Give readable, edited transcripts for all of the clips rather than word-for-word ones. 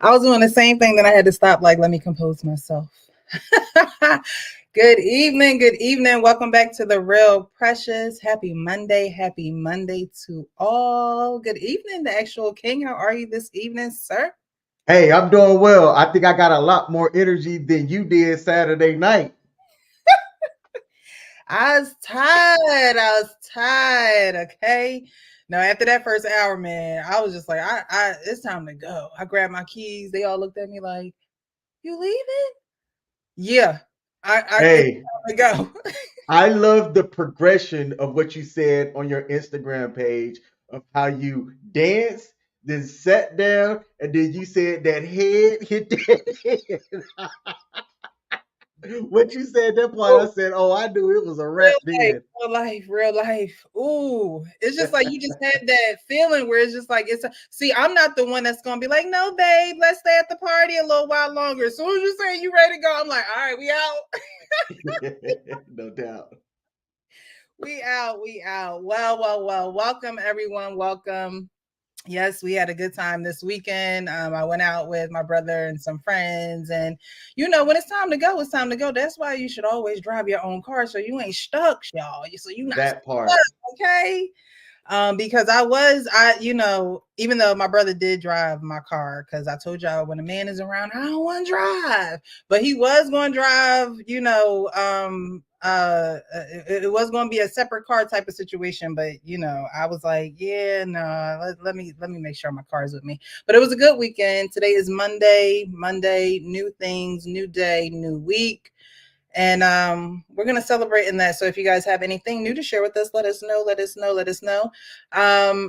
I was doing the same thing, then I had to stop, like, let me compose myself. Good evening, good evening. Welcome back to The Real Precious. Happy Monday to all. Good evening, the actual king. How are you this evening, sir? Hey, I'm doing well. I think I got a lot more energy than you did Saturday night. I was tired. Okay. No, after that first hour, man, I was just like, it's time to go. I grabbed my keys. They all looked at me like, you leaving? Yeah. It's Hey, time to go. I love the progression of what you said on your Instagram page of how you danced, then sat down, and then you said that head hit that head. What you said that part, I said, "Oh, I knew it was a Real wrap." life, Then real life, real life. Ooh, it's just like you just had that feeling where it's just like see, I'm not the one that's gonna be like, no, babe, let's stay at the party a little while longer. As soon as you say you ready to go, I'm like, all right, we out. no doubt. We out, we out. Well. Welcome everyone. Welcome. Yes, we had a good time this weekend. I went out with my brother and some friends, and when it's time to go, it's time to go. That's why you should always drive your own car so you ain't stuck, y'all. So you not That part. stuck, okay? Because even though my brother did drive my car, because I told y'all when a man is around, I don't want to drive, but he was going to drive. It was going to be a separate car type of situation, but I was like, yeah, no, let me make sure my car is with me. But it was a good weekend. Today is Monday, new things, new day, new week. And we're going to celebrate in that. So if you guys have anything new to share with us, let us know.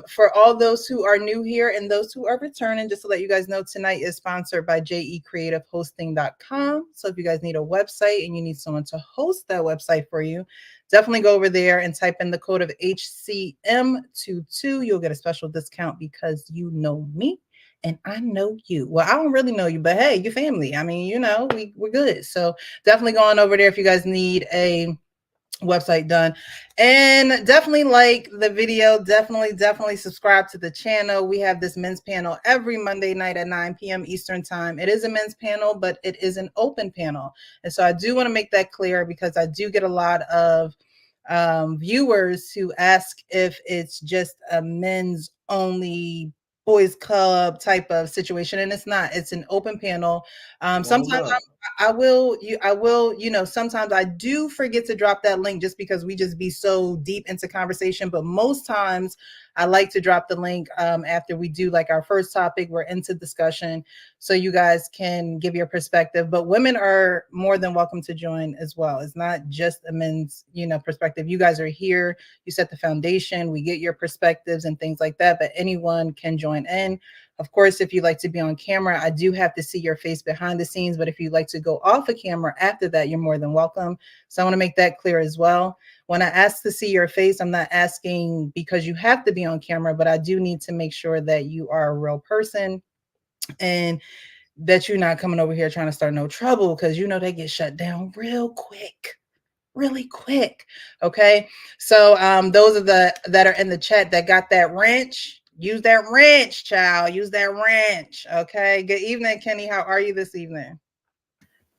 For all those who are new here and those who are returning, just to let you guys know, tonight is sponsored by jecreativehosting.com. So if you guys need a website and you need someone to host that website for you, definitely go over there and type in the code of HCM22. You'll get a special discount because you know me and I know you. Well, I don't really know you, but hey, you're family. I mean, we're good. So definitely go on over there if you guys need a website done, and definitely like the video, definitely subscribe to the channel. We have this men's panel every Monday night at 9 p.m. Eastern time. It is a men's panel, but it is an open panel, and so I do want to make that clear because I do get a lot of viewers who ask if it's just a men's only boys club type of situation, and it's not. It's an open panel. One Sometimes love. I will, sometimes I do forget to drop that link just because we just be so deep into conversation. But most times I like to drop the link after we do like our first topic. We're into discussion so you guys can give your perspective. But women are more than welcome to join as well. It's not just a men's, perspective. You guys are here. You set the foundation. We get your perspectives and things like that. But anyone can join in. Of course, if you'd like to be on camera, I do have to see your face behind the scenes. But if you'd like to go off a camera after that, you're more than welcome. So I want to make that clear as well. When I ask to see your face, I'm not asking because you have to be on camera, but I do need to make sure that you are a real person and that you're not coming over here trying to start no trouble because they get shut down real quick. Really quick. Okay. So those of the that are in the chat that got that wrench, use that wrench, child. Use that wrench. Okay. Good evening, Kenny. How are you this evening?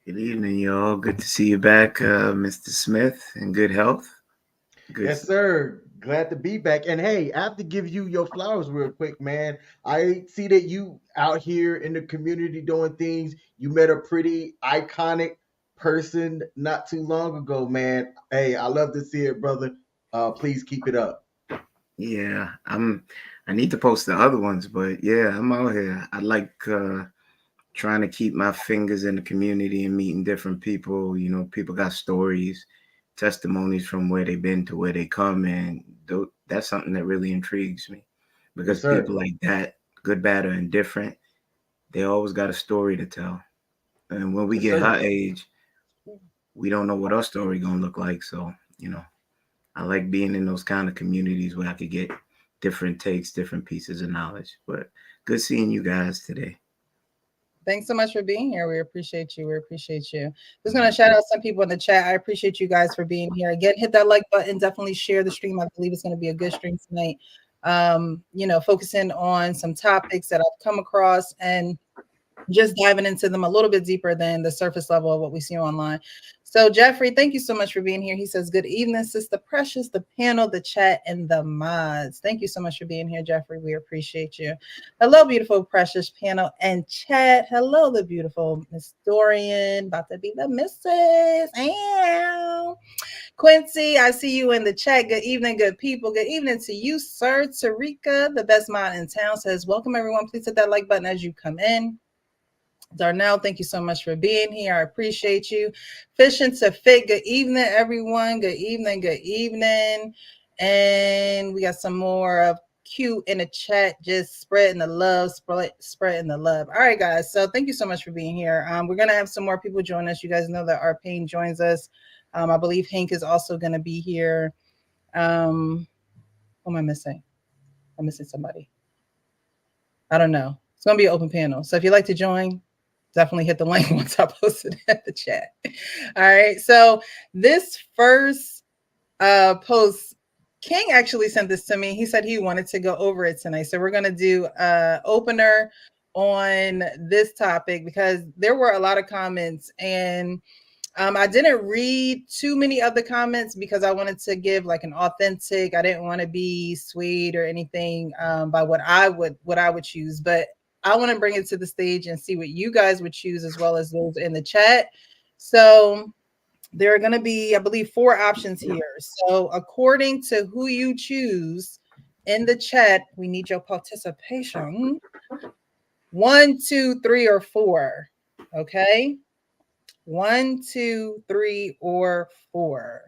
Good evening, y'all. Good to see you back, Mr. Smith, in good health. Good. Yes, sir. Glad to be back. And hey, I have to give you your flowers real quick, man. I see that you out here in the community doing things. You met a pretty iconic person not too long ago, man. Hey, I love to see it, brother. Please keep it up. Yeah, I need to post the other ones, but yeah, I'm out here. I like trying to keep my fingers in the community and meeting different people. People got stories, testimonies from where they've been to where they come, and that's something that really intrigues me because Yes, people sir. like that, good, bad, or indifferent, they always got a story to tell. And when we Yes, get her sir. age, we don't know what our story gonna look like. So, I like being in those kind of communities where I could get different takes, different pieces of knowledge. But good seeing you guys today. Thanks so much for being here. We appreciate you. We appreciate you. Just going to shout out some people in the chat. I appreciate you guys for being here. Again, hit that like button. Definitely share the stream. I believe it's going to be a good stream tonight. Focusing on some topics that I've come across. And just diving into them a little bit deeper than the surface level of what we see online. So, Jeffrey, thank you so much for being here. He says, good evening, Sister Precious, the panel, the chat, and the mods. Thank you so much for being here, Jeffrey. We appreciate you. Hello, beautiful, precious panel and chat. Hello, the beautiful Miss Dorian, about to be the missus. Ow. Quincy, I see you in the chat. Good evening, good people. Good evening to you, sir. Tarika, the best mod in town, says, welcome, everyone. Please hit that like button as you come in. Darnell, thank you so much for being here. I appreciate you. Fishing to Fit, good evening, everyone. Good evening, good evening. And we got some more of Q in the chat, just spreading the love, spreading the love. All right, guys. So thank you so much for being here. We're going to have some more people join us. You guys know that our Payne joins us. I believe Hank is also going to be here. Who am I missing? I'm missing somebody. I don't know. It's going to be an open panel. So if you'd like to join, definitely hit the link once I post it in the chat. All right. So this first post, King actually sent this to me. He said he wanted to go over it tonight. So we're going to do an opener on this topic because there were a lot of comments, and I didn't read too many of the comments because I wanted to give like an authentic. I didn't want to be sweet or anything by what I would choose, but I want to bring it to the stage and see what you guys would choose as well as those in the chat. So there are going to be, I believe, 4 options here. So according to who you choose in the chat, we need your participation. 1, 2, 3, or 4. Okay. 1, 2, 3, or 4.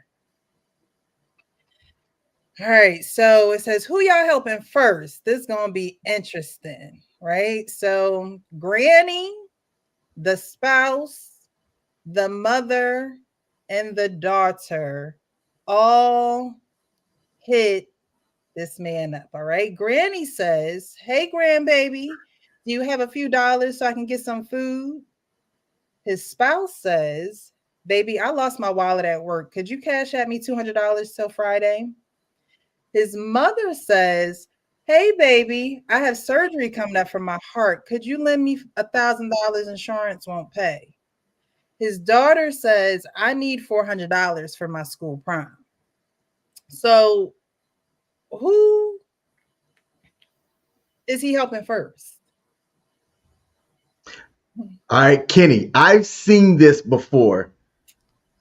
All right. So it says, who y'all helping first? This is going to be interesting, right? So Granny, the spouse, the mother, and the daughter all hit this man up. All right. Granny says, hey, grandbaby, do you have a few dollars so I can get some food? His spouse says, baby, I lost my wallet at work. Could you cash at me $200 till Friday? His mother says, hey, baby, I have surgery coming up for my heart. Could you lend me $1,000? Insurance won't pay. His daughter says, I need $400 for my school prom. So who is he helping first? All right, Kenny, I've seen this before.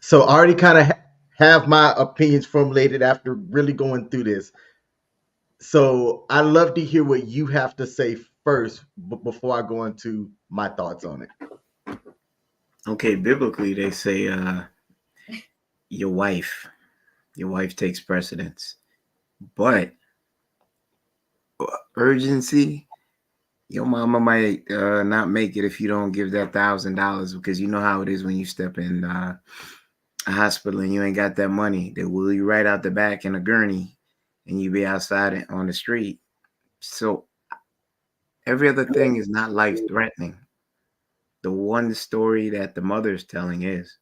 So I already kind of have my opinions formulated after really going through this. So I'd love to hear what you have to say first before I go into my thoughts on it. Okay, biblically they say your wife takes precedence, but urgency, your mama might not make it if you don't give that $1,000, because you know how it is when you step in a hospital and you ain't got that money. They wheel you right out the back in a gurney and you be outside on the street. So every other thing is not life threatening. The one story that the mother is telling is,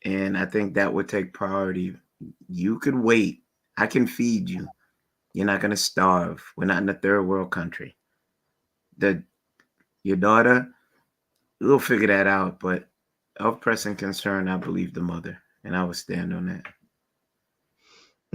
and I think that would take priority. You could wait. I can feed you. You're not going to starve. We're not in a third world country. Your daughter, we'll figure that out. But of pressing concern, I believe the mother, and I would stand on that.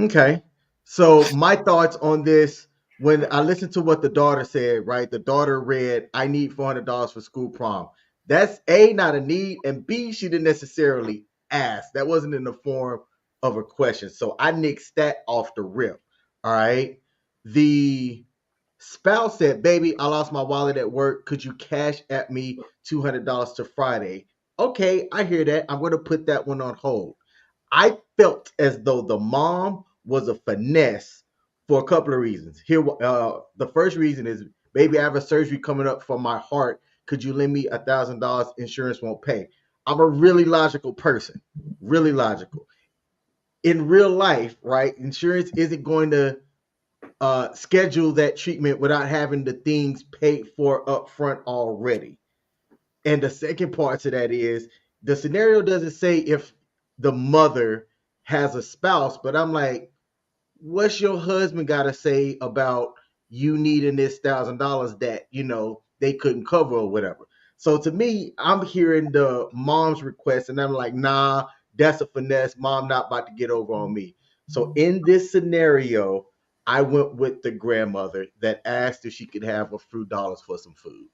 Okay. So my thoughts on this, when I listened to what the daughter said, right? The daughter read, I need $400 for school prom. That's A, not a need, and B, she didn't necessarily ask. That wasn't in the form of a question. So I nixed that off the rip. All right. The spouse said, baby, I lost my wallet at work. Could you cash at me $200 to Friday? Okay, I hear that. I'm going to put that one on hold. I felt as though the mom was a finesse for a couple of reasons. Here, the first reason is, baby, I have a surgery coming up for my heart. Could you lend me $1,000? Insurance won't pay. I'm a really logical person, really logical. In real life, right? Insurance isn't going to schedule that treatment without having the things paid for up front already. And the second part to that is, the scenario doesn't say if the mother has a spouse, but I'm like, what's your husband got to say about you needing this $1,000 that, they couldn't cover or whatever? So to me, I'm hearing the mom's request, and I'm like, nah, that's a finesse. Mom not about to get over on me. So in this scenario, I went with the grandmother that asked if she could have a few dollars for some food.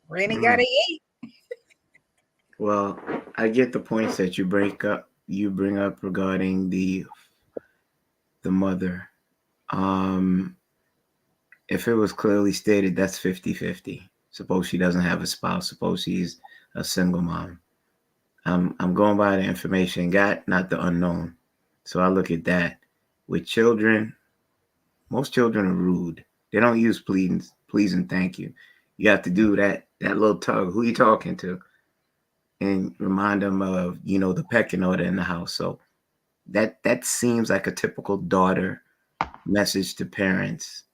Granny Mm. gotta eat. Well, I get the points that you bring up regarding the mother. Um, if it was clearly stated, that's 50-50. Suppose she doesn't have a spouse. Suppose she's a single mom. I'm going by the information got, not the unknown. So I look at that. With children, most children are rude. They don't use please and thank you. You have to do that little tug. Who you talking to? And remind them of, the pecking order in the house. So that seems like a typical daughter message to parents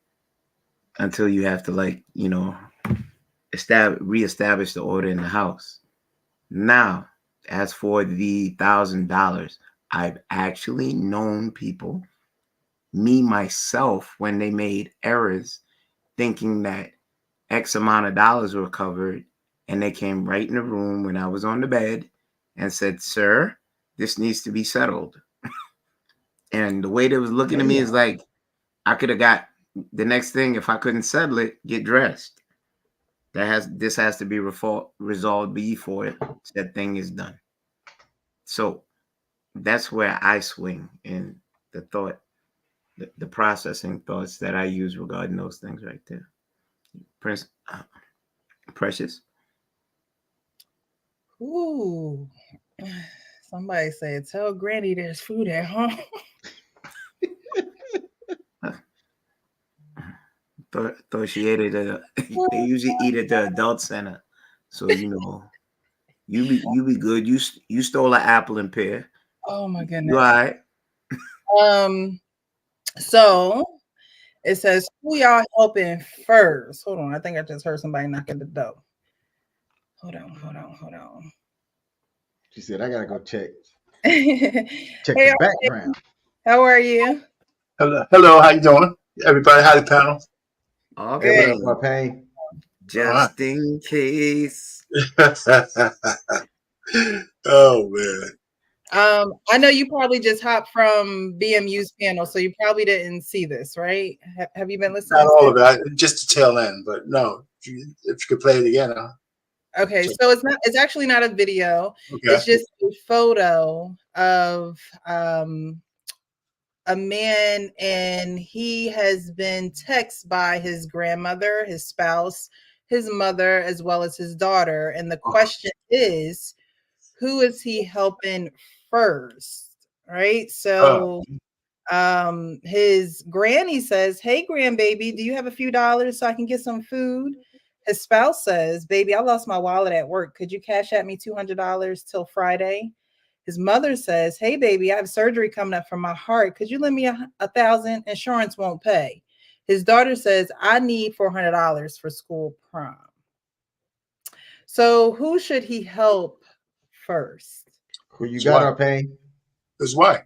until you have to reestablish the order in the house. Now, as for the $1,000, I've actually known people, me myself, when they made errors, thinking that X amount of dollars were covered, and they came right in the room when I was on the bed and said, "Sir, this needs to be settled." And the way they was looking at me is like, I could have got the next thing if I couldn't settle it, get dressed. This has to be resolved before that thing is done. So that's where I swing in the thought, the processing thoughts that I use regarding those things right there. Precious. Ooh. Somebody said, tell Granny there's food at home. Thought she ate it. They usually eat at the adult center, so you be good. You stole an apple and pear. Oh my You goodness. all right? So it says, who y'all helping first? Hold on. I think I just heard somebody knocking the door. Hold on. She said, I gotta go check Hey, the background. how are you? Hello, how you doing? Everybody, howdy panel. Okay. What up, Pain? Just in case. Oh man. I know you probably just hopped from BMU's panel, so you probably didn't see this, right? Have you been listening? Not all of it, just the tail end, but no. If you could play it again, Okay, so it's actually not a video. Okay. It's just a photo of a man, and he has been texted by his grandmother, his spouse, his mother, as well as his daughter. And the question is, who is he helping first? Right? So his granny says, hey, grandbaby, do you have a few dollars so I can get some food? His spouse says, baby, I lost my wallet at work. Could you cash at me $200 till Friday? His mother says, hey, baby, I have surgery coming up for my heart. Could you lend me $1,000? Insurance won't pay. His daughter says, I need $400 for school prom. So who should he help first? Who you got, our Pain? His wife.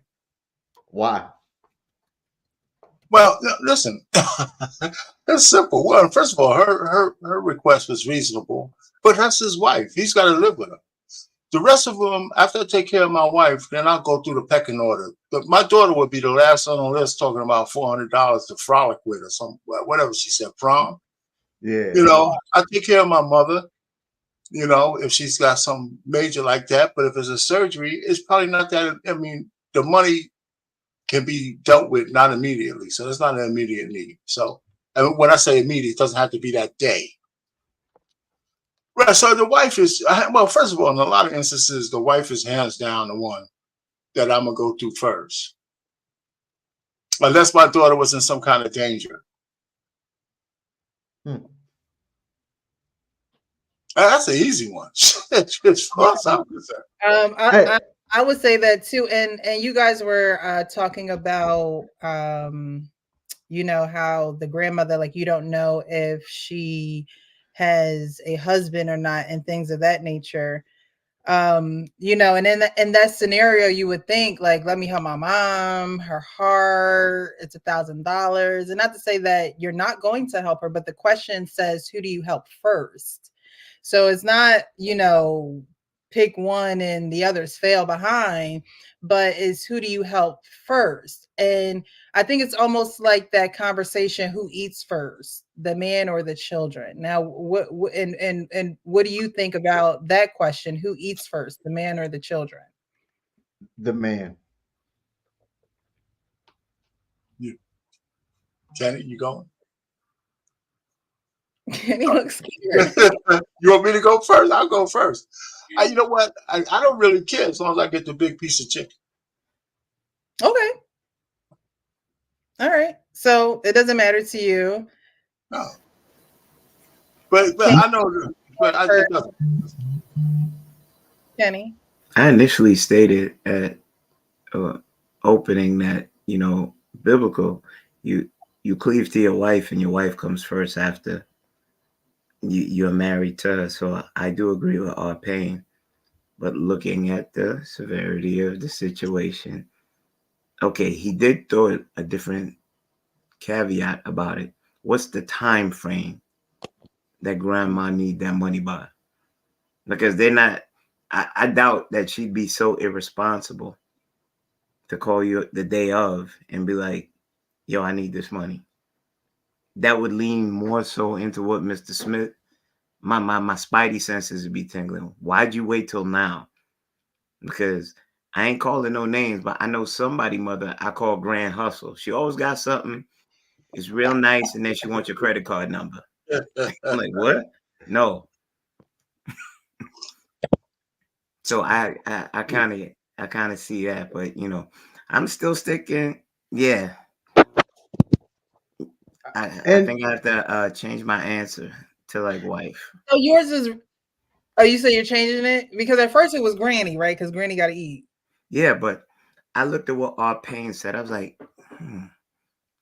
Why? Well, listen, it's simple. Well, first of all, her request was reasonable, but that's his wife. He's got to live with her. The rest of them, after I take care of my wife, then I'll go through the pecking order. But my daughter would be the last on the list talking about $400 to frolic with or some whatever she said, prom. Yeah. I take care of my mother, if she's got some major like that. But if it's a surgery, it's probably not that. I mean, the money can be dealt with not immediately. So it's not an immediate need. So and when I say immediate, it doesn't have to be that day. Right. So the wife is, well, first of all, in a lot of instances, the wife is hands down the one that I'm going to go through first. Unless my daughter was in some kind of danger. That's an easy one. I would say that too. And you guys were talking about, how the grandmother, like, you don't know if she has a husband or not and things of that nature. And in that scenario, you would think, like, let me help my mom, her heart, it's $1,000. And not to say that you're not going to help her, but the question says, who do you help first? So it's not, pick one and the others fail behind, but it's who do you help first? And I think it's almost like that conversation, who eats first, the man or the children? Now, and what do you think about that question? Who eats first, the man or the children? The man. Janet, you going? He looks scared. You want me to go first? I'll go first. You know what? I don't really care as long as I get the big piece of chicken. Okay. All right. So it doesn't matter to you. No. But I know, but it doesn't. Kenny. I initially stated at opening that, biblical, you cleave to your wife and your wife comes first after you're married to her. So I do agree with our pain, but looking at the severity of the situation, okay, he did throw a different caveat about it. What's the time frame that grandma need that money by? Because they're not, I doubt that she'd be so irresponsible to call you the day of and be like, yo, I need this money. That would lean more so into what Mr. Smith, my spidey senses would be tingling. Why'd you wait till now? Because I ain't calling no names, but I know somebody mother I call Grand Hustle. She always got something. It's real nice, and then she wants your credit card number. I'm like, what? No. So I kind of see that, but I'm still sticking. Yeah. I think I have to change my answer to like wife. So yours is, oh, you say you're changing it? Because at first it was Granny, right? Because Granny got to eat. Yeah, but I looked at what our pain said. I was like,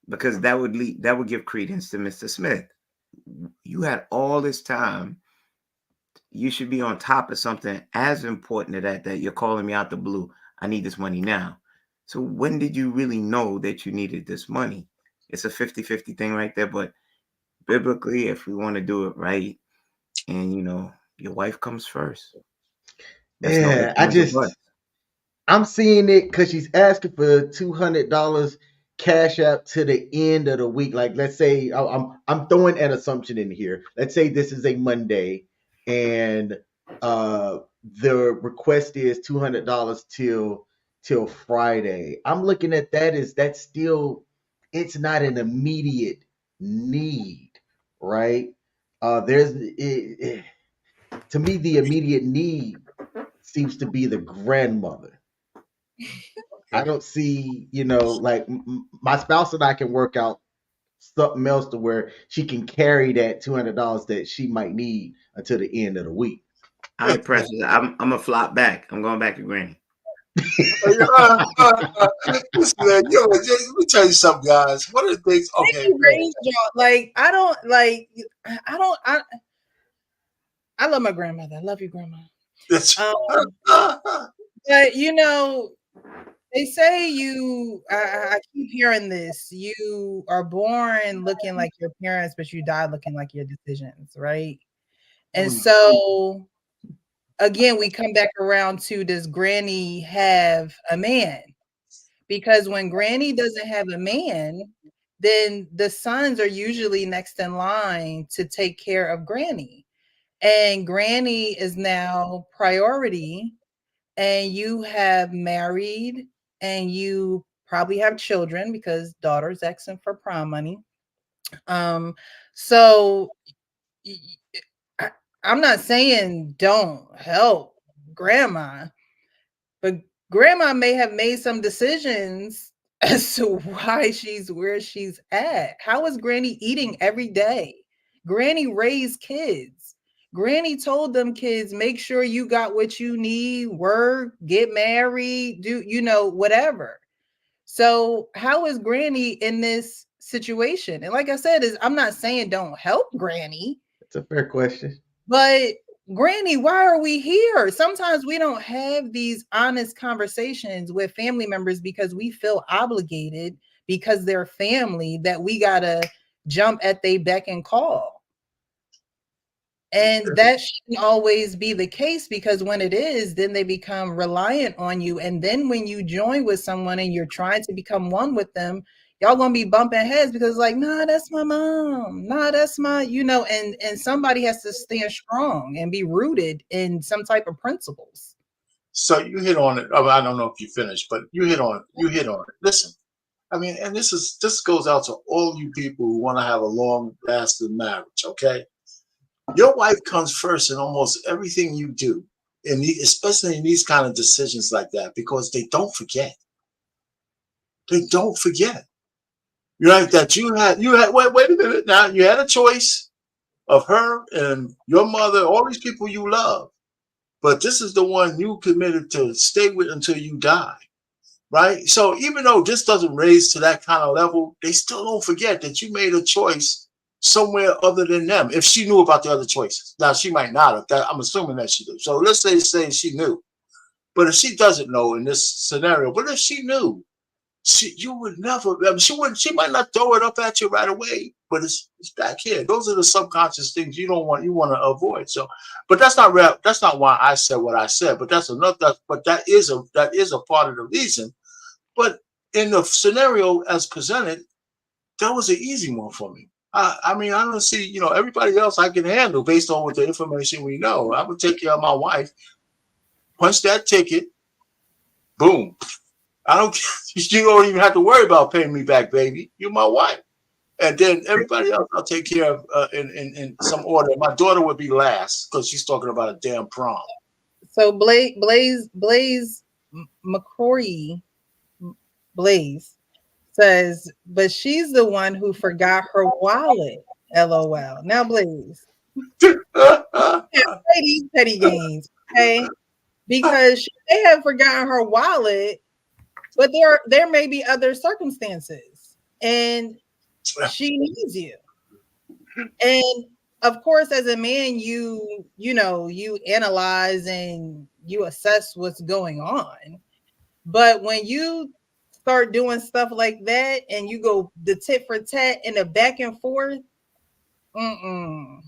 because that would give credence to Mr. Smith. You had all this time. You should be on top of something as important to that you're calling me out the blue. I need this money now. So when did you really know that you needed this money? It's a 50-50 thing right there. But biblically, if we want to do it right, and your wife comes first. Yeah, I'm seeing it because she's asking for $200 cash out to the end of the week. Like, let's say I'm throwing an assumption in here. Let's say this is a Monday, and the request is $200 till Friday. I'm looking at that as that's still, it's not an immediate need, right? To me, the immediate need seems to be the grandmother. I don't see, like my spouse and I can work out something else to where she can carry that $200 that she might need until the end of the week. All right, Precious. I'm gonna flop back. I'm going back to Granny. Listen, man, let me tell you something, guys. One of the things, okay. I love my grandmother. I love you, Grandma. But they say I keep hearing this. You are born looking like your parents, but you die looking like your decisions, right? And so again, we come back around to, does Granny have a man? Because when Granny doesn't have a man, then the sons are usually next in line to take care of Granny. And Granny is now priority, and you have married, and you probably have children because daughter's asking for prom money. So I'm not saying don't help Grandma, but Grandma may have made some decisions as to why she's where she's at. How is Granny eating every day? Granny raised kids. Granny told them kids, make sure you got what you need, work, get married, do, whatever. So how is Granny in this situation? And like I said, I'm not saying don't help Granny. It's a fair question. But Granny, why are we here? Sometimes we don't have these honest conversations with family members because we feel obligated, because they're family, that we gotta jump at they beck and call. And that shouldn't always be the case, because when it is, then they become reliant on you. And then when you join with someone and you're trying to become one with them, y'all gonna be bumping heads because like, nah, that's my mom. Nah, that's my, and somebody has to stand strong and be rooted in some type of principles. So you hit on it. I don't know if you finished, but you hit on it. Listen, I mean, and this goes out to all you people who want to have a long lasting marriage, okay? Your wife comes first in almost everything you do, especially in these kind of decisions like that, because they don't forget. They don't forget. Right? That you had wait a minute now, you had a choice of her and your mother, all these people you love, but this is the one you committed to stay with until you die. Right? So even though this doesn't raise to that kind of level, they still don't forget that you made a choice somewhere other than them. If she knew about the other choices. Now she might not have. I'm assuming that she did. So let's say she knew. But if she doesn't know in this scenario, but if she knew, you would never, I mean, she might not throw it up at you right away, but it's back here. Those are the subconscious things you want to avoid. So, but that's not real. That's not why I said what I said, but that's another, but that is a part of the reason. But in the scenario as presented, that was an easy one for me. I mean, I don't see, everybody else I can handle based on what the information we know. I would take care of my wife, punch that ticket, boom. You don't even have to worry about paying me back, baby. You're my wife. And then everybody else I'll take care of in some order. My daughter would be last because she's talking about a damn prom. So Blaze McCrory says, but she's the one who forgot her wallet. LOL. Now, Blaze, play these petty games, okay? Because she may have forgotten her wallet, but there may be other circumstances, and she needs you. And of course, as a man, you analyze and you assess what's going on. But when you start doing stuff like that and you go the tit for tat and the back and forth, no,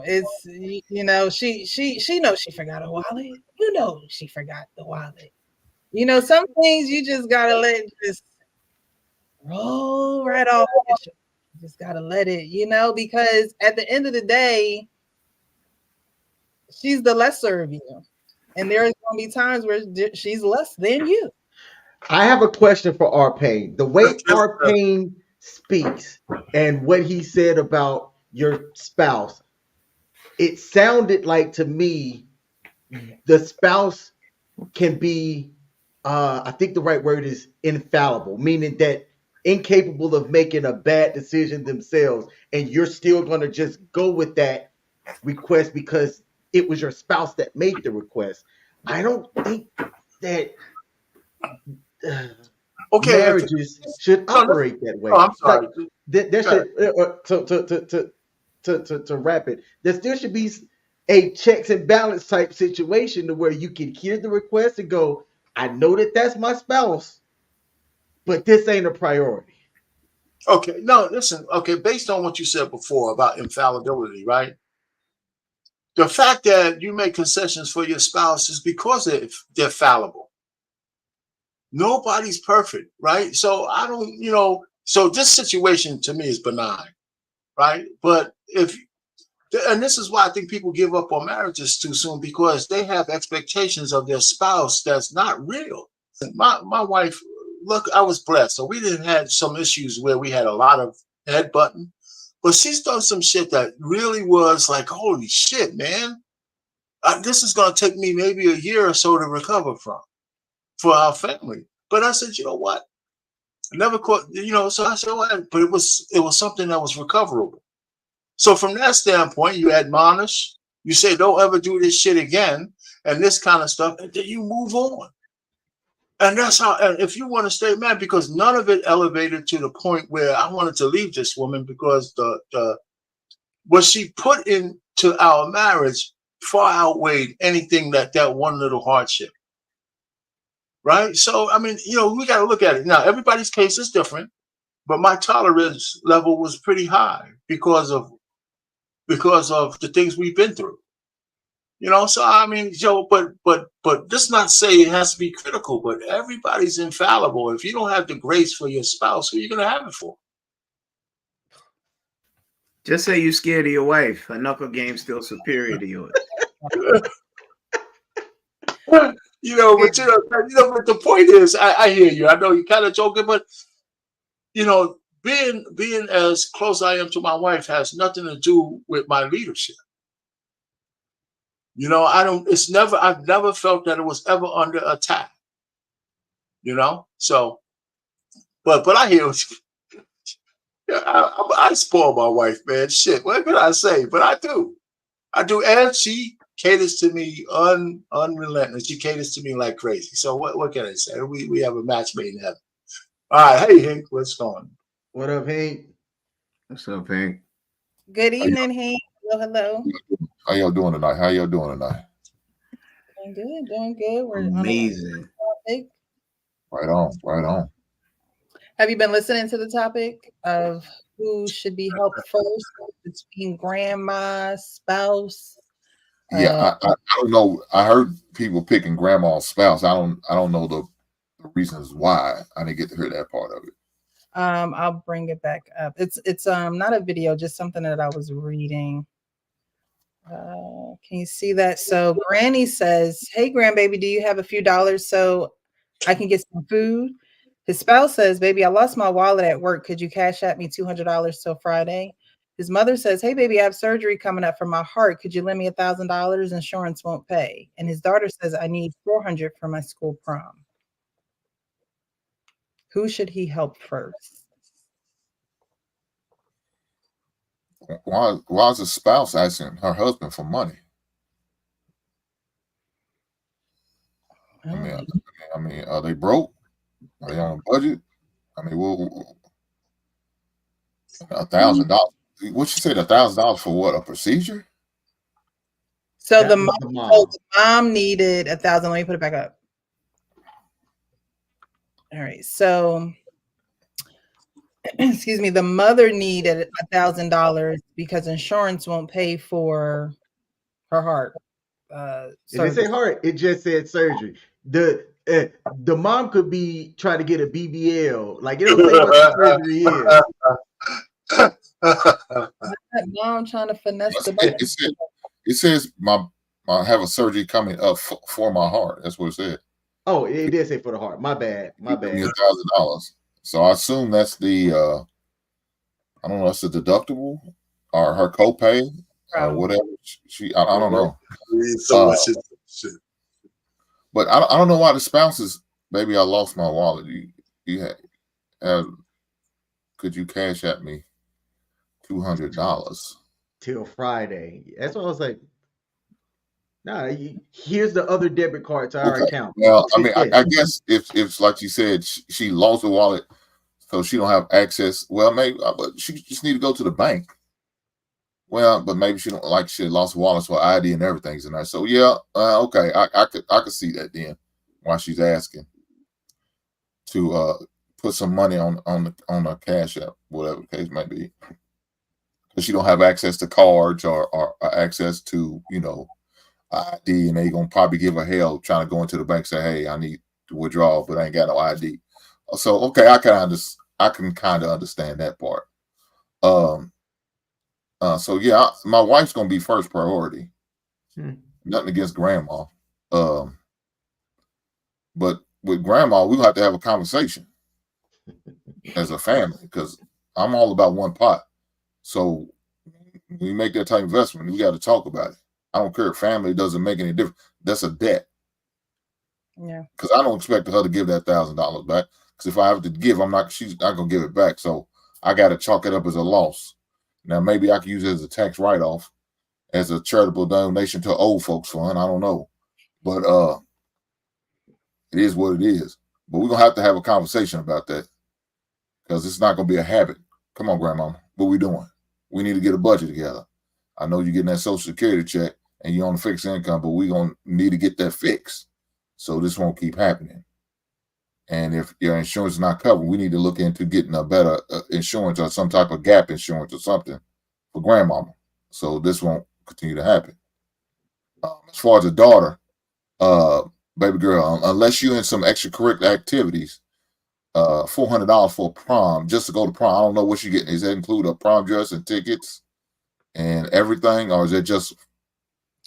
it's she knows she forgot a wallet. She forgot the wallet. Some things you just gotta let just roll right off. You just gotta let it, because at the end of the day, she's the lesser of you, and there's gonna be times where she's less than you. I have a question for R-Pain. The way R-Pain speaks and what he said about your spouse, it sounded like to me the spouse can be, I think the right word is infallible, meaning that incapable of making a bad decision themselves, and you're still going to just go with that request because it was your spouse that made the request. I don't think that marriages should operate that way. Oh, I'm sorry. Like, there should to wrap it. There still should be a checks and balance type situation to where you can hear the request and go, I know that that's my spouse, but this ain't a priority. Okay, no, listen. Okay, based on what you said before about infallibility, right? The fact that you make concessions for your spouse is because they're fallible. Nobody's perfect, right? So I don't, so this situation to me is benign, right? But and this is why I think people give up on marriages too soon, because they have expectations of their spouse that's not real. My wife, look, I was blessed. So we didn't have some issues where we had a lot of headbutting, but she's done some shit that really was like, holy shit, man. This is going to take me maybe a year or so to recover from for our family. But I said, you know what? I never caught, so I said, well, but it was something that was recoverable. So from that standpoint, you admonish, you say, don't ever do this shit again, and this kind of stuff, and then you move on. And that's how, and if you want to stay mad, because none of it elevated to the point where I wanted to leave this woman, because what she put into our marriage far outweighed anything that one little hardship. Right? So, I mean, we got to look at it. Now, everybody's case is different, but my tolerance level was pretty high because of because of the things we've been through. You know, so I mean, Joe, but just not say it has to be critical, but everybody's infallible. If you don't have the grace for your spouse, who are you gonna have it for? Just say you scared of your wife. Her knuckle game's still superior to yours. But but the point is, I hear you. I know you're kind of joking, but being as close I am to my wife has nothing to do with my leadership. I've never felt that it was ever under attack. So, but I hear I spoil my wife, man. Shit, what can I say? But I do, and she caters to me unrelenting. She caters to me like crazy. So what can I say? We have a match made in heaven. All right, hey Hank, what's going? What up, Hank? What's up, Hank? Good evening, Hank. Hello. How y'all doing tonight? Doing good. We're Amazing. topic. Right on. Have you been listening to the topic of who should be helped first between grandma, spouse? Yeah, I don't know. I heard people picking grandma's spouse. I don't know the reasons why. I didn't get to hear that part of it. I'll bring it back up. It's not a video, just something that I was reading. Can you see that? So Granny says, "Hey, grandbaby, do you have a few dollars so I can get some food?" His spouse says, "Baby, I lost my wallet at work. Could you cash at me $200 till Friday?" His mother says, "Hey, baby, I have surgery coming up for my heart. Could you lend me $1,000? Insurance won't pay." And his daughter says, "I need $400 for my school prom." Who should he help first? Why is the spouse asking her husband for money? I mean, are they broke? Are they on a budget? I mean, $1,000. What you said? $1,000 for what? A procedure? So That the was mom, the mom. the mom needed 1,000. Let me put it back up. All right. So, excuse me. The mother needed $1,000 because insurance won't pay for her heart. It didn't surgery. say heart. It just said surgery. The mom could be trying to get a BBL. Like, it don't say what the surgery is. That mom trying to finesse the budget. It says I have a surgery coming up for my heart. That's what it said. Oh, it did say for the heart. My bad. Give me $1,000. So I assume that's the I don't know, that's the deductible or her copay or whatever. I don't know. So much shit. But I don't know why the spouse is, "Baby, I lost my wallet. Could you cash at me $200 till Friday?" That's what I was like. Nah, here's the other debit card to our account. Well, I mean, I guess if like you said, she lost the wallet, so she don't have access. Well, maybe, but she just need to go to the bank. Well, but maybe she don't, like she lost the wallet, so ID and everything's in there. So yeah, okay, I could see that then why she's asking to put some money on the cash app, whatever the case may be, because she don't have access to cards or access to ID, and they gonna probably give her hell trying to go into the bank and say, "Hey, I need to withdraw, but I ain't got no ID." So okay, I can kind of understand that part. So yeah, my wife's gonna be first priority. Nothing against grandma, but with grandma, we have to have a conversation as a family, because I'm all about one pot. So when we make that type of investment, we got to talk about it. I don't care if family doesn't make any difference. That's a debt. Yeah. Because I don't expect her to give that $1,000 back. Because if I have to give, she's not gonna give it back. So I got to chalk it up as a loss. Now maybe I can use it as a tax write-off, as a charitable donation to old folks fund. I don't know, but it is what it is. But we're gonna have a conversation about that, because it's not gonna be a habit. Come on, grandma, what we doing? We need to get a budget together. I know you're getting that Social Security check and you're on a fixed income, but we're gonna need to get that fixed, so this won't keep happening. And if your insurance is not covered, we need to look into getting a better insurance or some type of gap insurance or something for grandmama, So this won't continue to happen. As far as the daughter, baby girl, unless you're in some extracurricular activities, $400 for prom just to go to prom. I don't know what you're getting. Does that include a prom dress and tickets and everything, or is it just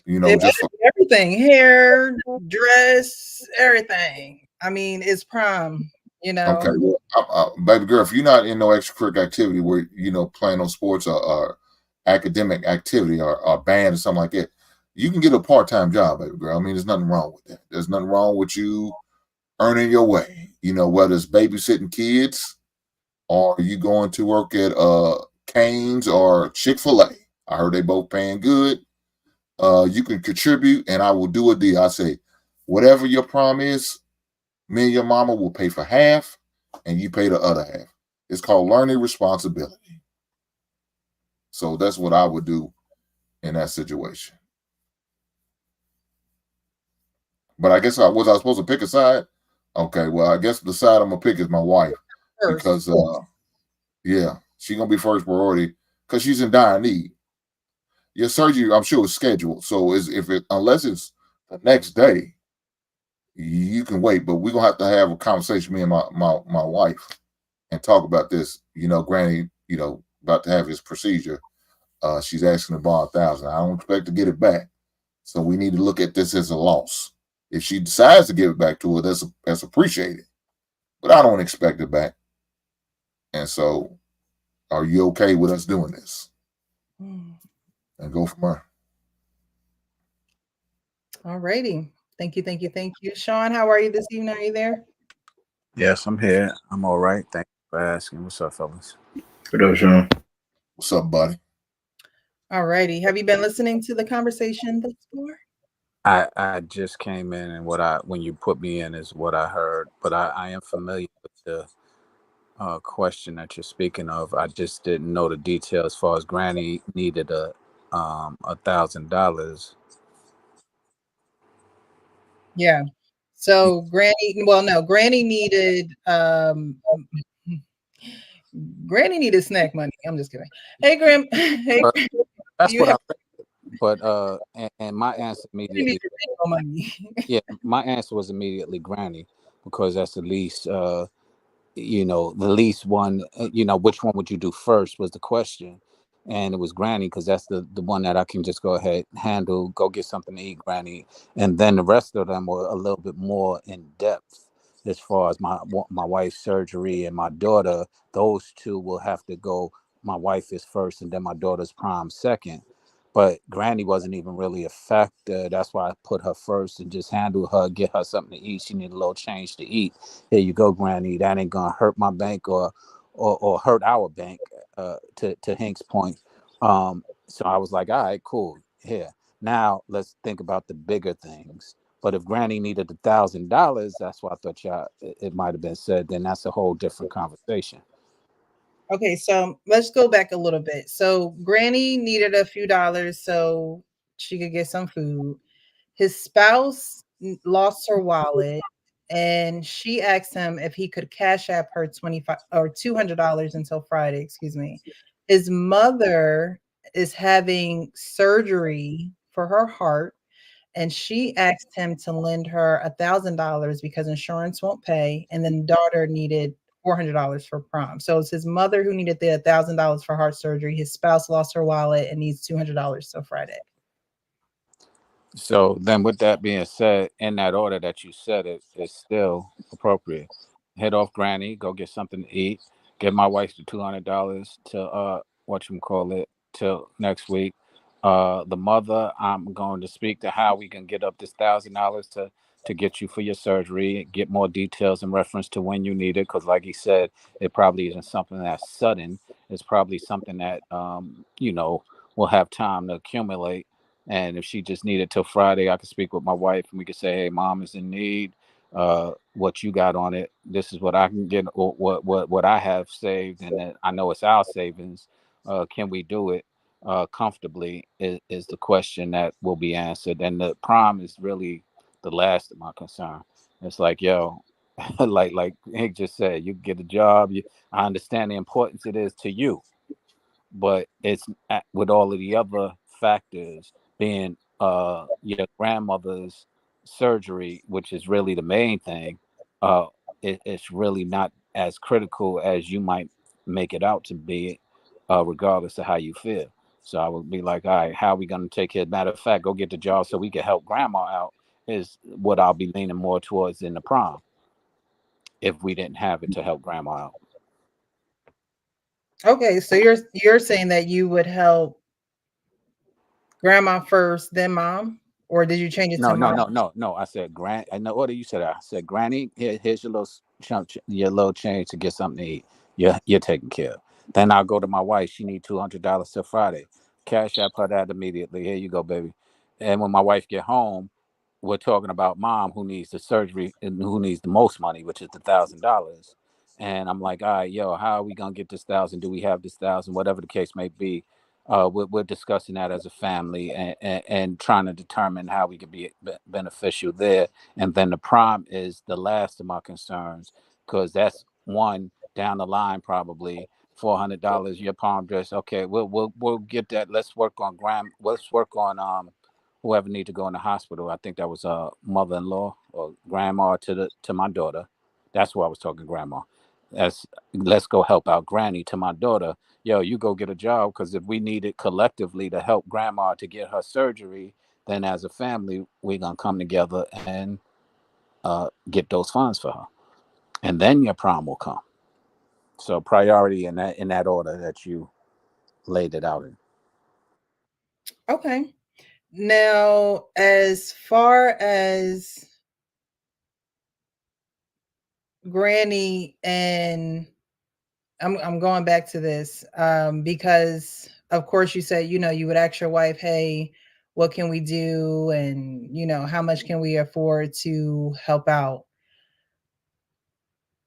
just for everything, hair, dress, everything. I mean, it's prom. Okay, well, baby girl, if you're not in no extracurricular activity where playing on sports or academic activity or band or something like that, you can get a part-time job, baby girl. I mean, there's nothing wrong with that. There's nothing wrong with you earning your way. Whether it's babysitting kids or you going to work at Cane's or Chick-fil-A. I heard they both paying good. You can contribute, and I will do a deal. I say, whatever your prom is, me and your mama will pay for half, and you pay the other half. It's called learning responsibility. So that's what I would do in that situation. But I guess was I supposed to pick a side? Okay, well, I guess the side I'm gonna pick is my wife because yeah, she's gonna be first priority because she's in dire need. Your surgery, I'm sure, is scheduled. So unless it's the next day, you can wait. But we're gonna have a conversation, me and my wife, and talk about this. Granny, about to have his procedure. She's asking to borrow $1,000. I don't expect to get it back. So we need to look at this as a loss. If she decides to give it back to her, that's appreciated. But I don't expect it back. And so, are you okay with us doing this? And go from there. All righty. Thank you. Sean, how are you this evening? Are you there? Yes, I'm here. I'm all right. Thank you for asking. What's up, fellas? What up, Sean? What's up, buddy? All righty. Have you been listening to the conversation thus far? I just came in, and when you put me in is what I heard, but I am familiar with the question that you're speaking of. I just didn't know the detail as far as Granny needed $1,000. Yeah. So Granny needed Granny needed snack money. I'm just kidding. Hey, Grim. Hey, that's what I read. But and my answer immediately, money. yeah, my answer was immediately Granny, because that's the least the least one. Which one would you do first was the question, and it was Granny because that's the one that I can just go ahead handle, go get something to eat, Granny, and then the rest of them were a little bit more in depth as far as my wife's surgery and my daughter. Those two will have to go. My wife is first, and then my daughter's prom second. But Granny wasn't even really a factor. That's why I put her first and just handle her, get her something to eat. She needed a little change to eat. Here you go, Granny. That ain't gonna hurt my bank or hurt our bank. To Hank's point. So I was like, all right, cool. Here, now let's think about the bigger things. But if Granny needed $1,000, that's what I thought it might have been said. Then that's a whole different conversation. Okay, so let's go back a little bit. So Granny needed a few dollars so she could get some food. His spouse lost her wallet, and she asked him if he could cash app her $200 until Friday. Excuse me. His mother is having surgery for her heart, and she asked him to lend her $1,000 because insurance won't pay, and then the daughter needed $400 for prom. So it's his mother who needed the $1,000 for heart surgery. His spouse lost her wallet and needs $200 till Friday. So then, with that being said, in that order that you said it, it's still appropriate. Head off, Granny, go get something to eat. Get my wife the $200 to whatchamacallit till next week. The mother, I'm going to speak to how we can get up this $1,000 to get you for your surgery. Get more details in reference to when you need it, because like he said, it probably isn't something that's sudden. It's probably something that will have time to accumulate. And if she just needed till Friday, I could speak with my wife and we could say, hey, mom is in need. What you got on it? This is what I can get, what I have saved. And then I know it's our savings. Can we do it comfortably is the question that will be answered. And the prom is really the last of my concern. It's like, yo, like Hank just said, you get a job. I understand the importance it is to you. but it's with all of the other factors being your grandmother's surgery, which is really the main thing. It's really not as critical as you might make it out to be, regardless of how you feel. So I would be like, all right, how are we going to take care? Matter of fact, go get the job so we can help grandma out is what I'll be leaning more towards in the prom if we didn't have it to help grandma out. Okay, so you're saying that you would help grandma first, then mom, or did you change it to mom? No. I said in the order you said it, I said, Granny, here's your little chunk, your little change to get something to eat. You're taken care of. Then I'll go to my wife. She need $200 till Friday. Cash app her that immediately. Here you go, baby. And when my wife get home, we're talking about mom who needs the surgery and who needs the most money, which is the $1,000. And I'm like, all right, yo, how are we gonna get this 1,000? Do we have this 1,000? Whatever the case may be. We're discussing that as a family and trying to determine how we could be beneficial there. And then the prom is the last of my concerns because that's one down the line, probably $400. Your prom dress, okay? We'll get that. Let's work on Let's work on whoever need to go in the hospital. I think that was a mother-in-law or grandma to my daughter. That's who I was talking, grandma. Let's go help out granny to my daughter. Yo, you go get a job because if we need it collectively to help grandma to get her surgery, then as a family, we're gonna come together and get those funds for her. And then your prom will come. So priority in that order that you laid it out in. Okay. Now, as far as Granny and I'm going back to this because of course you said, you would ask your wife, hey, what can we do? And, how much can we afford to help out?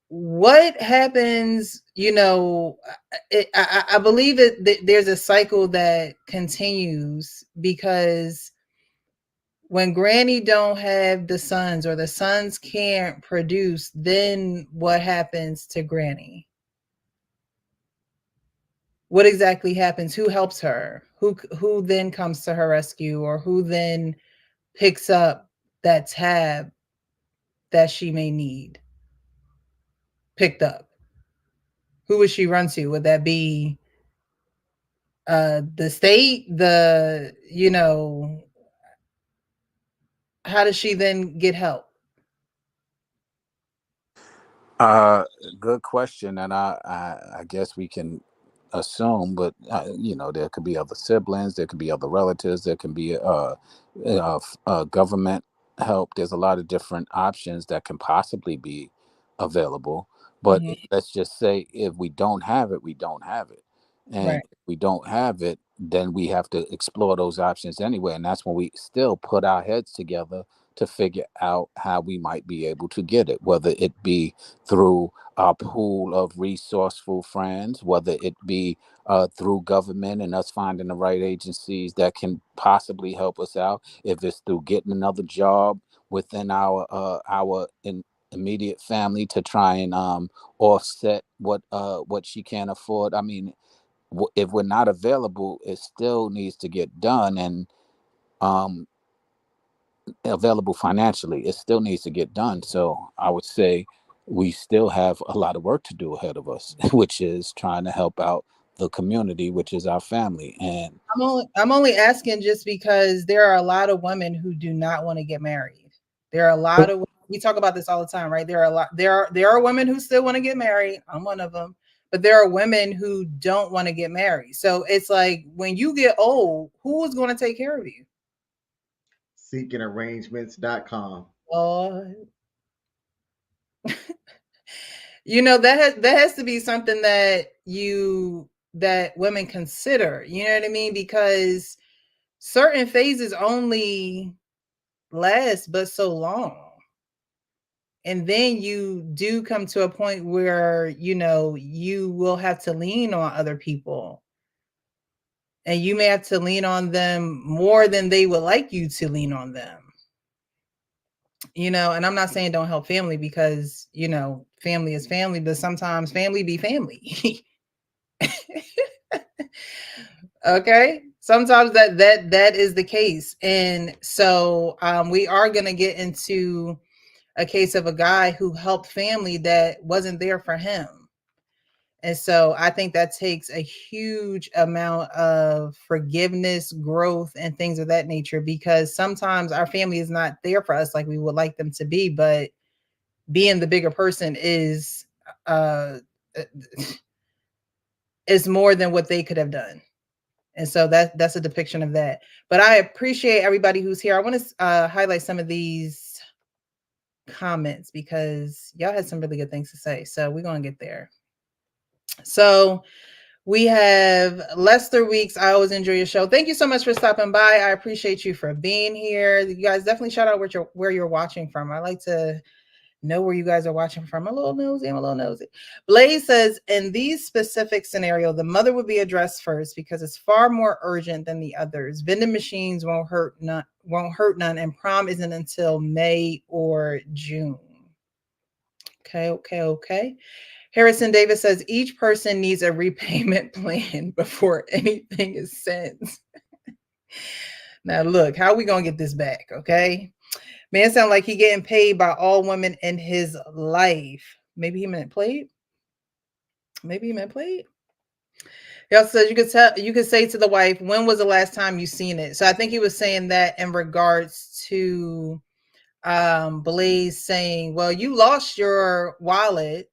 What happens, I believe that there's a cycle that continues because when granny don't have the sons or the sons can't produce, then what happens to granny? What exactly happens? Who helps her? Who then comes to her rescue, or who then picks up that tab that she may need picked up? Who would she run to? Would that be the state? How does she then get help? Good question, and I guess we can assume, but there could be other siblings, there could be other relatives, there can be government help. There's a lot of different options that can possibly be available. But Mhm. let's just say if we don't have it, we don't have it, and Right. if we don't have it, then we have to explore those options anyway, and that's when we still put our heads together to figure out how we might be able to get it, whether it be through our pool of resourceful friends, whether it be through government and us finding the right agencies that can possibly help us out. If it's through getting another job within our immediate family to try and offset what she can't afford. I mean, if we're not available, it still needs to get done and um, available financially. It still needs to get done. So I would say we still have a lot of work to do ahead of us, which is trying to help out the community, which is our family. And I'm only asking just because there are a lot of women who do not want to get married. There are a lot of we talk about this all the time, right? There are women who still want to get married. I'm one of them. But there are women who don't want to get married. So it's like when you get old, who is going to take care of you? Seekingarrangements.com. That has to be something that women consider, you know what I mean? Because certain phases only last but so long. And then you do come to a point where, you will have to lean on other people. And you may have to lean on them more than they would like you to lean on them. And I'm not saying don't help family because, family is family, but sometimes family be family. Okay, sometimes that is the case. And so we are going to get into a case of a guy who helped family that wasn't there for him. And so I think that takes a huge amount of forgiveness, growth, and things of that nature, because sometimes our family is not there for us like we would like them to be, but being the bigger person is is more than what they could have done. And so that's a depiction of that. But I appreciate everybody who's here. I want to highlight some of these comments because y'all had some really good things to say. So we're going to get there. So we have Lester Weeks. I always enjoy your show. Thank you so much for stopping by. I appreciate you for being here. You guys definitely shout out where you're watching from. I like to know where you guys are watching from. I'm a little nosy. Blaze says, in these specific scenario, the mother would be addressed first because it's far more urgent than the others. Vending machines won't hurt none, and prom isn't until May or June. Okay. Harrison Davis says, each person needs a repayment plan before anything is sent. Now look, how are we gonna get this back? Okay. Man sound like he getting paid by all women in his life. Maybe he meant played. He also says you could say to the wife, when was the last time you seen it? So I think he was saying that in regards to Blaze saying, well, you lost your wallet,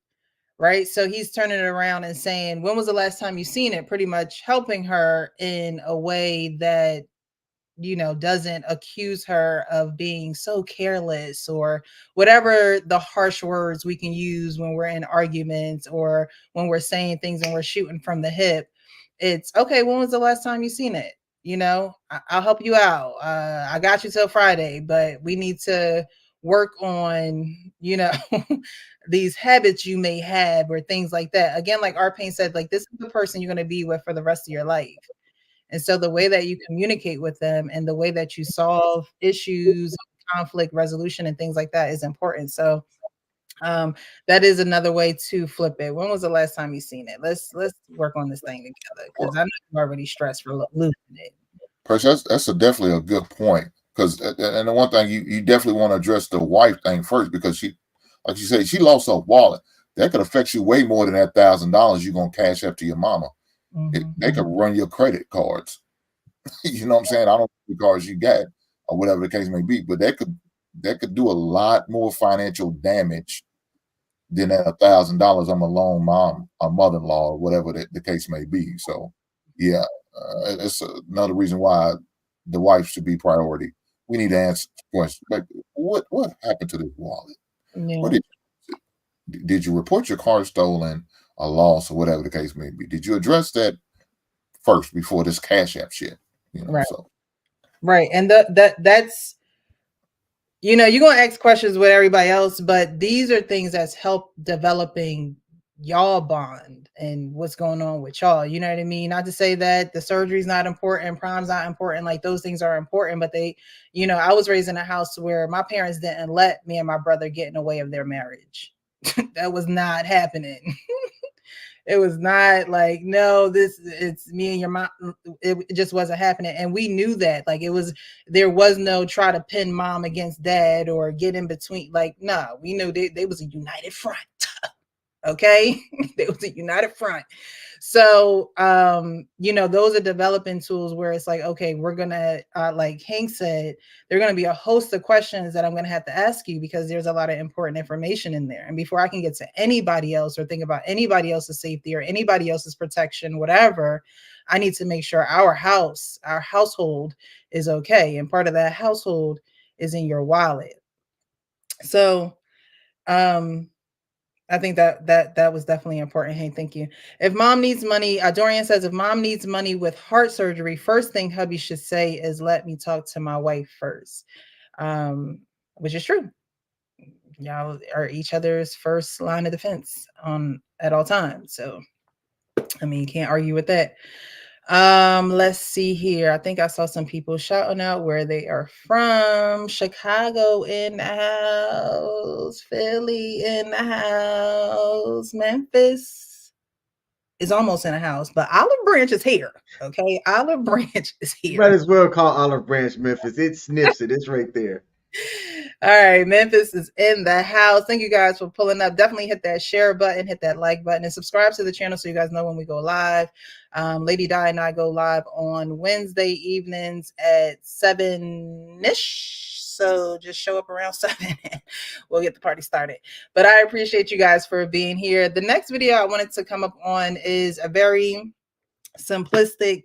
right? So he's turning it around and saying, when was the last time you seen it? Pretty much helping her in a way that, you know, doesn't accuse her of being so careless or whatever the harsh words we can use when we're in arguments or when we're saying things and we're shooting from the hip. It's okay. When was the last time you seen it? You know, I'll help you out. I got you till Friday, but we need to work on, you know, these habits you may have or things like that. Again, like Arpain said, like this is the person you're going to be with for the rest of your life. And so the way that you communicate with them and the way that you solve issues, conflict resolution, and things like that is important. So that is another way to flip it. When was the last time you seen it? Let's work on this thing together because I know you're already stressed for losing it. Percy, that's definitely a good point. Because and the one thing you definitely want to address the wife thing first, because she, like you said, she lost her wallet. That could affect you way more than that $1,000 you're gonna cash up to your mama. They could run your credit cards. You know what I'm saying? I don't know the cards you got or whatever the case may be, but that could do a lot more financial damage than that $1,000 I'm a loan mom or mother-in-law or whatever the case may be. So yeah, it's another reason why the wife should be priority. We need to answer the question. Like, what happened to this wallet? Yeah. What did you report your car stolen or lost or whatever the case may be? Did you address that first before this Cash App shit? You know, right. So. Right. And that's, you know, you're going to ask questions with everybody else, but these are things that's help developing y'all bond and what's going on with y'all. You know what I mean? Not to say that the surgery's not important, prom's not important, like those things are important, but they, you know, I was raised in a house where my parents didn't let me and my brother get in the way of their marriage. That was not happening. It was not like, no, it's me and your mom. It just wasn't happening. And we knew that. Like there was no try to pin mom against dad or get in between. Like, no, we knew they was a united front. Okay. They was a united front. So, you know, those are developing tools where it's like, okay, we're going to, like Hank said, there are going to be a host of questions that I'm going to have to ask you because there's a lot of important information in there. And before I can get to anybody else or think about anybody else's safety or anybody else's protection, whatever, I need to make sure our household is okay. And part of that household is in your wallet. So, I think that was definitely important. Hey, thank you. If mom needs money, Dorian says, if mom needs money with heart surgery, first thing hubby should say is, let me talk to my wife first, which is true. Y'all are each other's first line of defense at all times. So, I mean, you can't argue with that. Let's see here. I think I saw some people shouting out where they are from. Chicago in the house, Philly in the house, Memphis. is almost in the house, but Olive Branch is here. Okay, Olive Branch is You might here. as well call Olive Branch Memphis. It sniffs it. It's right there. All right, Memphis is in the house. Thank you guys for pulling up. Definitely hit that share button, hit that like button, and subscribe to the channel so you guys know when we go live. Lady Di and I go live on Wednesday evenings at 7-ish. So just show up around 7 and we'll get the party started. But I appreciate you guys for being here. The next video I wanted to come up on is a very simplistic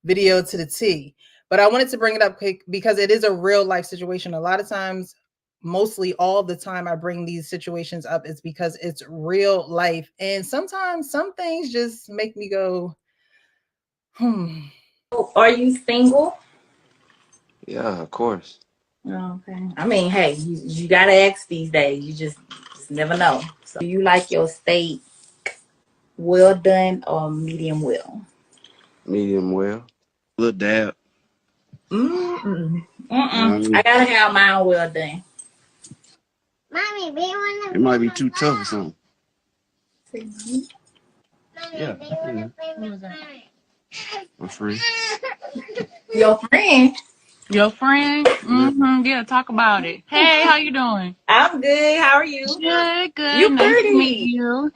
video to the T. But I wanted to bring it up quick because it is a real life situation. A lot of times, mostly all the time, I bring these situations up is because it's real life. And sometimes some things just make me go, Are you single? Yeah, of course. Okay. I mean, hey, you gotta ask these days. You just never know. So, do you like your steak well done or medium well? Medium well. Little dab. I gotta have mine well done. Mommy, we want to. It might be too tough or something. Yeah. My friend. Your friend? Your friend? Yeah, talk about it. Hey, how you doing? I'm good. How are you? Good, good. You Nice to meet pretty. you.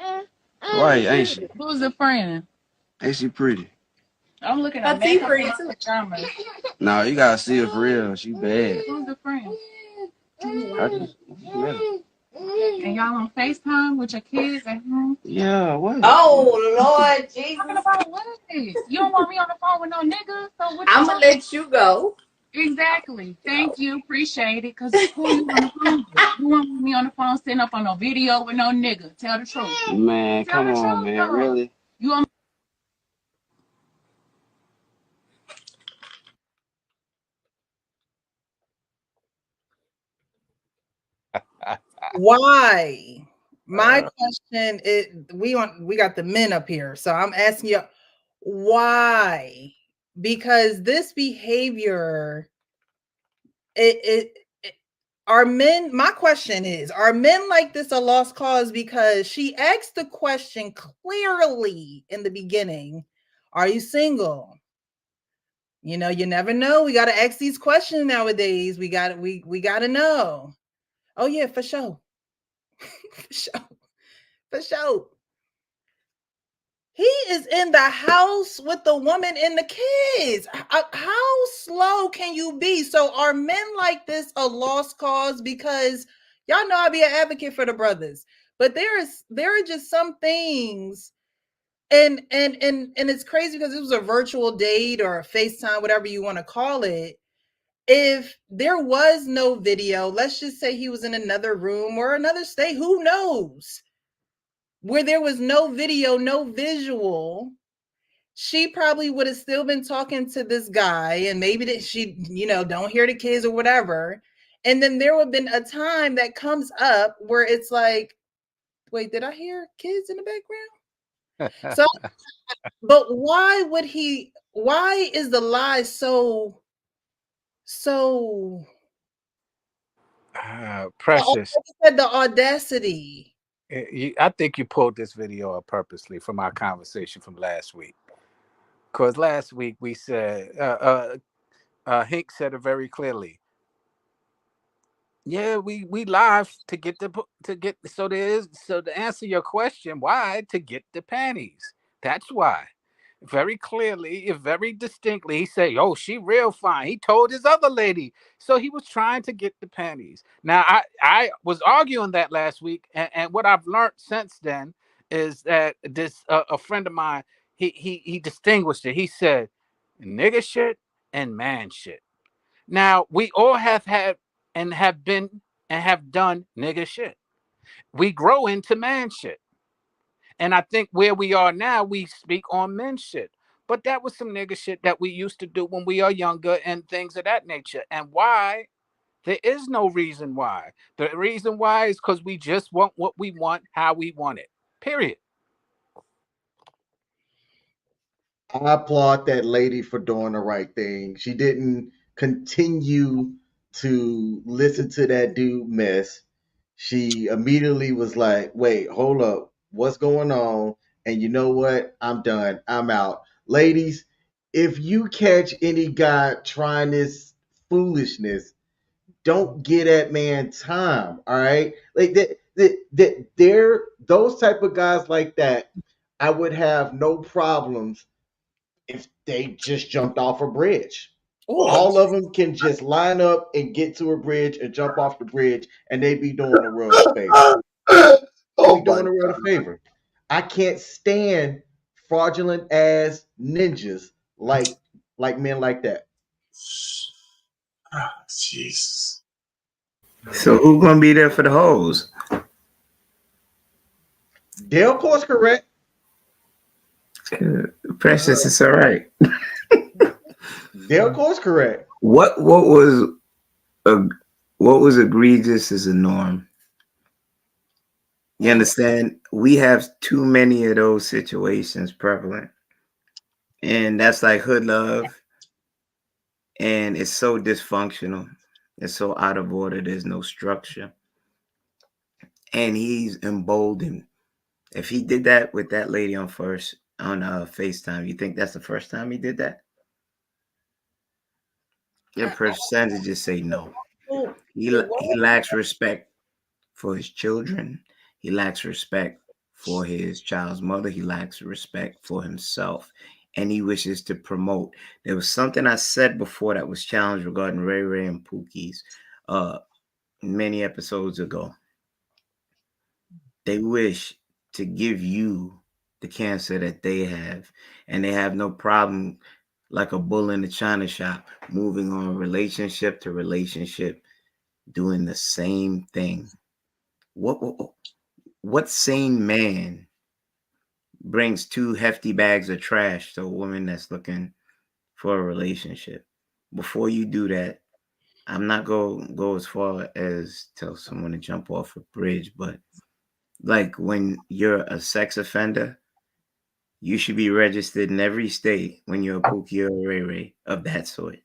Right, ain't she? Who's the friend? Ain't she pretty? I'm looking Her at teeth makeup pretty in too. my pajamas. Nah, you gotta see her for real. She bad. Who's the friend? I just met her. And y'all on FaceTime with your kids at home? Yeah, what? Oh Lord Jesus! Talking about what? You don't want me on the phone with no nigga, so what? I'm gonna let you go. Exactly. Thank you. Appreciate it. Cause who you on the phone with? You want me on the phone sitting up on no video with no nigga? Tell the truth. Man, Tell come the on, truth, man. though. Really? You on why? My question is, we got the men up here, so I'm asking you why? Because this behavior, are men, my question is, are men like this a lost cause? Because she asked the question clearly in the beginning, are you single? You know, you never know. We got to ask these questions nowadays. We got to know. Oh yeah, for sure. For sure. For sure. He is in the house with the woman and the kids. How slow can you be? So are men like this a lost cause? Because y'all know I be an advocate for the brothers, but there are just some things, and it's crazy because it was a virtual date or a FaceTime, whatever you want to call it. If there was no video, let's just say he was in another room or another state, who knows? Where there was no video, no visual, she probably would have still been talking to this guy, and maybe that she, don't hear the kids or whatever. And then there would have been a time that comes up where it's like, wait, did I hear kids in the background? So, but why is the lie so Precious? the audacity? I think you pulled this video up purposely from our conversation from last week. Because last week we said, Hank said it very clearly. Yeah, we live to get so to answer your question, why? To get the panties. That's why. Very clearly, very distinctly, he said, "Oh, she real fine." He told his other lady, so he was trying to get the panties. Now, I was arguing that last week, and what I've learned since then is that this a friend of mine, he distinguished it. He said, "Nigga shit and man shit." Now, we all have had and have been and have done nigga shit. We grow into man shit. And I think where we are now, we speak on men shit. But that was some nigga shit that we used to do when we are younger and things of that nature. And why? There is no reason why. The reason why is because we just want what we want, how we want it. Period. I applaud that lady for doing the right thing. She didn't continue to listen to that dude mess. She immediately was like, wait, hold up. What's going on? And you know what? I'm done. I'm out. Ladies, if you catch any guy trying this foolishness, don't get that man time. All right. Like they're those type of guys like that. I would have no problems if they just jumped off a bridge. All of them can just line up and get to a bridge and jump off the bridge, and they be doing the world a favor. They Oh be my doing the world a favor. I can't stand fraudulent ass ninjas like men like that. Jesus. So who gonna be there for the hoes? They'll course correct. Precious, it's all right. They'll course correct. What was egregious is a norm. You understand? We have too many of those situations prevalent, and that's like hood love, and it's so dysfunctional. It's so out of order. There's no structure, and he's emboldened. If he did that with that lady on FaceTime, you think that's the first time he did that? Your percentages say no. He lacks respect for his children. He lacks respect for his child's mother. He lacks respect for himself. And he wishes to promote. There was something I said before that was challenged regarding Ray Ray and Pookie's many episodes ago. They wish to give you the cancer that they have. And they have no problem, like a bull in the china shop, moving on relationship to relationship, doing the same thing. What sane man brings 2 hefty bags of trash to a woman that's looking for a relationship? Before you do that, I'm not going to go as far as tell someone to jump off a bridge, but like when you're a sex offender, you should be registered in every state when you're a Pookie or a Ray Ray of that sort.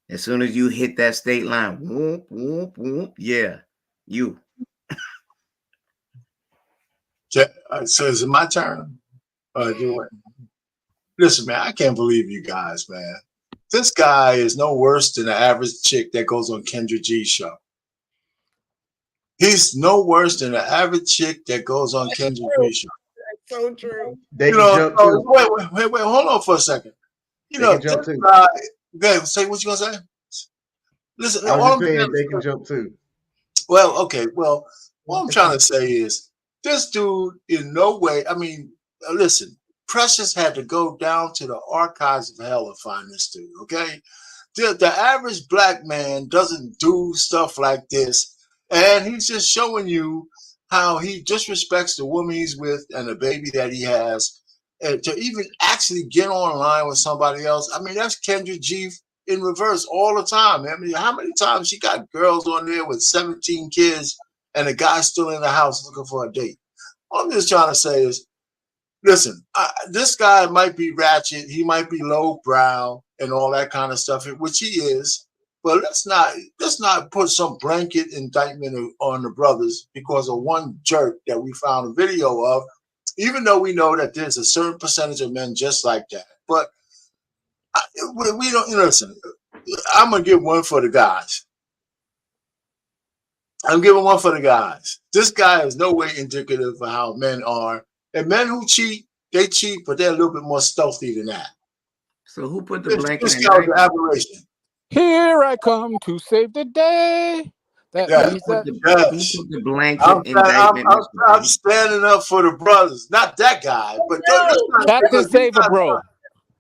As soon as you hit that state line, whoop, whoop, whoop, yeah, you. So is it my turn? Listen, man, I can't believe you guys, man. This guy is no worse than the average chick that goes on Kendra G's show. He's no worse than the average chick that goes on Kendra G's show. That's so true. They can jump too. Wait, hold on for a second. They can jump too. Go ahead, say what you gonna say. Listen, I was just saying they can jump too. Well, okay. Well, what I'm trying to say is this dude in no way. I mean, listen, Precious had to go down to the archives of hell to find this dude. Okay, the average black man doesn't do stuff like this, and he's just showing you how he disrespects the woman he's with and the baby that he has, and to even actually get online with somebody else. I mean, that's Kendra G in reverse all the time. I mean, how many times she got girls on there with 17 kids and a guy still in the house looking for a date? All I'm just trying to say is, listen, this guy might be ratchet, he might be lowbrow and all that kind of stuff, which he is, but let's not put some blanket indictment on the brothers because of one jerk that we found a video of, even though we know that there's a certain percentage of men just like that. But we don't listen. I'm gonna give one for the guys. I'm giving one for the guys. This guy is no way indicative of how men are. And men who cheat, they cheat, but they're a little bit more stealthy than that. So who put the blanket This in? guy's an aberration. Here I come to save the day. That Yeah. means that Who put the blanket indictment? I'm standing up for the brothers. Not that guy, but Captain Saver, bro.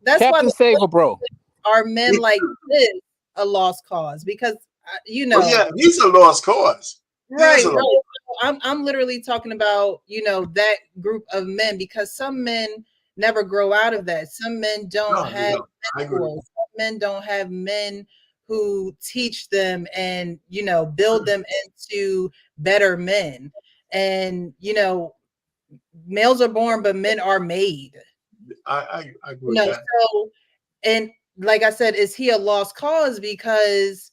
That's Captain why Saver, bro. are men like this a lost cause? Because Well, yeah, he's a lost cause. Right. I'm literally talking about, that group of men, because some men never grow out of that. Some men don't have mentors. Some men don't have men who teach them and, build them into better men. And, males are born, but men are made. I agree with that. So, and like I said, is he a lost cause? Because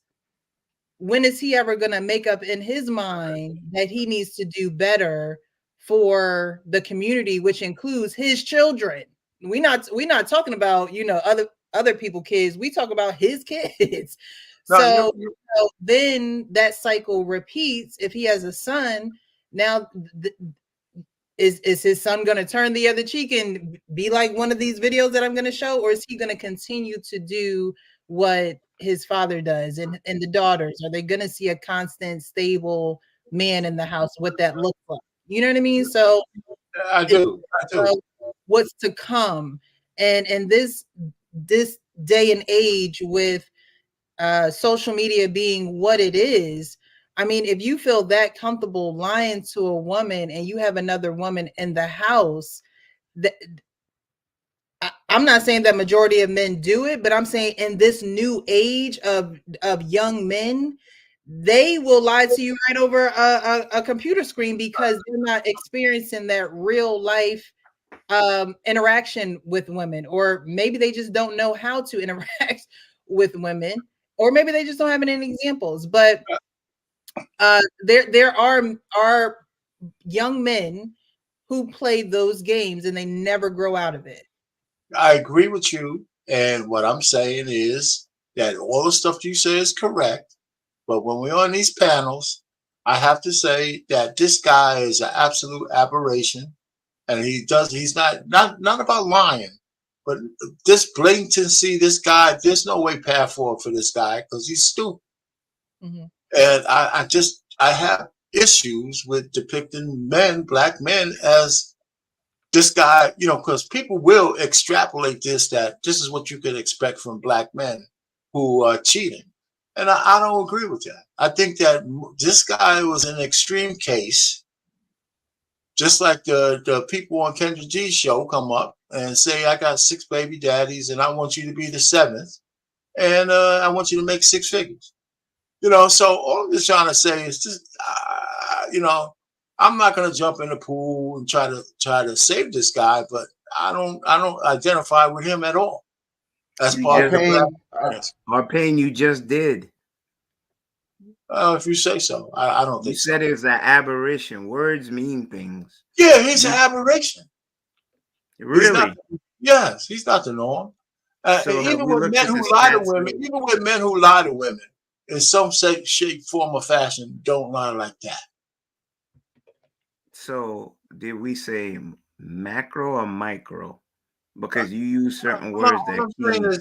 when is he ever going to make up in his mind that he needs to do better for the community, which includes his children. We're not talking about, you know, other people kids. We talk about his kids. No, So, so then that cycle repeats. If he has a son, now is his son going to turn the other cheek and be like one of these videos that I'm going to show, or is he going to continue to do what his father does? And the daughters, are they going to see a constant, stable man in the house? What that looks like? You know what I mean? So I do. What's to come, and this day and age with social media being what it is. I mean, if you feel that comfortable lying to a woman and you have another woman in the house, that I'm not saying that majority of men do it, but I'm saying in this new age of young men, they will lie to you right over a computer screen because they're not experiencing that real life interaction with women, or maybe they just don't know how to interact with women, or maybe they just don't have any examples. But there are young men who play those games and they never grow out of it. I agree with you. And what I'm saying is that all the stuff you say is correct. But when we're on these panels, I have to say that this guy is an absolute aberration. And he's not about lying, but this blatancy, this guy, there's no way path forward for this guy because he's stupid. Mm-hmm. And I have issues with depicting black men as this guy, you know, because people will extrapolate that this is what you can expect from black men who are cheating. And I don't agree with that. I think that this guy was an extreme case, just like the people on Kendra G's show come up and say, I got 6 baby daddies and I want you to be the 7th. And I want you to make 6 figures. You know, so all I'm just trying to say is just, you know, I'm not going to jump in the pool and try to save this guy, but I don't identify with him at all. That's part of the Our pain you just did. If you say so. I don't think you said it's an aberration. Words mean things. Yeah, he's an aberration. Really? Yes, he's not the norm. Even with men who lie to women, in some shape, form, or fashion, don't lie like that. So did we say macro or micro? Because you use certain words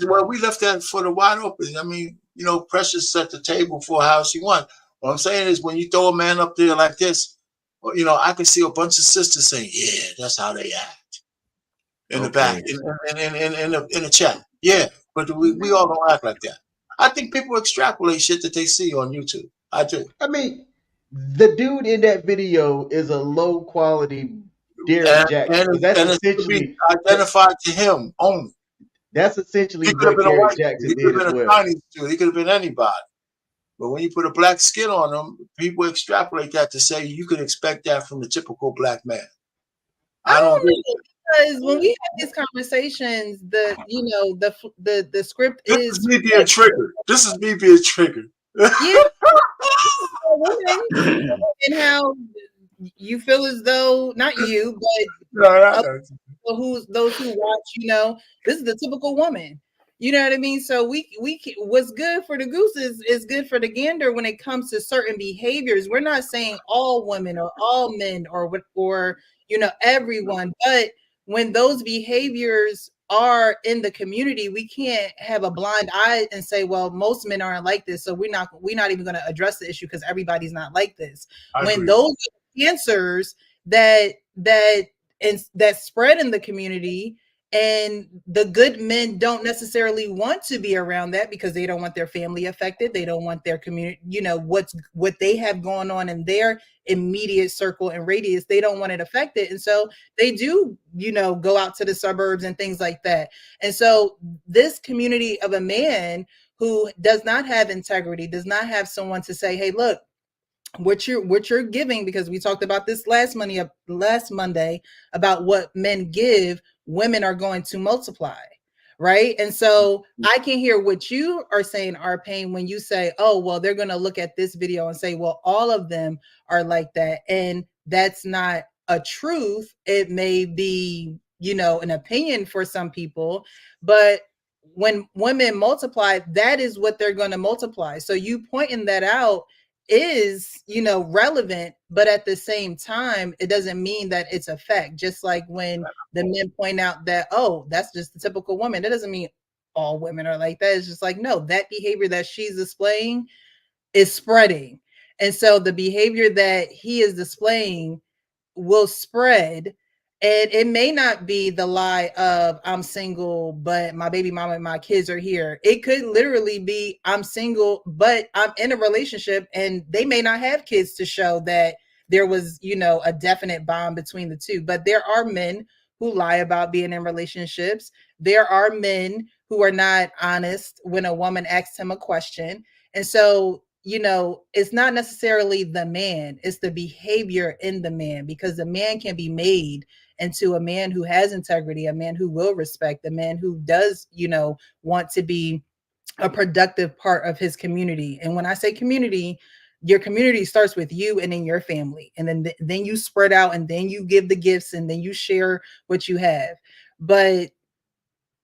well, we left that for the wide open. I mean, you know, Precious set the table for how she won. What I'm saying is when you throw a man up there like this, you know, I can see a bunch of sisters saying, yeah, that's how they act. In the back, in the chat. Yeah, but we all don't act like that. I think people extrapolate shit that they see on YouTube. I do. I mean, the dude in that video is a low quality Derrick Jackson. That's essentially identified to him only. That's essentially what Derrick Jackson did as well. He could have been anybody. But when you put a black skin on him, people extrapolate that to say you can expect that from the typical black man. I don't agree. Because when we have these conversations, the script this is me being triggered. This is me being triggered. Yeah. And how you feel as though, not you, but those who watch, you know, this is the typical woman. You know what I mean? So what's good for the goose is good for the gander when it comes to certain behaviors. We're not saying all women or all men or you know, everyone, but when those behaviors are in the community, we can't have a blind eye and say, well, most men aren't like this, so we're not even going to address the issue because everybody's not like this. When those are cancers that spread in the community, and the good men don't necessarily want to be around that because they don't want their family affected. They don't want their community, you know, what they have going on in their immediate circle and radius. They don't want it affected. And so they do, you know, go out to the suburbs and things like that. And so this community of a man who does not have integrity, does not have someone to say, hey, look, what you're giving, because we talked about this last Monday about what men give, women are going to multiply, right? And so I can hear what you are saying, Arpain, when you say, oh, well, they're going to look at this video and say, well, all of them are like that. And that's not a truth. It may be, you know, an opinion for some people, but when women multiply, that is what they're going to multiply. So you pointing that out is, you know, relevant, but at the same time, it doesn't mean that it's a fact. Just like when the men point out that, oh, that's just the typical woman. That doesn't mean all women are like that. It's just like, no, that behavior that she's displaying is spreading. And so the behavior that he is displaying will spread. And it may not be the lie of I'm single, but my baby mama and my kids are here. It could literally be I'm single, but I'm in a relationship, and they may not have kids to show that there was, you know, a definite bond between the two. But there are men who lie about being in relationships. There are men who are not honest when a woman asks him a question. And so, you know, it's not necessarily the man, it's the behavior in the man, because the man can be made into a man who has integrity, a man who will respect, a man who does, you know, want to be a productive part of his community. And when I say community, your community starts with you and in your family. And then you spread out, and then you give the gifts, and then you share what you have. But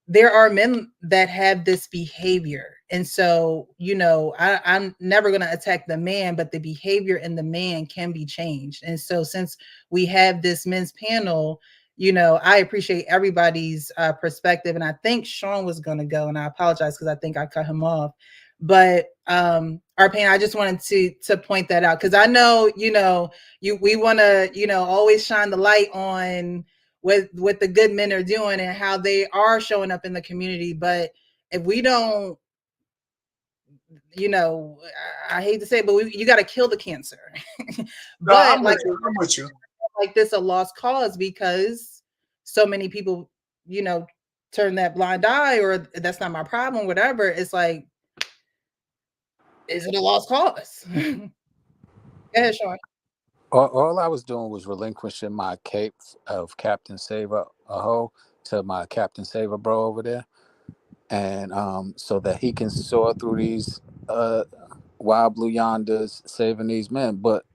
there are men that have this behavior. And so, you know, I'm never going to attack the man, but the behavior in the man can be changed. And so since we have this men's panel, you know, I appreciate everybody's perspective. And I think Sean was going to go, and I apologize because I think I cut him off. But Arpan, I just wanted to point that out, because I know, you know, we want to, you know, always shine the light on what the good men are doing and how they are showing up in the community. But if we don't, you know, I hate to say it, but you got to kill the cancer. No, But I'm like, with you. I'm with you. like this a lost cause, because so many people, you know, turn that blind eye, or that's not my problem, whatever. It's like, is it a lost cause? Go ahead, Sean. All I was doing was relinquishing my cape of Captain Saver Aho to my Captain Saver bro over there, and so that he can soar through these wild blue yonders, saving these men. But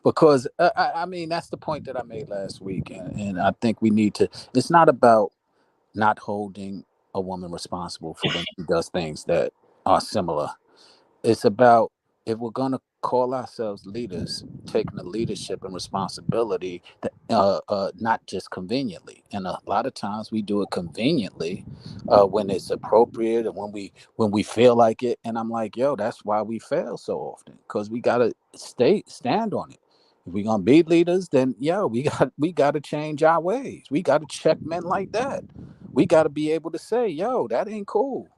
because I mean, that's the point that I made last week, and I think we need to. It's not about not holding a woman responsible for when she does things that are similar. It's about, if we're going to call ourselves leaders, taking the leadership and responsibility, that, not just conveniently. And a lot of times we do it conveniently when it's appropriate and when we feel like it. And I'm like, yo, that's why we fail so often, because we got to stand on it. If we're gonna be leaders, then we got to change our ways. We got to check men like that. We got to be able to say, yo, that ain't cool.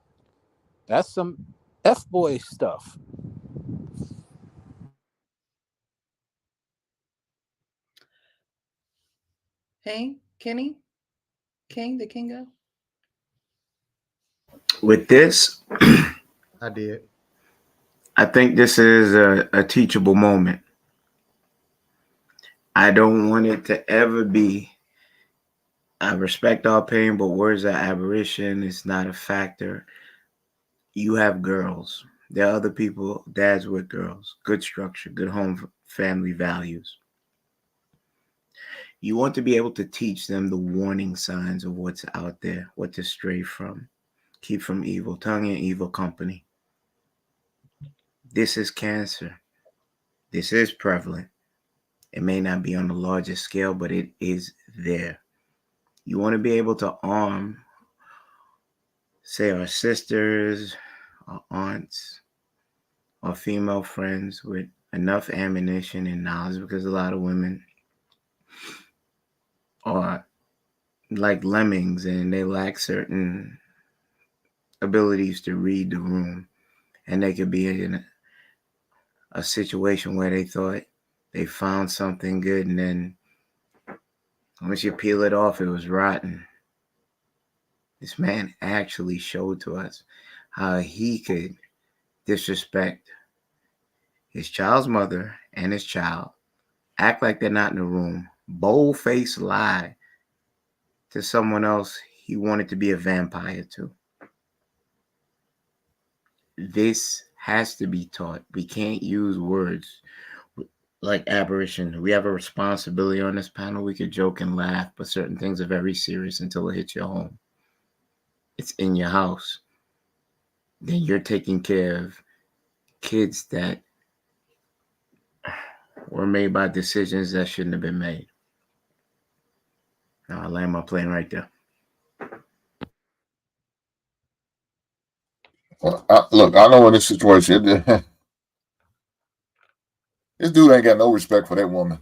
That's some F-boy stuff. Hey, Kenny, King, the Kingo. With this, I did. I think this is a teachable moment. I don't want it to ever be, I respect all pain, but words are aberration. It's not a factor. You have girls. There are other people, dads with girls. Good structure, good home family values. You want to be able to teach them the warning signs of what's out there, what to stray from. Keep from evil tongue and evil company. This is cancer. This is prevalent. It may not be on the largest scale, but it is there. You want to be able to arm, say, our sisters, our aunts, our female friends with enough ammunition and knowledge, because a lot of women are like lemmings and they lack certain abilities to read the room, and they could be in a situation where they thought they found something good, and then once you peel it off, it was rotten. This man actually showed to us how he could disrespect his child's mother and his child, act like they're not in the room, bold-faced lie to someone else he wanted to be a vampire to. This has to be taught. We can't use words. like Apparition, we have a responsibility on this panel. We could joke and laugh, but certain things are very serious until it hits your home. It's in your house. Then you're taking care of kids that were made by decisions that shouldn't have been made. Now I land my plane right there. Well, look, I know in this situation, this dude ain't got no respect for that woman.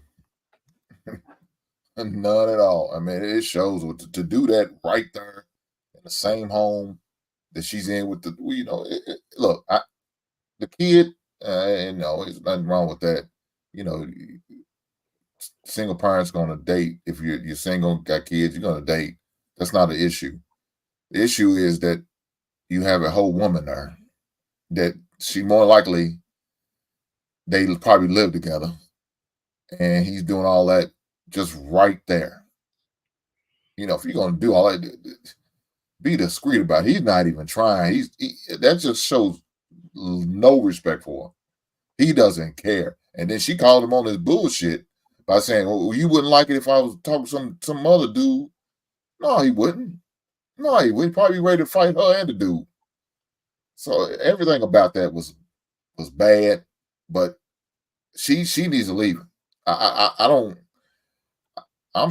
None at all. I mean, it shows to do that right there in the same home that she's in with the, you know, look, the kid, you know, there's nothing wrong with that. You know, single parents going to date. If you're single, got kids, you're going to date. That's not an issue. The issue is that you have a whole woman there that she more likely they probably live together, and he's doing all that just right there. You know, if you're going to do all that, be discreet about it. He's not even trying. That just shows no respect for him. He doesn't care. And then she called him on his bullshit by saying, "Well, you wouldn't like it if I was talking to some other dude." No, he wouldn't. No, he would probably be ready to fight her and the dude. So everything about that was bad, but she needs to leave. I'm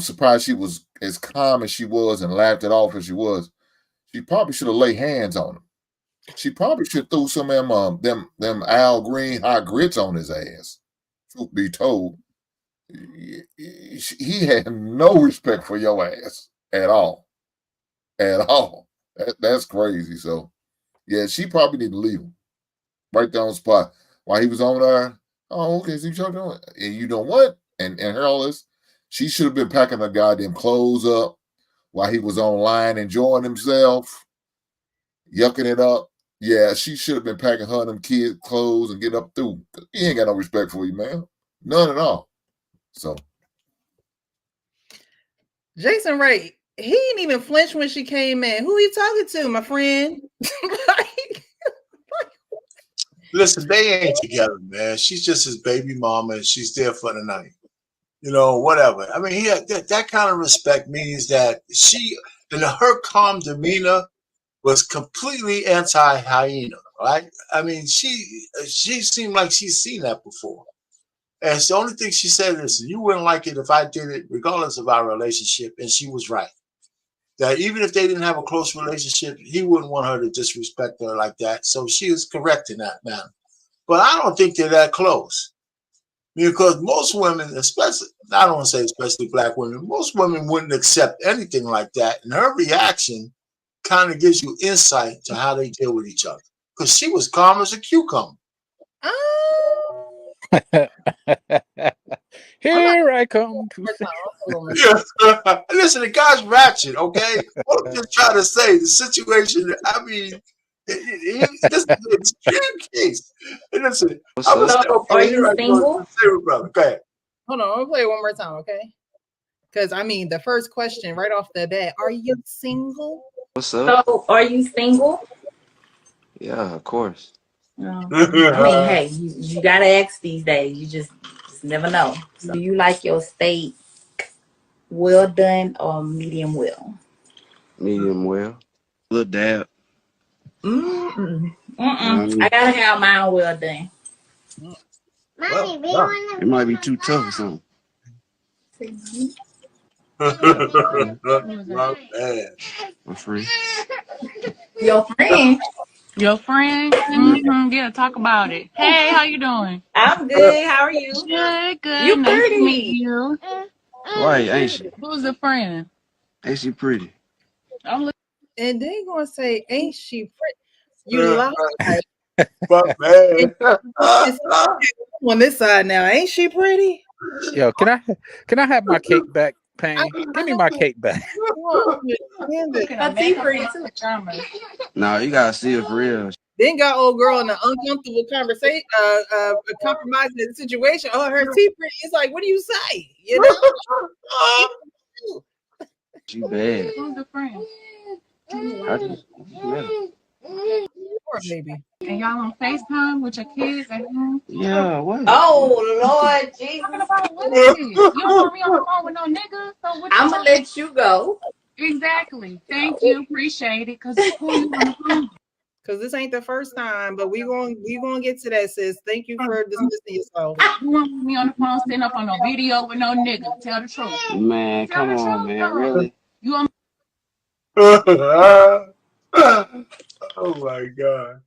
surprised she was as calm as she was and laughed it off as she was. She probably should have laid hands on him. She probably should throw some of them Al Green hot grits on his ass. Truth be told, he had no respect for your ass at all. At all. That's crazy. So, yeah, she probably need to leave him right there on the spot while he was on there. Oh, okay. So you're doing, and you know what? And her all this, she should have been packing her goddamn clothes up while he was online enjoying himself, yucking it up. Yeah, she should have been packing her and them kids' clothes and getting up through. He ain't got no respect for you, man. None at all. So, Jason Wright, he didn't even flinch when she came in. Who are you talking to, my friend? Listen, they ain't together, man. She's just his baby mama, and she's there for the night. You know, whatever. I mean, that kind of respect means that she, and her calm demeanor was completely anti-hyena, right? I mean, she seemed like she's seen that before. And it's the only thing she said is, you wouldn't like it if I did it, regardless of our relationship. And she was right. That even if they didn't have a close relationship, he wouldn't want her to disrespect her like that. So she is correct in that manner. But I don't think they're that close. Because most women, especially, I don't want to say especially black women, most women wouldn't accept anything like that. And her reaction kind of gives you insight to how they deal with each other. Because she was calm as a cucumber. Here I come to say. Yeah. Listen, the guy's ratchet, okay? What I'm just trying to say, the situation, I mean, this is an extreme case. And listen, are you single? Brother. Go ahead. Hold on, I'll play it one more time, okay? Because I mean, the first question right off the bat, are you single? What's up? So, are you single? Yeah, of course. I mean, hey, you gotta ask these days. You just never know. So, do you like your steak well done or medium well? Medium well. Little dab. I gotta have mine well done. Mommy, we Well, want to. It might be too tough or something. My bad. I'm free. Your friend? Your friend? Yeah, talk about it. Hey, how you doing? I'm good. How are you? Good, good. You Nice to pretty. meet you. Right, ain't she? Who's the friend? Ain't she pretty? I'm looking. And they gonna say, ain't she pretty? You lie. My bad. On this side now, ain't she pretty? Yo, can I have my cake back, Payne? Give me my cake back. I think pretty too. No, you gotta see it for real. Then got old girl in an uncomfortable conversation, compromising the situation. Oh, her teeth pretty. It's like, what do you say? You know? She bad. Who's the friend? I just met her. Poor baby. and y'all on FaceTime with your kids at home. Yeah, what? Oh Lord Jesus. Talking about what? You don't want me on the phone with no niggas. So what you I'ma talking? let you go. Exactly. Thank you. Appreciate it. Cause who you on the phone with? Because this ain't the first time, but we gonna get to that, sis. Thank you for dismissing yourself. You want me on the phone sitting up on no video with no nigga. Tell the truth. Man, Tell come the on, truth, man. though. Really? You want Oh my God.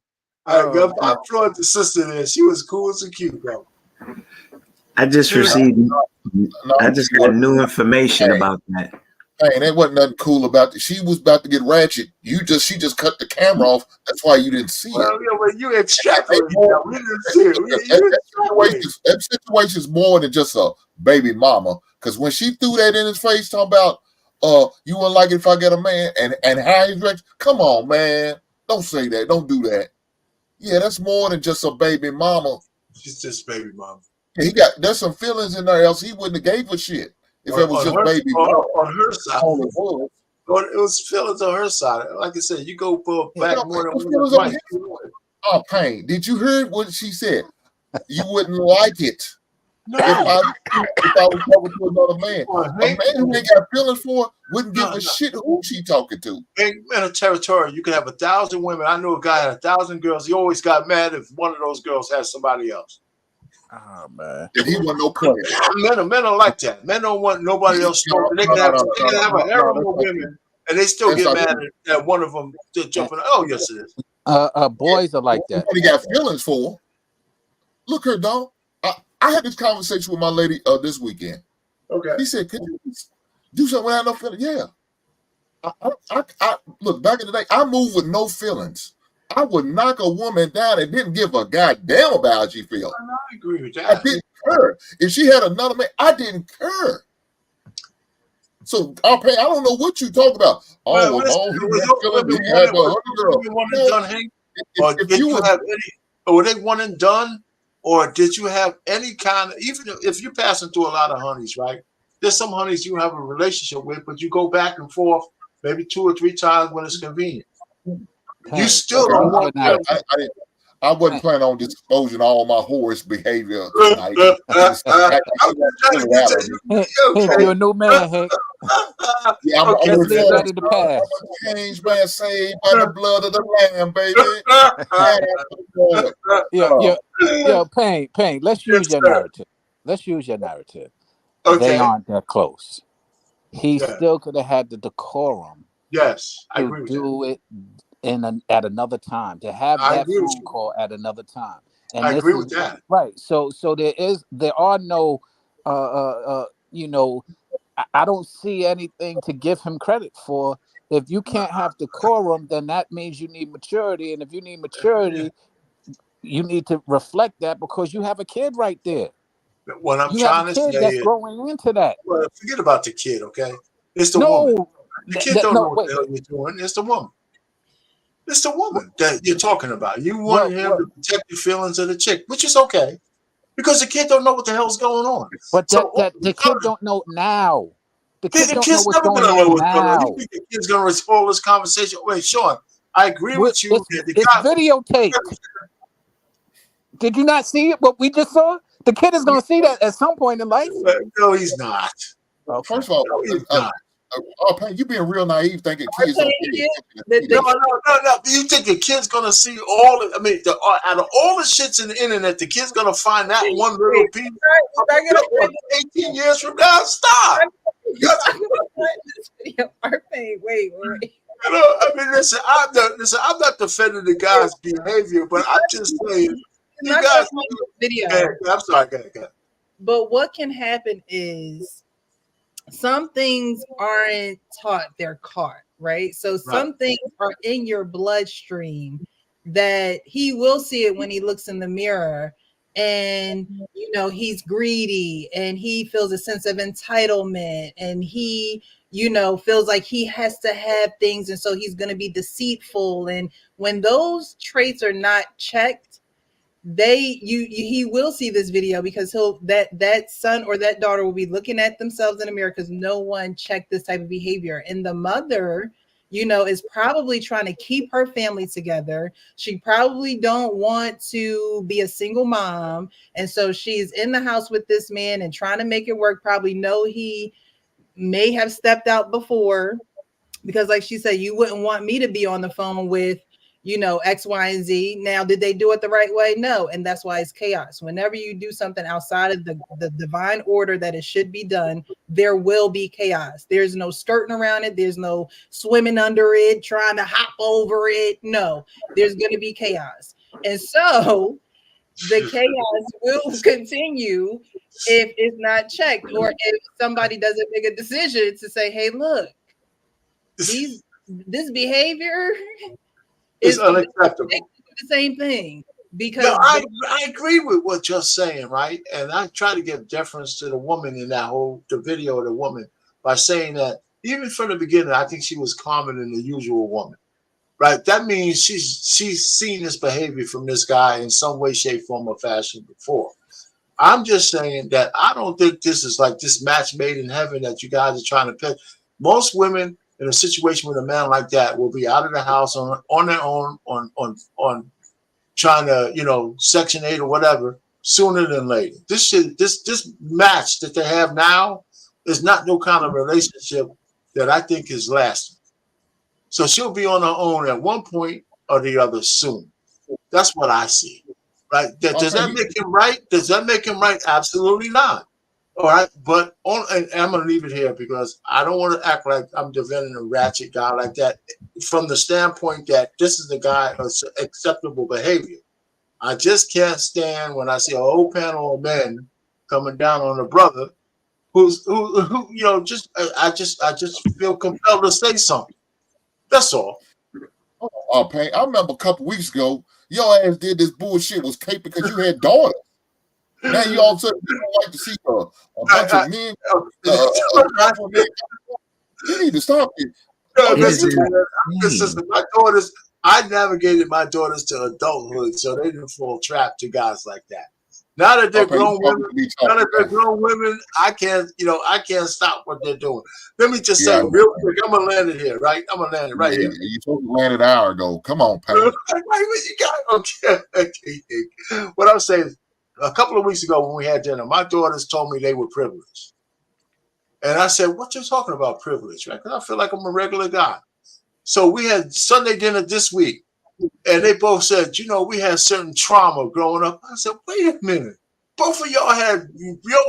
Oh, I applaud the sister there. She was cool as a cucumber. I just received. I just got new information about that. Hey, there wasn't nothing cool about it. She was about to get ratchet. She just cut the camera off. That's why you didn't see Well, it. yeah, well, you extrapolate that. We didn't see it. You extrapolate. That situation's more than just a baby mama. Because when she threw that in his face, talking about, you wouldn't like it if I get a man, and how he's dressed. Come on, man. Don't say that. Don't do that. Yeah, that's more than just a baby mama. She's just baby mama. There's some feelings in there, else he wouldn't have gave a shit if it was just baby mama. On her side. All it was. It was feelings on her side. Like I said, you go pull back more than Feelings one on wife. his- Oh, Pain. Did you hear what she said? You wouldn't like it No. if I was talking to another man. A man who ain't got feelings for wouldn't give a shit who she talking to. In a territory, you can have 1,000 women. I know a guy had 1,000 girls. He always got mad if one of those girls had somebody else. Oh man. And he wasn't no player. Men don't like that. Men don't want nobody else. They can have a harem of women, and they still get mad at one of them jumping. Oh, yes, it is. Boys are like that. He got feelings for. Look her, dog. I had this conversation with my lady this weekend. Okay. He said, "Can you do something without no feelings?" Yeah. I look, back in the day, I moved with no feelings. I would knock a woman down and didn't give a goddamn about how she feel. I agree with that. I didn't care. If she had another man, I didn't care. So I don't know what you talk about. He had the other girl. Did you have any? Or were they one and done? Or did you have any kind of, even if you're passing through a lot of honeys, right? There's some honeys you have a relationship with, but you go back and forth maybe 2 or 3 times when it's convenient. You still don't want that. I wasn't planning on disclosing all my horse behavior tonight. You're a new man, Hank. Yeah, I'm Let's leave that in the past. Change, man, saved by the blood of the Lamb, baby. Yo, Pain. Let's use your narrative. Let's use your narrative. Okay. They aren't that close. He still could have had the decorum. Yes, I agree to with do it at another time, to have that phone call at another time. And I agree with that. Right. So there are no I don't see anything to give him credit for. If you can't have decorum, then that means you need maturity. And if you need maturity, you need to reflect that because you have a kid right there. What I'm you trying have a to kid say that's is, growing into that. well, forget about the kid, okay? It's the woman. The kid don't know what the hell you're doing. It's the woman. It's the woman that you're talking about. You want him to protect the feelings of the chick, which is okay, because the kid don't know what the hell's going on. But the kid don't know now. The kid don't know kid's what's never going gonna know on what's going on. now. You think the kid's gonna respond this conversation? Wait, Sean, I agree with you. It's videotaped. Did you not see it? What we just saw? The kid is gonna see that at some point in life. No, he's not. Okay. First of all, no, he's not. You being real naive, thinking kids don't No. You think the kid's gonna see all? I mean, out of all the shits in the internet, the kid's gonna find that one little piece. 18 years from now, stop. Wait. You know, I mean, listen. I'm not defending the guy's behavior, but I'm just saying, you guys. Video. I'm sorry. Go ahead. But what can happen is some things aren't taught; they're caught, right? So some things are in your bloodstream that he will see it when he looks in the mirror, and he's greedy, and he feels a sense of entitlement, and he feels like he has to have things, and so he's going to be deceitful. And when those traits are not checked, he will see this video because that son or that daughter will be looking at themselves in the mirror because no one checked this type of behavior. And the mother is probably trying to keep her family together. She probably don't want to be a single mom. And so she's in the house with this man and trying to make it work. Probably know he may have stepped out before, because like she said, you wouldn't want me to be on the phone with, X, Y, and Z. Now, did they do it the right way? No. And that's why it's chaos. Whenever you do something outside of the divine order that it should be done, there will be chaos. There's no skirting around it. There's no swimming under it, trying to hop over it. No, there's going to be chaos. And so the chaos will continue if it's not checked, or if somebody doesn't make a decision to say, hey, look, this behavior is unacceptable. The same thing. Because I agree with what you're saying, right? And I try to give deference to the woman in the video of the woman by saying that even from the beginning, I think she was calmer than the usual woman, right? That means she's seen this behavior from this guy in some way, shape, form, or fashion before. I'm just saying that I don't think this is like this match made in heaven that you guys are trying to pick. Most women in a situation with a man like that will be out of the house on their own, on trying to, Section 8 or whatever, sooner than later. This match that they have now is not no kind of relationship that I think is lasting. So she'll be on her own at one point or the other soon. That's what I see. Right? Does that make him right? Does that make him right? Absolutely not. All right, but and I'm gonna leave it here because I don't want to act like I'm defending a ratchet guy like that. From the standpoint that this is the guy of acceptable behavior, I just can't stand when I see a whole panel of men coming down on a brother who I just feel compelled to say something. That's all. Payne, I remember a couple weeks ago, your ass did this bullshit was cape because you had daughters. Now you all of a sudden you don't like to see a bunch of men. You need to stop it. Listen, my daughters, I navigated my daughters to adulthood, so they didn't fall trap to guys like that. Now that they're grown women, I can't stop what they're doing. Let me just say real quick, I'm gonna land it here, right? I'm gonna land it right here. You supposed to land it an hour ago. Come on, Payne. Okay. What I'm saying is, a couple of weeks ago when we had dinner, my daughters told me they were privileged. And I said, what you talking about privilege, right? Because I feel like I'm a regular guy. So we had Sunday dinner this week, and they both said, we had certain trauma growing up. I said, wait a minute. Both of y'all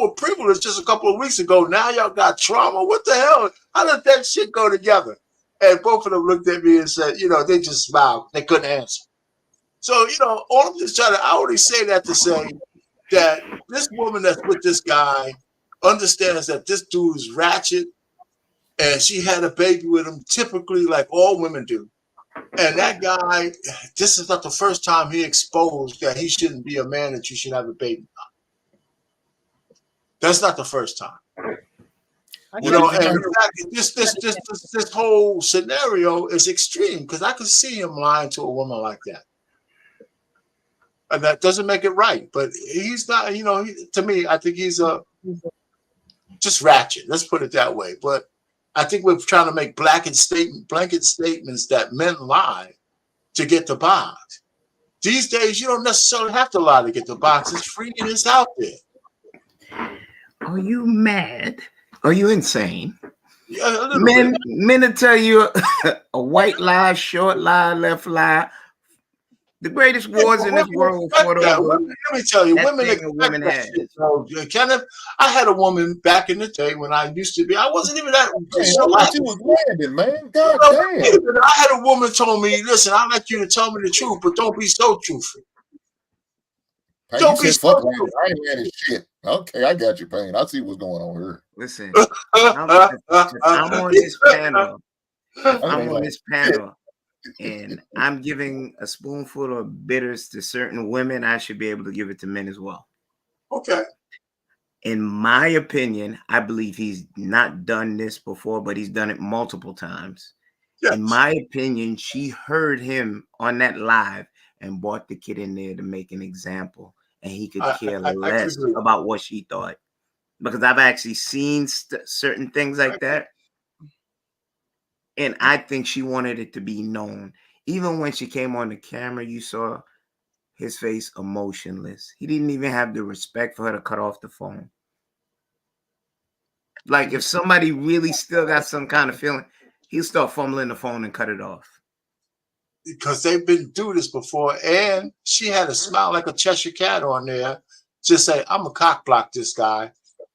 were privileged just a couple of weeks ago. Now y'all got trauma. What the hell? How did that shit go together? And both of them looked at me and said, they just smiled. They couldn't answer. So, all I'm just trying to, I only say that to say that this woman that's with this guy understands that this dude is ratchet and she had a baby with him, typically like all women do. And that guy, this is not the first time he exposed that he shouldn't be a man that you should have a baby on. That's not the first time. And in fact, this whole scenario is extreme because I could see him lying to a woman like that. And that doesn't make it right, but he's not, to me, I think he's just ratchet. Let's put it that way. But I think we're trying to make blanket statements that men lie to get the box. These days, you don't necessarily have to lie to get the box. It's free and it's out there. Are you mad? Are you insane? Yeah, men will tell you a white lie, short lie, left lie. The greatest wars in this world were fought over. Let me tell you, women expect that shit. So, Kenneth, I had a woman back in the day when I used to be. I wasn't even that. She was landing, man. God damn. I had a woman told me, "Listen, I like you to tell me the truth, but don't be so truthful." Payne, don't be so truthful. I ain't landing shit. Okay, I got you, Payne. I see what's going on here. Listen, I'm on this panel. I'm on this panel. And I'm giving a spoonful of bitters to certain women, I should be able to give it to men as well. Okay. In my opinion, I believe he's not done this before, but he's done it multiple times. Yes. In my opinion, she heard him on that live and brought the kid in there to make an example. And he could care less about what she thought. Because I've actually seen certain things like that. And I think she wanted it to be known. Even when she came on the camera, you saw his face emotionless. He didn't even have the respect for her to cut off the phone. Like if somebody really still got some kind of feeling, he'll start fumbling the phone and cut it off. Because they've been through this before, and she had a smile like a Cheshire cat on there. Just say, I'm a cock block this guy,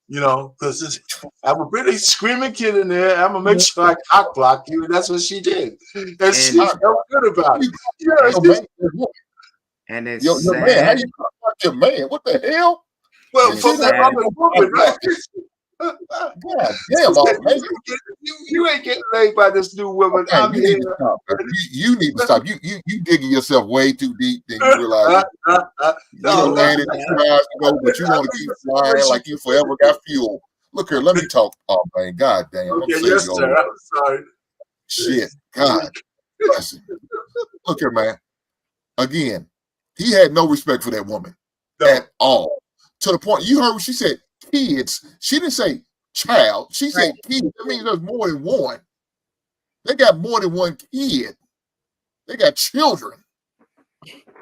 you know, because I'm a really screaming kid in there. I'm gonna make sure I cock block you. And that's what she did, and she felt good about it. And it's your sad. man, how you cock block your man? What the hell? Well, And from it's that sad. other woman, right? God damn, man. You ain't getting laid by this new woman. Hey, I'm you need here. to stop, man. You need to stop. You digging yourself way too deep than you realize. No, Man, it tries to go, but you want to keep flying like you forever got fuel. Look here, let me talk. Oh man, god damn. I'm okay, saying yes, you sir. over. I'm sorry. Shit, God bless him. Look here, man. Again, he had no respect for that woman at all. To the point, you heard what she said, kids. She didn't say child. She said kids. That means there's more than one. They got more than one kid. They got children.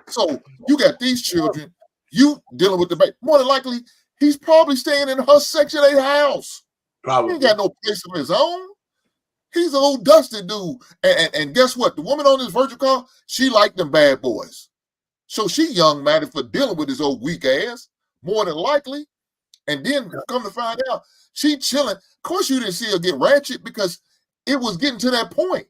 So you got these children. You dealing with the baby. More than likely, he's probably staying in her Section 8 house. Probably. He ain't got no place of his own. He's an old dusty dude. And guess what? The woman on this virtual call, she liked them bad boys. So she young-minded for dealing with his old weak ass, more than likely. And then come to find out, she chilling. Of course, you didn't see her get ratchet because it was getting to that point.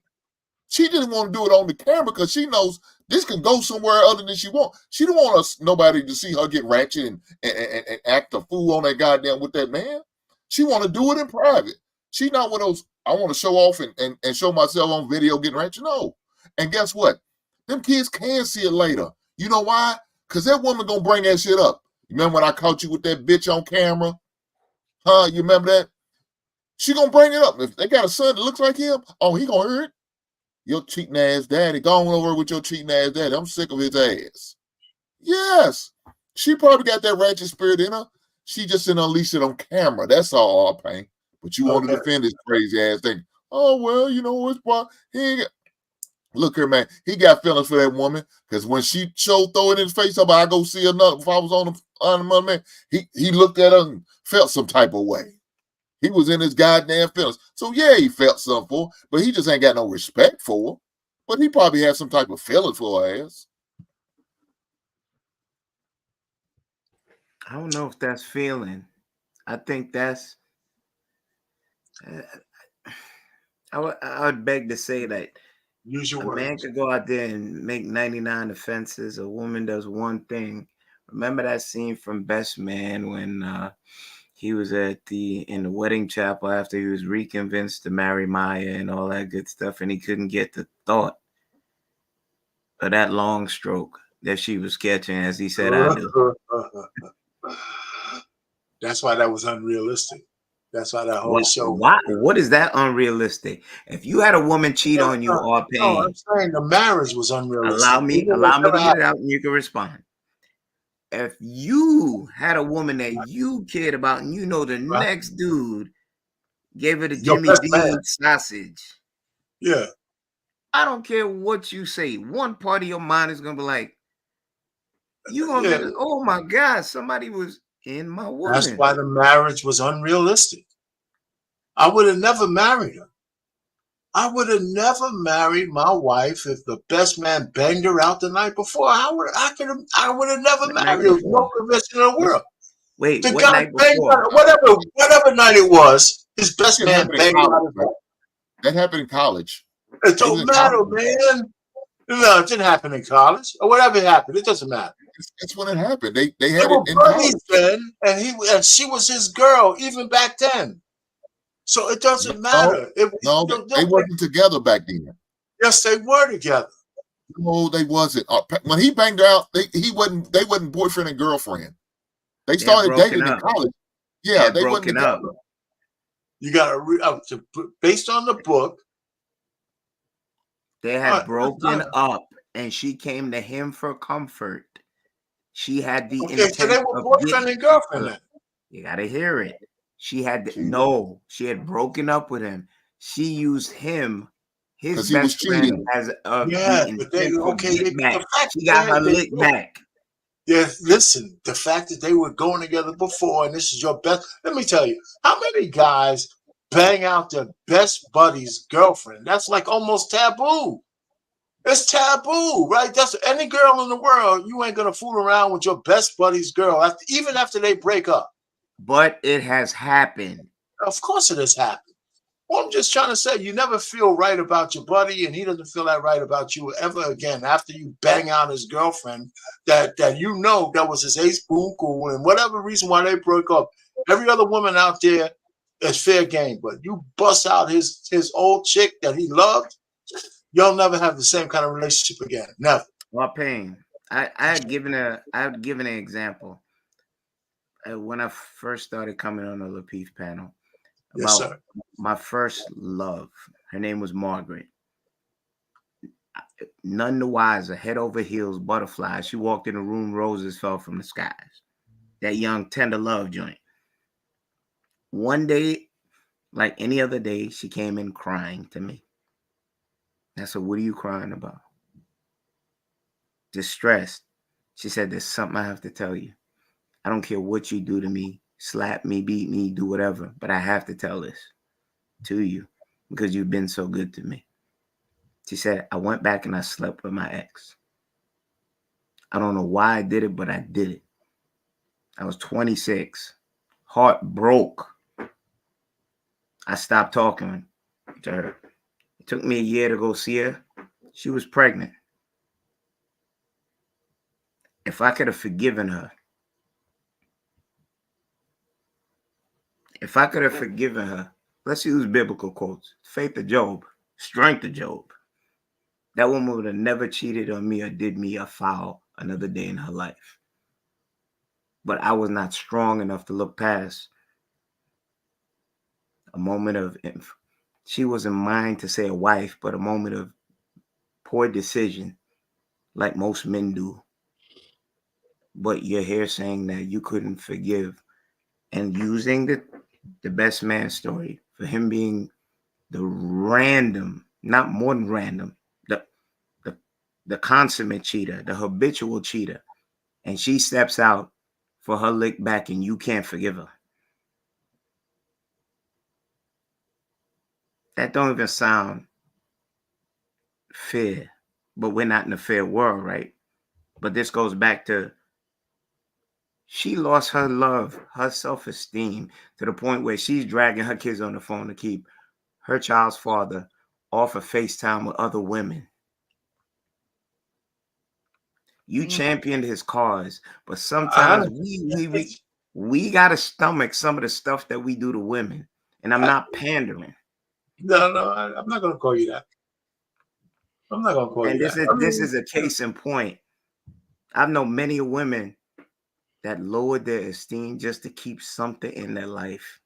She didn't want to do it on the camera because she knows this can go somewhere other than she wants. She don't want nobody to see her get ratchet and act a fool on that goddamn with that man. She want to do it in private. She not one of those, I want to show off and show myself on video getting ratchet. No. And guess what? Them kids can see it later. You know why? Because that woman going to bring that shit up. You remember when I caught you with that bitch on camera? Huh? You remember that? She going to bring it up. If they got a son that looks like him, oh, he going to hear it. Your cheating ass daddy. Go on over with your cheating ass daddy. I'm sick of his ass. Yes. She probably got that ratchet spirit in her. She just didn't unleash it on camera. That's all, Pain. But you want to defend his crazy ass thing. Oh, well, you know, it's why he ain't got... Look here, man. He got feelings for that woman because when she throw it in his face, about I go see another. If I was on the mother man, he looked at her and felt some type of way. He was in his goddamn feelings. So yeah, he felt something for her, but he just ain't got no respect for her. But he probably had some type of feeling for her ass. I don't know if that's feeling. I think that's. I would beg to say that a man could go out there and make 99 offenses. A woman does one thing. Remember that scene from Best Man when he was in the wedding chapel after he was reconvinced to marry Maya and all that good stuff, and he couldn't get the thought of that long stroke that she was catching, as he said, I do. That's why that was unrealistic. That's why that whole show. What is that unrealistic? If you had a woman cheat on you or Pain, no, I'm saying the marriage was unrealistic. Allow me to get it out and you can respond. If you had a woman that you cared about and you know the next dude gave her the Jimmy Dean sausage. Yeah. I don't care what you say. One part of your mind is gonna be like, you're gonna be, oh my God, somebody was in my woman. That's why the marriage was unrealistic. I would have never married her. I would have never married my wife if the best man banged her out the night before. I would have never married her. No conviction in the world. Wait, the what guy night banged before? her, whatever night it was, his best man banged her out. That happened in college. It don't matter, man. No, it didn't happen in college or whatever happened. It doesn't matter. That's when it happened. They had were it in college. Then, and she was his girl even back then. So it doesn't matter. They wasn't together back then. Yes, they were together. No, they wasn't. When he banged her out, they wasn't boyfriend and girlfriend. They started dating in college. Yeah, they wasn't together. You got to based on the book. They had broken up, and she came to him for comfort. She had the intent. So they were boyfriend and girlfriend then. You got to hear it. She had she had broken up with him. She used him His because he was best friend cheating. has the Yeah, but they intent to okay. get back. The fact She that got her they lick back. yeah, listen, the fact that they were going together before, and this is your best. Let me tell you, how many guys bang out their best buddy's girlfriend? That's like almost taboo. It's taboo, right? That's any girl in the world. You ain't gonna fool around with your best buddy's girl, even after they break up. But it has happened. Of course, it has happened. Well, I'm just trying to say, you never feel right about your buddy, and he doesn't feel that right about you ever again after you bang out his girlfriend that you know that was his ace boom cool, and whatever reason why they broke up. Every other woman out there is fair game, but you bust out his old chick that he loved, you'll never have the same kind of relationship again. Never. Well, Pain, I had given an example when I first started coming on the Lapeef panel about Yes, sir. my first love. Her name was Margaret. None the wiser, head over heels, butterfly. She walked in the room, roses fell from the skies. That young, tender love joint. One day, like any other day, she came in crying to me. I said, "What are you crying about?" Distressed. She said, "There's something I have to tell you. I don't care what you do to me, slap me, beat me, do whatever, but I have to tell this to you because you've been so good to me." She said, "I went back and I slept with my ex. I don't know why I did it, but I did it. I was 26. Heart broke. I stopped talking to her. It took me a year to go see her. She was pregnant. If I could have forgiven her, let's use biblical quotes. Faith of Job, strength of Job. That woman would have never cheated on me or did me a foul another day in her life. But I was not strong enough to look past a moment of, she wasn't mine to say a wife, but a moment of poor decision, like most men do. But you're here saying that you couldn't forgive and using the best man story for him being the random, not more than random, the consummate cheater, the habitual cheater, and she steps out for her lick back and you can't forgive her. That don't even sound fair, but we're not in a fair world, right? But this goes back to she lost her love, her self-esteem to the point where she's dragging her kids on the phone to keep her child's father off of FaceTime with other women. You championed his cause, but sometimes we gotta stomach some of the stuff that we do to women. And I'm not pandering. No, I'm not gonna call you that. I'm not gonna call you that. This is a case in point. I've known many women that lowered their esteem just to keep something in their life,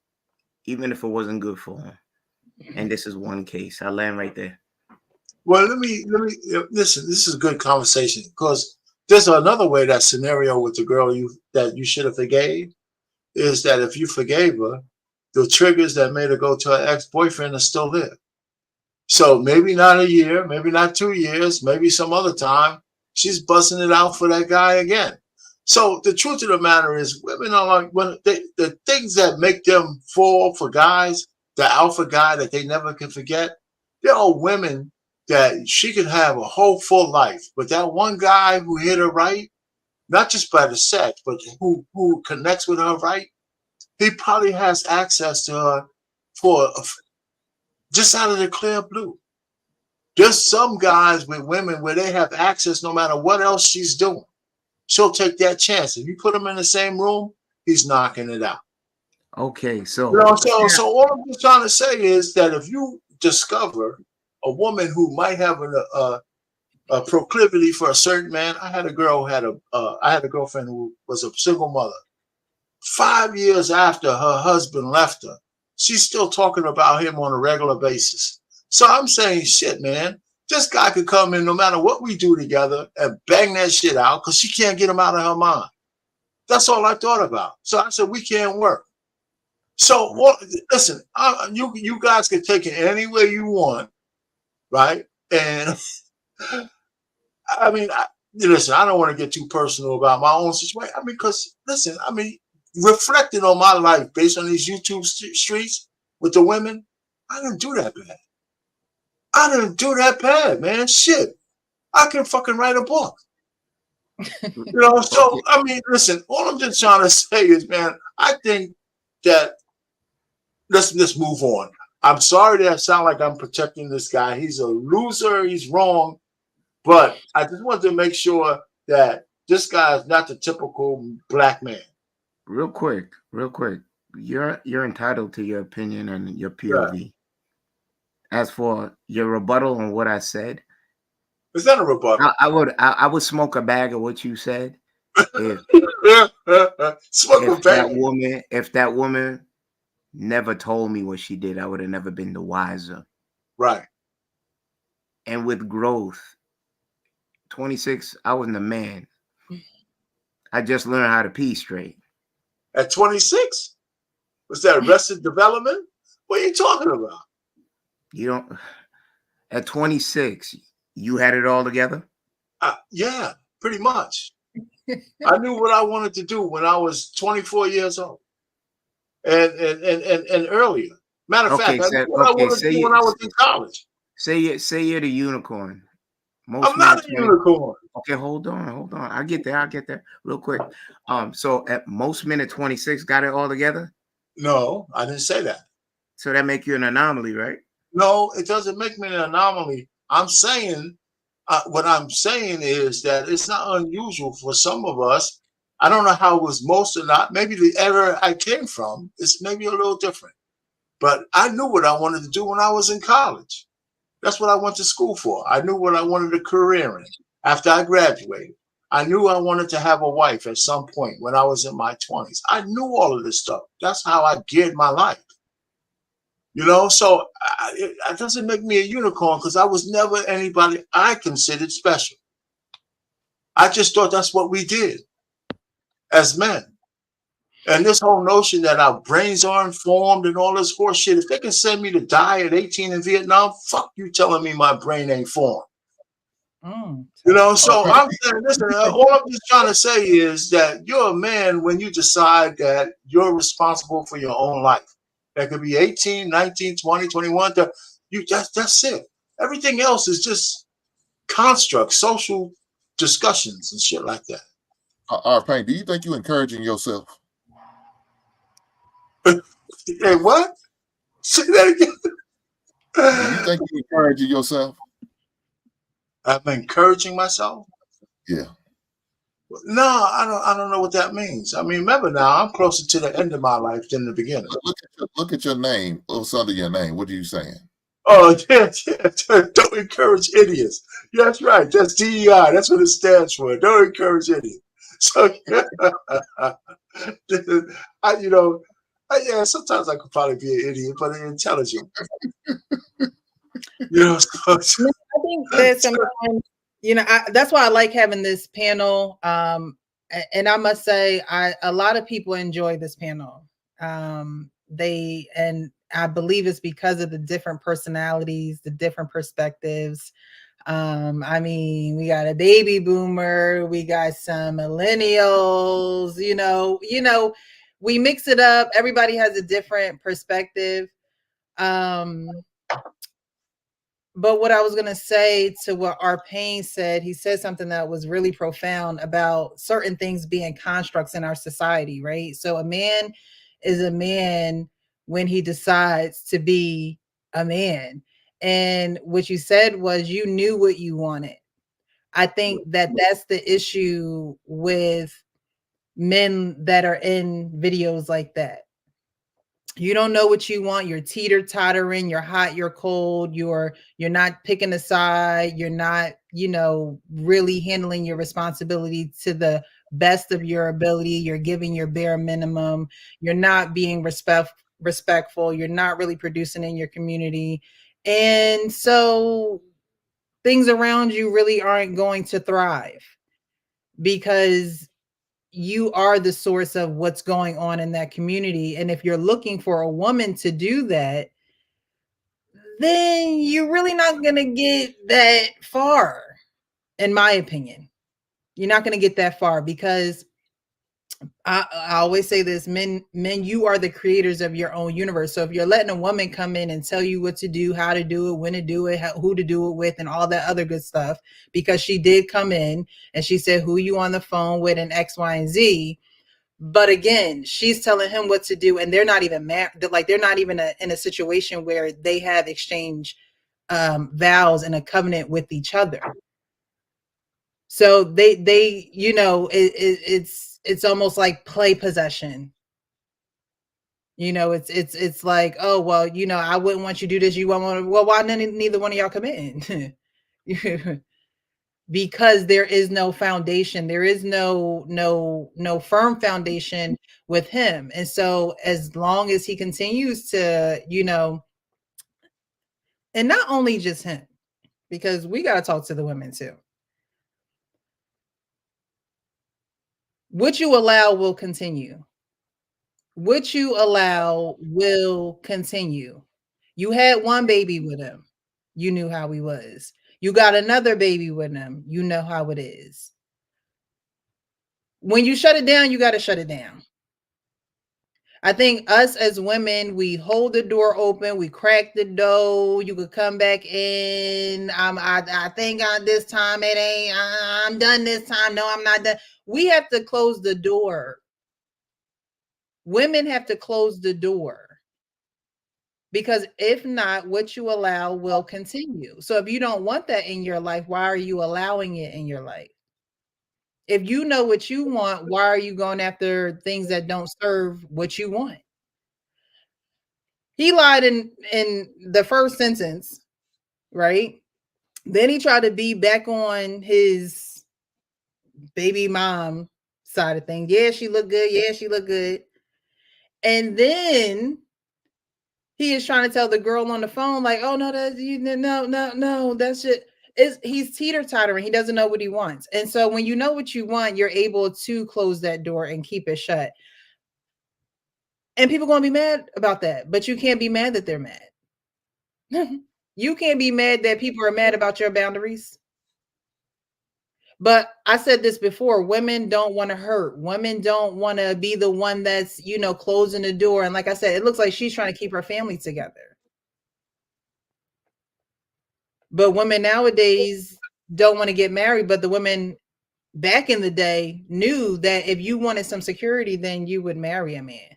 even if it wasn't good for them. And this is one case. I land right there. Well, let me listen. This is a good conversation because there's another way that scenario with the girl that you should have forgave is that if you forgave her, the triggers that made her go to her ex-boyfriend are still there. So maybe not a year, maybe not 2 years, maybe some other time, she's busting it out for that guy again. So the truth of the matter is women are like, when the things that make them fall for guys, the alpha guy that they never can forget, there are women that she could have a whole full life, but that one guy who hit her right, not just by the sex, but who connects with her right, he probably has access to her for just out of the clear blue. There's some guys with women where they have access no matter what else she's doing. She'll take that chance. If you put him in the same room, he's knocking it out. Okay, so so all I'm just trying to say is that if you discover a woman who might have a proclivity for a certain man, I had a girlfriend who was a single mother. 5 years after her husband left her, she's still talking about him on a regular basis. So I'm saying, shit, man, this guy could come in no matter what we do together and bang that shit out because she can't get him out of her mind. That's all I thought about. So I said, we can't work. So listen, you guys can take it any way you want, right? And I mean, listen, I don't want to get too personal about my own situation. I mean, because listen, I mean, reflecting on my life based on these YouTube streets with the women, I didn't do that bad. I didn't do that bad, man. Shit, I can fucking write a book. You know, so I mean, listen, all I'm just trying to say is, man, I think that let's move on. I'm sorry that I sound like I'm protecting this guy. He's a loser, he's wrong, but I just wanted to make sure that this guy is not the typical black man. Real quick. You're entitled to your opinion and your POV. Yeah. As for your rebuttal on what I said, Is that a rebuttal? I would smoke a bag of what you said if that woman never told me what she did. I would have never been the wiser. Right. And with growth, 26, I wasn't a man. I just learned how to pee straight. At 26? Was that Arrested Development? What are you talking about? You don't. At 26, you had it all together? Yeah, pretty much. I knew what I wanted to do when I was 24 years old. And earlier. Matter of fact, I knew what I wanted to do when I was in college. Say you're the unicorn. I'm not a unicorn. Okay, hold on. I'll get there real quick. So at most men at 26 got it all together? No, I didn't say that. So that make you an anomaly, right? No, it doesn't make me an anomaly. I'm saying, what I'm saying is that it's not unusual for some of us. I don't know how it was most or not. Maybe the era I came from is maybe a little different. But I knew what I wanted to do when I was in college. That's what I went to school for. I knew what I wanted a career in after I graduated. I knew I wanted to have a wife at some point when I was in my 20s. I knew all of this stuff. That's how I geared my life. You know, so it doesn't make me a unicorn because I was never anybody I considered special. I just thought that's what we did as men. And this whole notion that our brains aren't formed and all this horse shit, if they can send me to die at 18 in Vietnam, fuck you telling me my brain ain't formed. You know, so I'm saying, listen, all I'm just trying to say is that you're a man when you decide that you're responsible for your own life. That could be 18, 19, 20, 21. That's it. Everything else is just constructs, social discussions and shit like that. Payne, do you think you're encouraging yourself? Hey, what? Say that again. Do you think you're encouraging yourself? I'm encouraging myself? Yeah. No, I don't know what that means. I mean, remember now, I'm closer to the end of my life than the beginning. Look at your name. What's under your name? What are you saying? Oh, yeah. Don't encourage idiots. Yeah, that's right. That's DEI. That's what it stands for. Don't encourage idiots. So, yeah, sometimes I could probably be an idiot, but intelligent. You know, I think there's some, that's why I like having this panel. And I must say, a lot of people enjoy this panel. And I believe it's because of the different personalities, the different perspectives. I mean, we got a baby boomer, we got some millennials, we mix it up. Everybody has a different perspective. But what I was going to say to what our Payne said, he said something that was really profound about certain things being constructs in our society, right? So a man is a man when he decides to be a man. And what you said was you knew what you wanted. I think that that's the issue with men that are in videos like that. You don't know what you want. You're teeter-tottering, you're hot, you're cold, you're not picking a side, you're not, really handling your responsibility to the best of your ability. You're giving your bare minimum. You're not being respectful. You're not really producing in your community. And so things around you really aren't going to thrive because you are the source of what's going on in that community. And if you're looking for a woman to do that, then you're really not going to get that far, in my opinion. You're not going to get that far because I always say this, men, you are the creators of your own universe. So if you're letting a woman come in and tell you what to do, how to do it, when to do it, who to do it with, and all that other good stuff, because she did come in and she said, who you on the phone with and X, Y, and Z. But again, she's telling him what to do, and they're not even like they're not even in a situation where they have exchanged vows and a covenant with each other. So they you know, it's almost like play possession. You know, it's like, oh well, you know, I wouldn't want you to do this. You won't. Well, why neither one of y'all come in? Because there is no foundation. There is no firm foundation with him. And so as long as he continues to, you know, and not only just him, because we got to talk to the women too. What you allow will continue. What you allow will continue. You had one baby with him. You knew how he was. You got another baby with him. You know how it is. When you shut it down, you got to shut it down. I think us as women, we hold the door open, we crack the door. You could come back in. I think this time it ain't. I'm done this time. No, I'm not done. We have to close the door. Women have to close the door. Because if not, what you allow will continue. So if you don't want that in your life, why are you allowing it in your life? If you know what you want, why are you going after things that don't serve what you want? He lied in the first sentence, right? Then he tried to be back on his baby mom side of things. Yeah, she looked good. Yeah, she looked good. And then he is trying to tell the girl on the phone, like, oh no, that's you, no, that's it. He's teeter-tottering. He doesn't know what he wants. And so when you know what you want, you're able to close that door and keep it shut. And people are going to be mad about that, but you can't be mad that they're mad. You can't be mad that people are mad about your boundaries. But I said this before, women don't want to hurt. Women don't want to be the one that's, you know, closing the door. And like I said, it looks like she's trying to keep her family together. But women nowadays don't want to get married. But the women back in the day knew that if you wanted some security, then you would marry a man.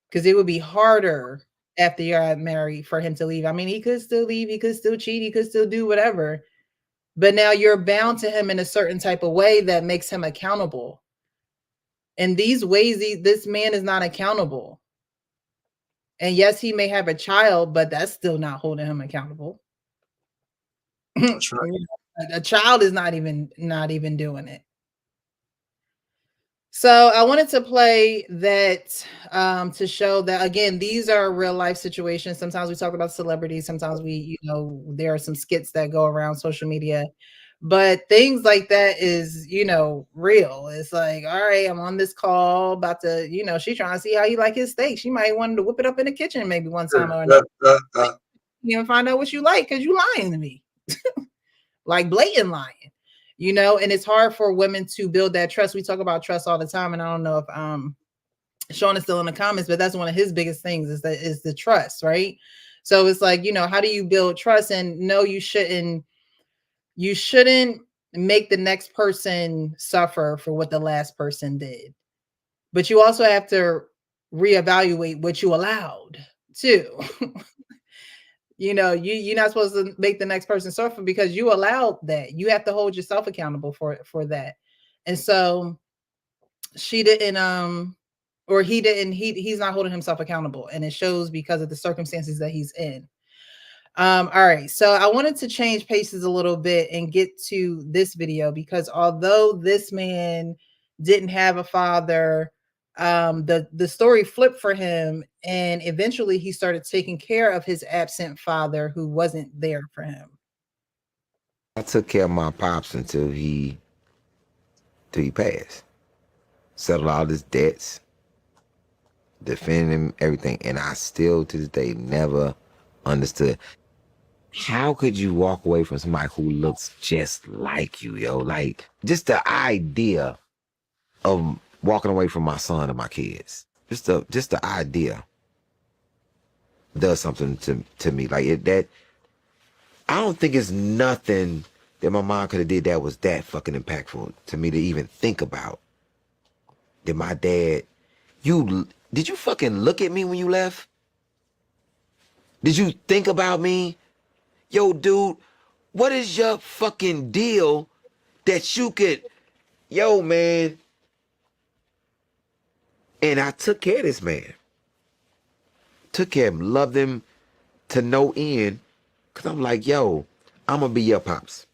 Because it would be harder after you got married for him to leave. I mean, he could still leave. He could still cheat. He could still do whatever. But now you're bound to him in a certain type of way that makes him accountable. In these ways, this man is not accountable. And yes, he may have a child, but that's still not holding him accountable. That's right. A child is not even doing it. So I wanted to play that to show that, again, these are real life situations. Sometimes we talk about celebrities. Sometimes we, you know, there are some skits that go around social media, but things like that is, you know, real. It's like, all right, I'm on this call about to, you know, she trying to see how you like his steak. She might want to whip it up in the kitchen maybe one time or another. You know, find out what you like because you lying to me. Like blatant lying. You know, and it's hard for women to build that trust. We talk about trust all the time, and I don't know if Sean is still in the comments, but that's one of his biggest things is the trust, right? So it's like, you know, how do you build trust? And no, you shouldn't make the next person suffer for what the last person did. But you also have to reevaluate what you allowed too. You know, you're not supposed to make the next person suffer because you allowed that. You have to hold yourself accountable for that. And so she didn't, or he didn't, he's not holding himself accountable. And it shows because of the circumstances that he's in. All right. So I wanted to change paces a little bit and get to this video because although this man didn't have a father, the story flipped for him, and eventually he started taking care of his absent father who wasn't there for him. I took care of my pops until he passed. Settled all his debts, defended him, everything, and I still to this day never understood. How could you walk away from somebody who looks just like you, yo? Like, just the idea of walking away from my son and my kids. Just the idea does something to me. Like that I don't think it's nothing that my mom could have did that was that fucking impactful to me to even think about. That my dad, did you fucking look at me when you left? Did you think about me? Yo, dude, what is your fucking deal that you could, yo, man? And I took care of this man. Took care of him, loved him to no end. Cause I'm like, yo, I'm gonna be your pops.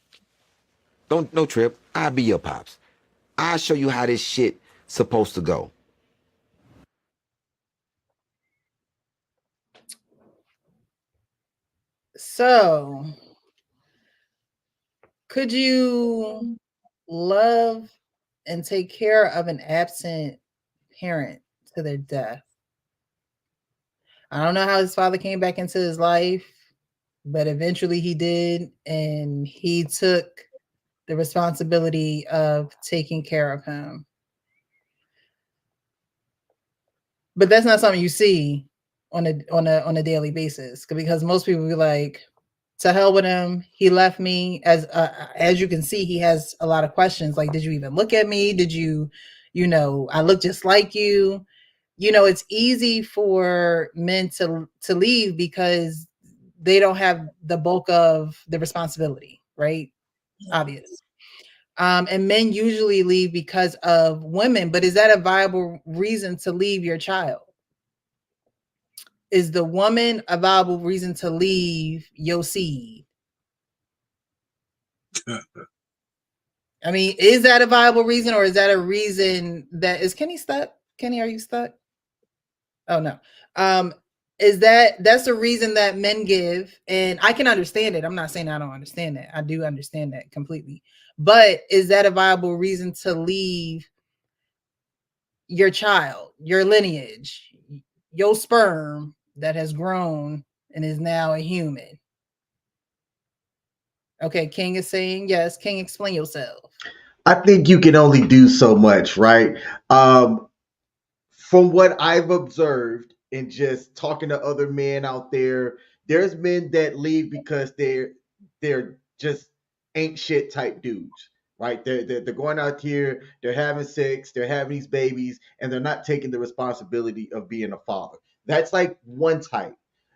No trip, I'll be your pops. I'll show you how this shit supposed to go. So, could you love and take care of an absent parent to their death? I don't know how his father came back into his life, but eventually he did, and he took the responsibility of taking care of him. But that's not something you see on a daily basis, because most people be like, to hell with him, he left me. As you can see, he has a lot of questions like, did you even look at me? Did you I look just like you? It's easy for men to leave because they don't have the bulk of the responsibility, right? Obvious. And men usually leave because of women, but is that a viable reason to leave your child? Is the woman a viable reason to leave your seed? I mean, is that a viable reason, or is that a reason that is Kenny stuck? Kenny, are you stuck? Oh no. That's the reason that men give, and I can understand it. I'm not saying I don't understand that. I do understand that completely. But is that a viable reason to leave your child, your lineage, your sperm that has grown and is now a human? Okay, King is saying yes. King, explain yourself. I think you can only do so much, right? From what I've observed and just talking to other men out there, there's men that leave because they're just ain't shit type dudes, right? They're going out here, they're having sex, they're having these babies, and they're not taking the responsibility of being a father. That's like one type.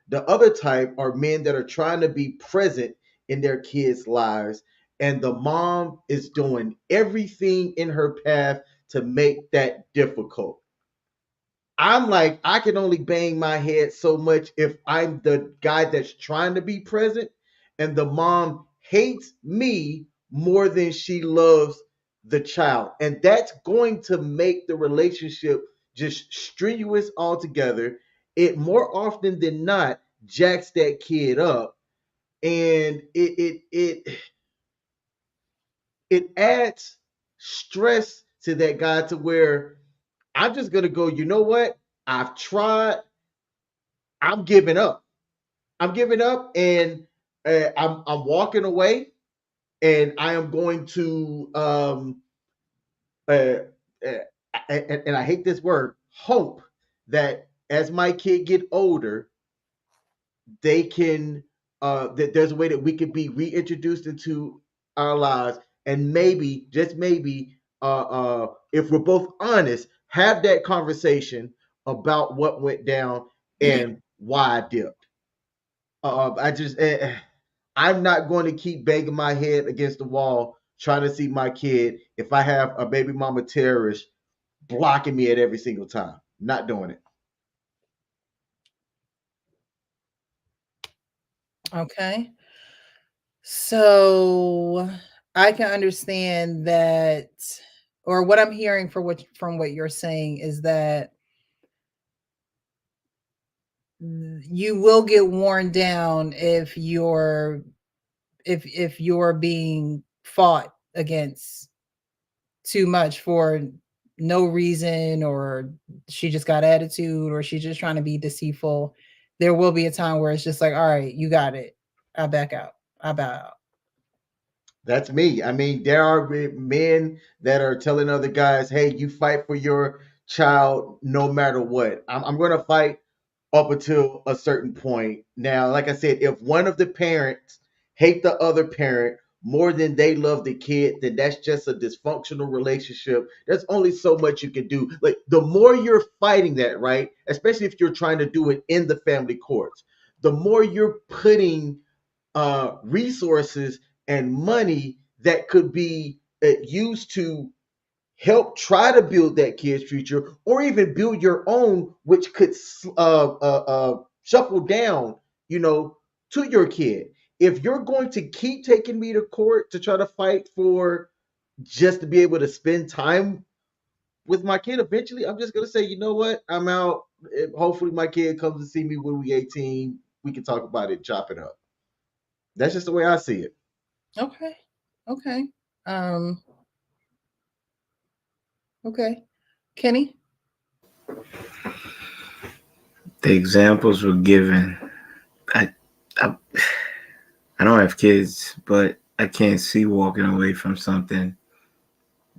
The other type are men that are trying to be present in their kids' lives, and the mom is doing everything in her path to make that difficult. I'm like, I can only bang my head so much if I'm the guy that's trying to be present, and the mom hates me more than she loves the child. And that's going to make the relationship just strenuous altogether. It more often than not jacks that kid up, and it adds stress to that guy to where I'm just gonna go, you know what? I've tried. I'm giving up. I'm giving up, and I'm walking away, and I am going to uh, uh, and I hate this word, hope that as my kid get older, they can that there's a way that we can be reintroduced into our lives, and maybe just maybe if we're both honest, have that conversation about what went down and why I dipped. I just I'm not going to keep banging my head against the wall trying to see my kid if I have a baby mama terrorist blocking me at every single time. Not doing it. Okay. So I can understand that, or what I'm hearing from what you're saying is that you will get worn down if you're being fought against too much for no reason, or she just got attitude, or she's just trying to be deceitful. there will be a time where it's just like, all right, you got it. I back out. I bow out. That's me. I mean, there are men that are telling other guys, "Hey, you fight for your child no matter what." I'm going to fight up until a certain point. Now, like I said, if one of the parents hate the other parent more than they love the kid, then that's just a dysfunctional relationship. There's only so much you can do. Like the more you're fighting that, right? Especially if you're trying to do it in the family courts, the more you're putting resources and money that could be used to help try to build that kid's future or even build your own, which could shuffle down, to your kid. If you're going to keep taking me to court to try to fight for just to be able to spend time with my kid, eventually I'm just going to say, you know what? I'm out. Hopefully my kid comes to see me when we 18. We can talk about it, chop it up. That's just the way I see it. Okay. Okay. Okay. Kenny? The examples were given. I don't have kids, but I can't see walking away from something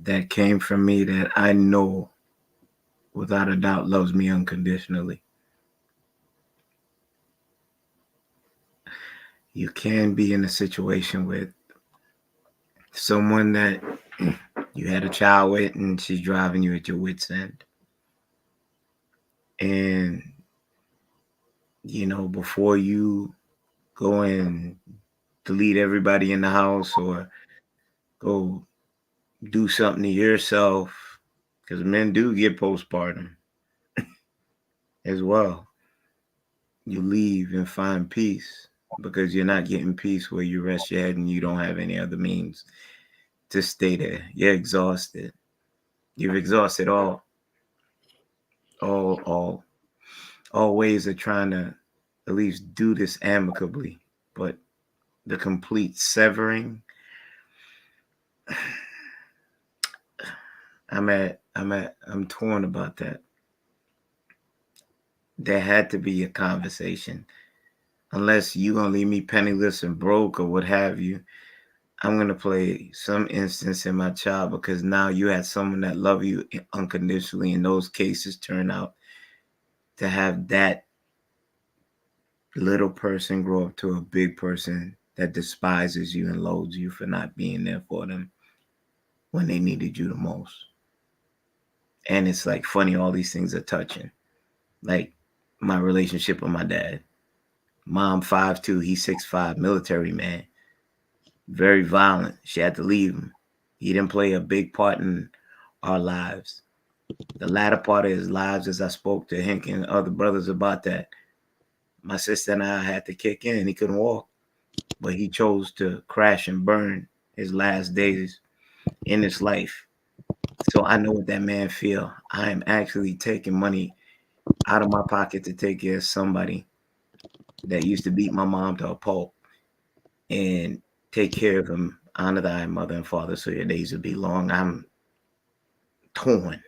that came from me that I know without a doubt loves me unconditionally. You can be in a situation with someone that you had a child with and she's driving you at your wit's end. And, before you go and delete everybody in the house or go do something to yourself, because men do get postpartum as well. You leave and find peace because you're not getting peace where you rest your head and you don't have any other means to stay there. You're exhausted. You've exhausted all ways of trying to at least do this amicably, but the complete severing, I'm torn about that. There had to be a conversation. Unless you're going to leave me penniless and broke or what have you, I'm going to play some instance in my child because now you had someone that love you unconditionally. In those cases, turn out to have that little person grow up to a big person that despises you and loathes you for not being there for them when they needed you the most. And it's like funny, all these things are touching. Like my relationship with my dad. Mom 5'2", he's 6'5", military man. Very violent. She had to leave him. He didn't play a big part in our lives. The latter part of his lives, as I spoke to Hank and other brothers about that, my sister and I had to kick in. He couldn't walk, but he chose to crash and burn his last days in his life. So I know what that man feel. I am actually taking money out of my pocket to take care of somebody that used to beat my mom to a pulp and take care of him. Honor thy mother and father so your days will be long. I'm torn.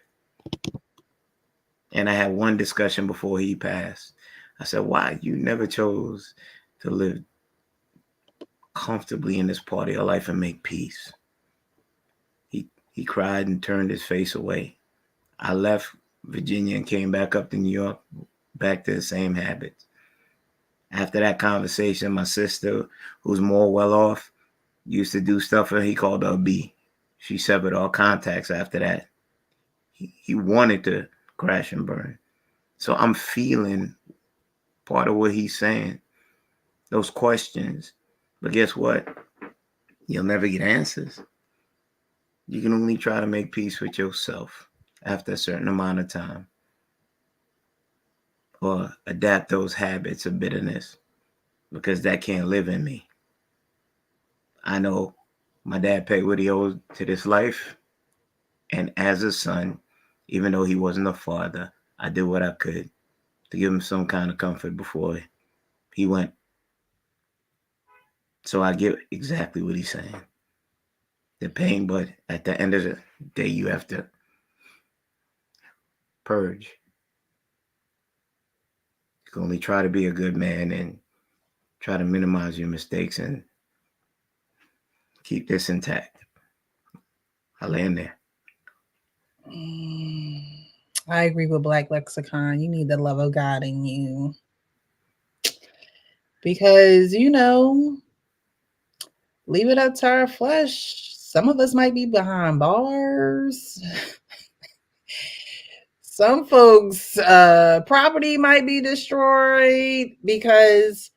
And I had one discussion before he passed. I said, why you never chose to live comfortably in this part of your life and make peace? He cried and turned his face away. I left Virginia and came back up to New York, back to the same habits. After that conversation, my sister, who's more well off, used to do stuff and he called her a B. She severed all contacts after that. He wanted to crash and burn. So I'm feeling part of what he's saying, those questions. But guess what? You'll never get answers. You can only try to make peace with yourself after a certain amount of time, or adapt those habits of bitterness, because that can't live in me. I know my dad paid what he owed to this life, and as a son, even though he wasn't a father, I did what I could to give him some kind of comfort before he went. So I get exactly what he's saying. The pain, but at the end of the day, you have to purge. can only try to be a good man and try to minimize your mistakes and keep this intact. I land there. I agree with Black Lexicon. You need the love of God in you. Because, you know, leave it up to our flesh. Some of us might be behind bars. Some folks' property might be destroyed because,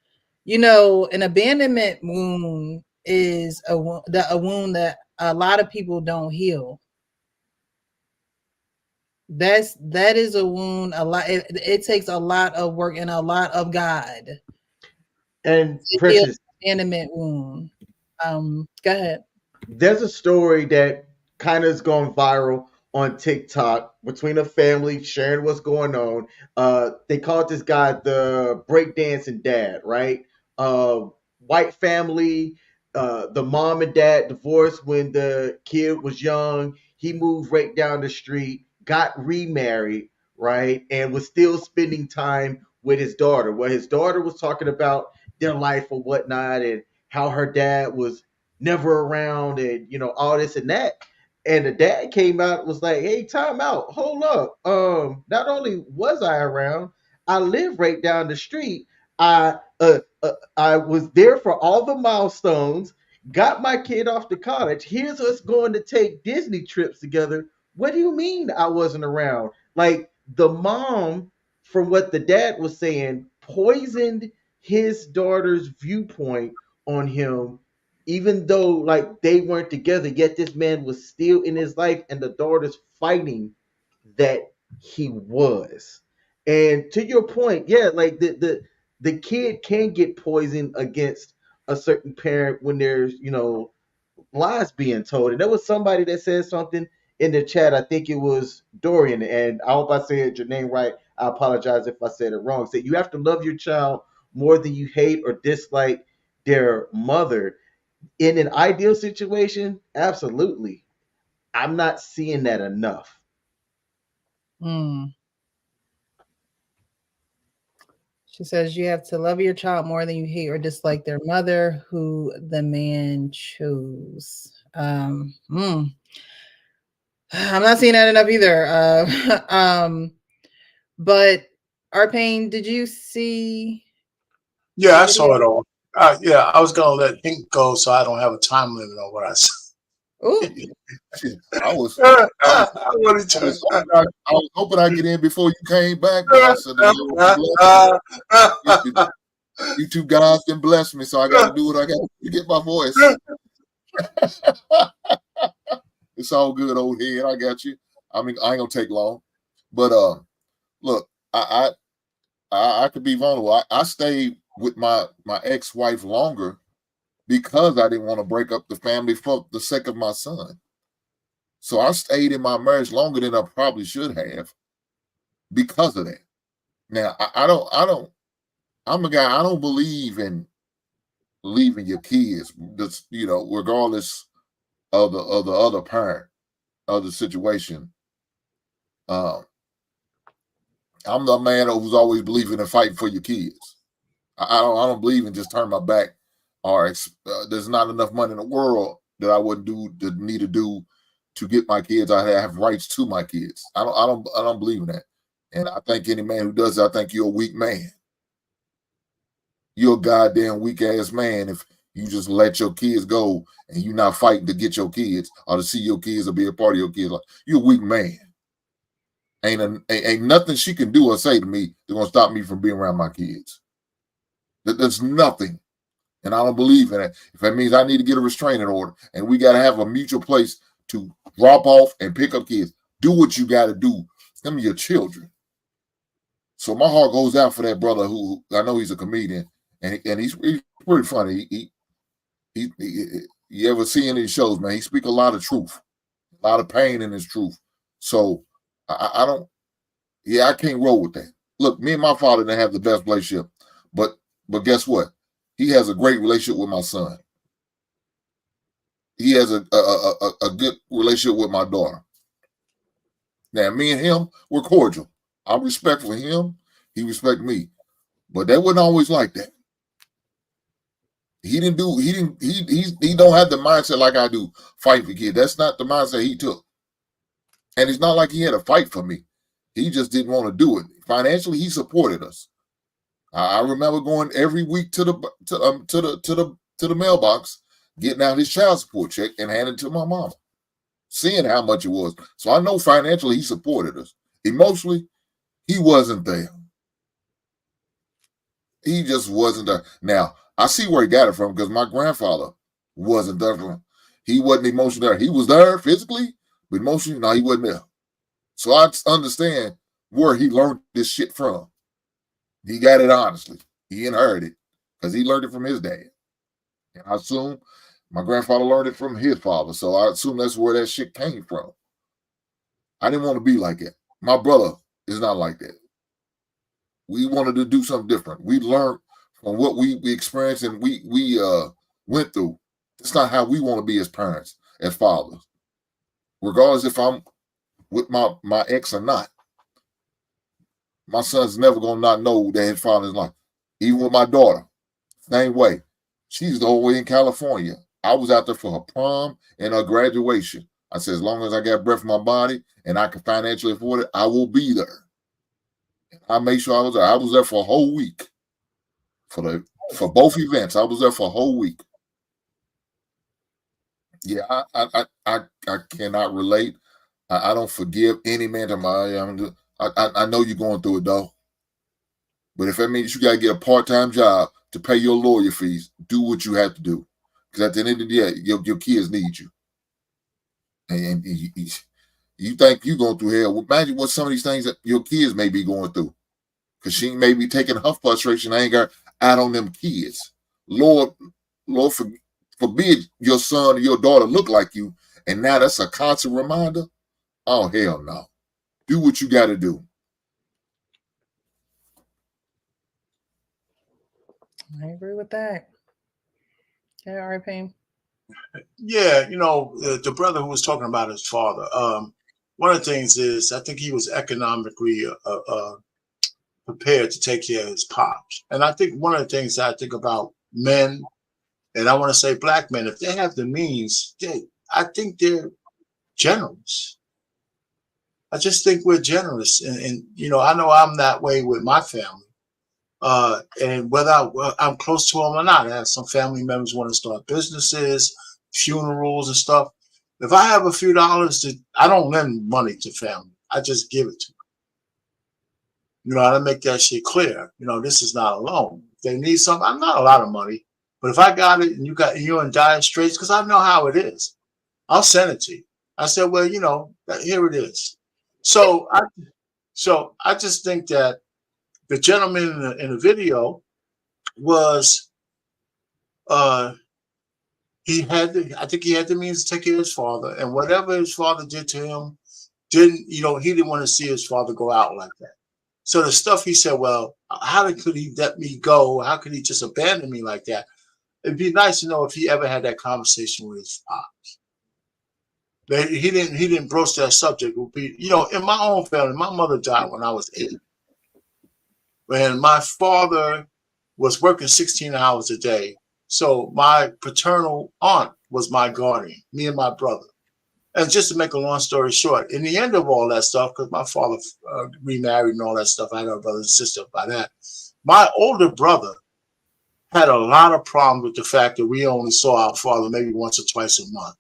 you know, an abandonment wound is a wound that a lot of people don't heal. That is a wound. It takes a lot of work and a lot of God. And Precious, abandonment wound. Go ahead. There's a story that kind of has gone viral on TikTok between a family sharing what's going on. They called this guy the breakdancing dad, right? White family. The mom and dad divorced when the kid was young. He moved right down the street, got remarried, right, and was still spending time with his daughter. Well, his daughter was talking about their life or whatnot, and how her dad was never around, and all this and that. And the dad came out and was like, "Hey, time out, hold up. Not only was I around, I live right down the street. I was there for all the milestones. Got my kid off to college. Here's us going to take Disney trips together. What do you mean I wasn't around?" Like, the mom, from what the dad was saying, poisoned his daughter's viewpoint on him, even though like they weren't together, yet this man was still in his life, and the daughter's fighting that he was. And to your point, yeah, like the kid can get poisoned against a certain parent when there's lies being told. And there was somebody that said something in the chat. I think it was Dorian, and I hope I said your name right. I apologize if I said it wrong. Said you have to love your child more than you hate or dislike their mother. In an ideal situation, absolutely. I'm not seeing that enough. She says you have to love your child more than you hate or dislike their mother, who the man chose. I'm not seeing that enough either. But Arpain, did you see? Yeah, I saw it all. Yeah, I was gonna let Pink go, so I don't have a time limit on what I said. I was hoping I'd get in before you came back. But I said, you two guys can bless me, so I got to do what I got to get my voice. It's all good, old head. I got you. I mean, I ain't gonna take long, but look, I could be vulnerable. I stayed with my ex-wife longer because I didn't want to break up the family for the sake of my son. So I stayed in my marriage longer than I probably should have because of that. Now, I'm a guy, I don't believe in leaving your kids, just, regardless of the other parent of the situation. I'm the man who's always believing in fighting for your kids. I don't believe in just turn my back, or there's not enough money in the world that I wouldn't need to do to get my kids. I have rights to my kids. I don't believe in that. And I think any man who does that, I think you're a weak man. You're a goddamn weak ass man if you just let your kids go and you're not fighting to get your kids or to see your kids or be a part of your kids. Like, you're a weak man. Ain't nothing she can do or say to me that's gonna stop me from being around my kids. There's nothing. And I don't believe in it. If that means I need to get a restraining order and we got to have a mutual place to drop off and pick up kids, do what you got to do. Them are your children. So my heart goes out for that brother who I know he's a comedian and he's pretty funny. You ever see any shows, man? He speaks a lot of truth, a lot of pain in his truth. So I can't roll with that. Look, me and my father didn't have the best relationship, but guess what? He has a great relationship with my son. He has a good relationship with my daughter. Now, me and him, we're cordial. I'm respectful of him. He respects me. But that wasn't always like that. He don't have the mindset like I do, fight for kids. That's not the mindset he took. And it's not like he had a fight for me. He just didn't want to do it. Financially, he supported us. I remember going every week to the mailbox, getting out his child support check and handing it to my mama, seeing how much it was. So I know financially he supported us. Emotionally, he wasn't there. He just wasn't there. Now, I see where he got it from because my grandfather wasn't there for him. He wasn't emotionally there. He was there physically, but emotionally, no, he wasn't there. So I understand where he learned this shit from. He got it honestly. He inherited it because he learned it from his dad. And I assume my grandfather learned it from his father. So I assume that's where that shit came from. I didn't want to be like that. My brother is not like that. We wanted to do something different. We learned from what we experienced and we went through. It's not how we want to be as parents, as fathers. Regardless if I'm with my ex or not. My son's never going to not know that his father is like. Even with my daughter, same way. She's the whole way in California. I was out there for her prom and her graduation. I said, as long as I got breath in my body and I can financially afford it, I will be there. And I made sure I was there. I was there for a whole week. For both events, I was there for a whole week. Yeah, I cannot relate. I don't forgive any man to my. I know you're going through it though. But if that means you got to get a part-time job to pay your lawyer fees, do what you have to do. Because at the end of the day, your kids need you. And you think you're going through hell. Well, imagine what some of these things that your kids may be going through. Because she may be taking her frustration, anger out on them kids. Lord, forbid your son or your daughter look like you. And now that's a constant reminder. Oh, hell no. Do what you got to do. I agree with that. Yeah, all right, Payne. Yeah, the brother who was talking about his father. One of the things is I think he was economically prepared to take care of his pops. And I think one of the things that I think about men, and I want to say black men, if they have the means, I think they're generous. I just think we're generous. And I know I'm that way with my family. And whether I'm close to them or not, I have some family members want to start businesses, funerals and stuff. If I have a few dollars, I don't lend money to family. I just give it to them. I make that shit clear. This is not a loan. If they need something, I'm not a lot of money, but if I got it and you're in dire straits, because I know how it is, I'll send it to you. I said, well, here it is. So I just think that the gentleman in the video was, I think he had the means to take care of his father, and whatever his father did to him, he didn't want to see his father go out like that. So the stuff he said, well, how could he let me go? How could he just abandon me like that? It'd be nice to know if he ever had that conversation with his pops. He didn't broach that subject. Would be, in my own family, my mother died when I was 8. When my father was working 16 hours a day. So my paternal aunt was my guardian, me and my brother. And just to make a long story short, in the end of all that stuff, because my father remarried and all that stuff, I had a brother and sister by that. My older brother had a lot of problems with the fact that we only saw our father maybe once or twice a month.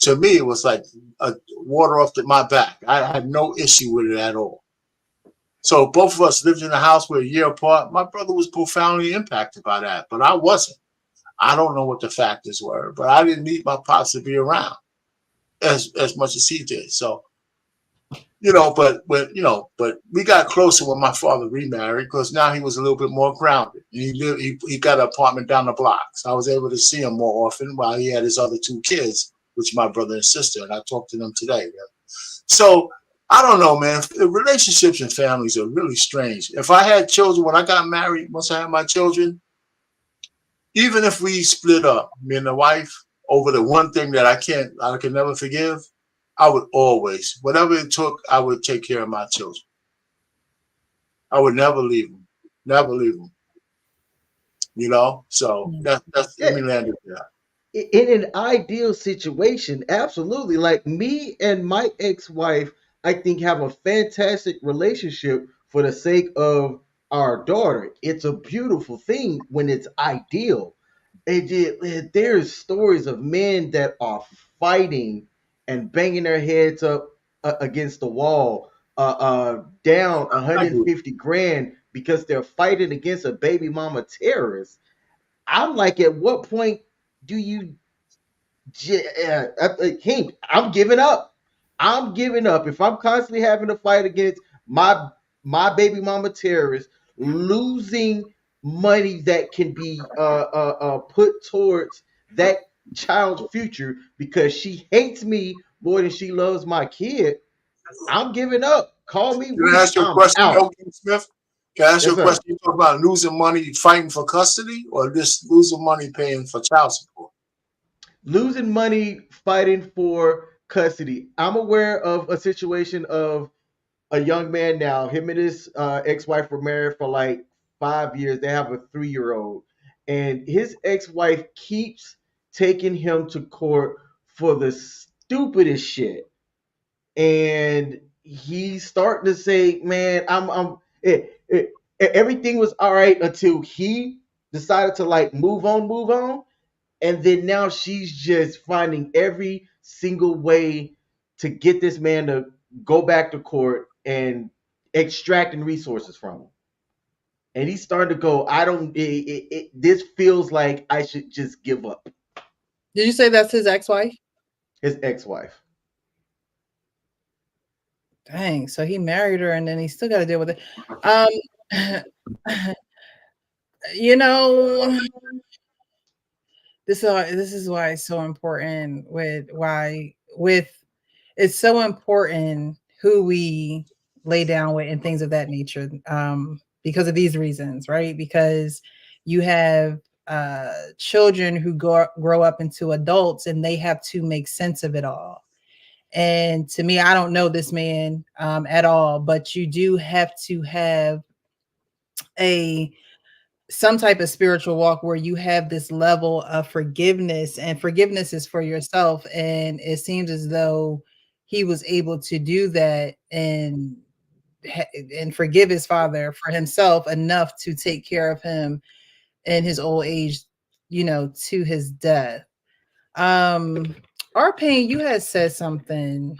To me, it was like water off my back. I had no issue with it at all. So both of us lived in a house we're a year apart. My brother was profoundly impacted by that, but I wasn't. I don't know what the factors were, but I didn't need my pops to be around as much as he did. So, but we got closer when my father remarried because now he was a little bit more grounded. He got an apartment down the block, so I was able to see him more often while he had his other 2 kids, which are my brother and sister, and I talked to them today. So I don't know, man. Relationships and families are really strange. If I had children, when I got married, once I had my children, even if we split up, me and the wife, over the one thing that I can never forgive, I would always, whatever it took, I would take care of my children. I would never leave them. Never leave them. You know, so that's let me land it there. In an ideal situation, absolutely. Like me and my ex-wife, I think have a fantastic relationship for the sake of our daughter. It's a beautiful thing when it's ideal. There's stories of men that are fighting and banging their heads up against the wall, down I agree. 150 grand because they're fighting against a baby mama terrorist. I'm like, at what point do you King, I'm giving up. I'm giving up. If I'm constantly having to fight against my baby mama terrorist, losing money that can be put towards that child's future because she hates me more than she loves my kid, I'm giving up. Call me Can I weak. ask you a I'm question, out. King Smith? Can I ask you Yes, a sir. question? You talk about losing money fighting for custody, or just losing money paying for child support? Losing money fighting for custody. I'm aware of a situation of a young man now. Him and his ex-wife were married for like 5 years. They have a 3-year-old, and his ex-wife keeps taking him to court for the stupidest shit. And he's starting to say, "Man, everything was all right until he decided to like move on." And then now she's just finding every single way to get this man to go back to court and extracting resources from him. And he's starting to go, I don't, this feels like I should just give up. Did you say that's his ex-wife? His ex-wife. Dang, so he married her and then he still got to deal with it. Um, you know, this is why it's so important it's so important who we lay down with and things of that nature, because of these reasons, right? Because you have children who grow up into adults and they have to make sense of it all. And to me, I don't know this man at all, but you do have to have some type of spiritual walk where you have this level of forgiveness, and forgiveness is for yourself. And it seems as though he was able to do that and forgive his father for himself enough to take care of him in his old age, to his death. Arpain, you had said something.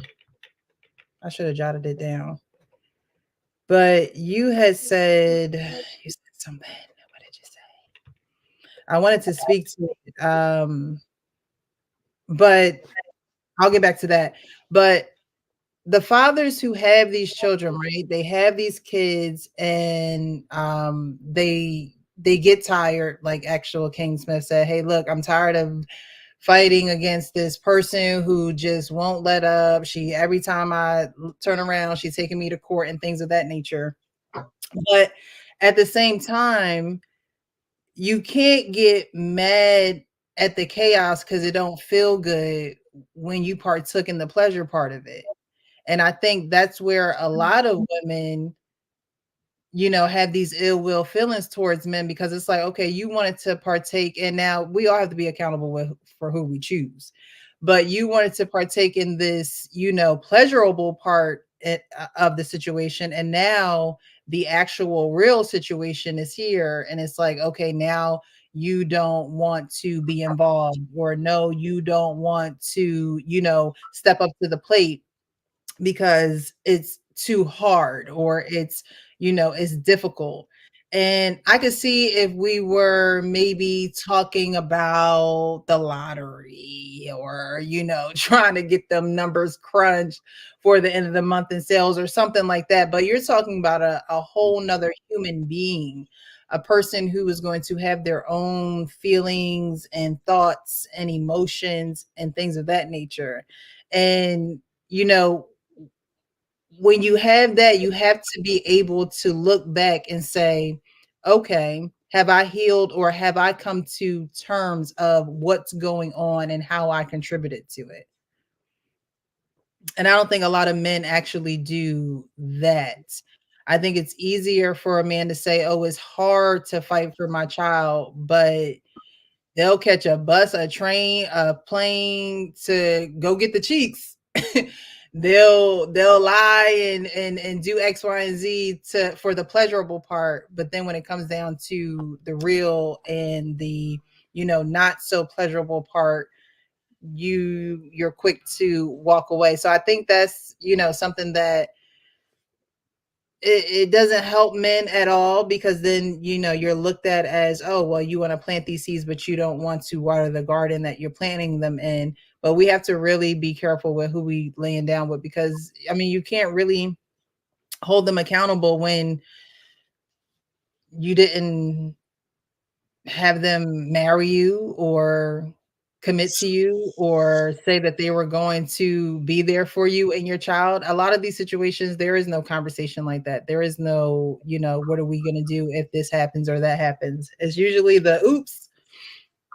I should have jotted it down. But you said something. What did you say? I wanted to speak to it, but I'll get back to that. But the fathers who have these children, right? They have these kids, and they get tired. Like actual King Smith said, "Hey, look, I'm tired of fighting against this person who just won't let up. Every time I turn around, she's taking me to court and things of that nature." But at the same time, you can't get mad at the chaos because it don't feel good when you partook in the pleasure part of it. And I think that's where a lot of women, have these ill will feelings towards men, because it's like, okay, you wanted to partake, and now we all have to be accountable for who we choose. But you wanted to partake in this, pleasurable part of the situation, and now the actual real situation is here, and it's like, okay, now you don't want to be involved, or no, you don't want to, step up to the plate because it's too hard, or it's difficult. And I could see if we were maybe talking about the lottery, or trying to get them numbers crunched for the end of the month in sales or something like that. But you're talking about a whole nother human being, a person who is going to have their own feelings and thoughts and emotions and things of that nature. And when you have that, you have to be able to look back and say, okay, have I healed, or have I come to terms of what's going on and how I contributed to it? And I don't think a lot of men actually do that. I think it's easier for a man to say, oh, it's hard to fight for my child, but they'll catch a bus, a train, a plane to go get the cheeks. they'll lie and do X, Y, and Z for the pleasurable part. But then when it comes down to the real and the, not so pleasurable part, you're quick to walk away. So I think that's, something that it doesn't help men at all, because then, you're looked at as, oh, well, you want to plant these seeds, but you don't want to water the garden that you're planting them in. But we have to really be careful with who we laying down with, because you can't really hold them accountable when you didn't have them marry you or commit to you or say that they were going to be there for you and your child. A lot of these situations, there is no conversation like that. There is no, what are we going to do if this happens or that happens? It's usually the oops,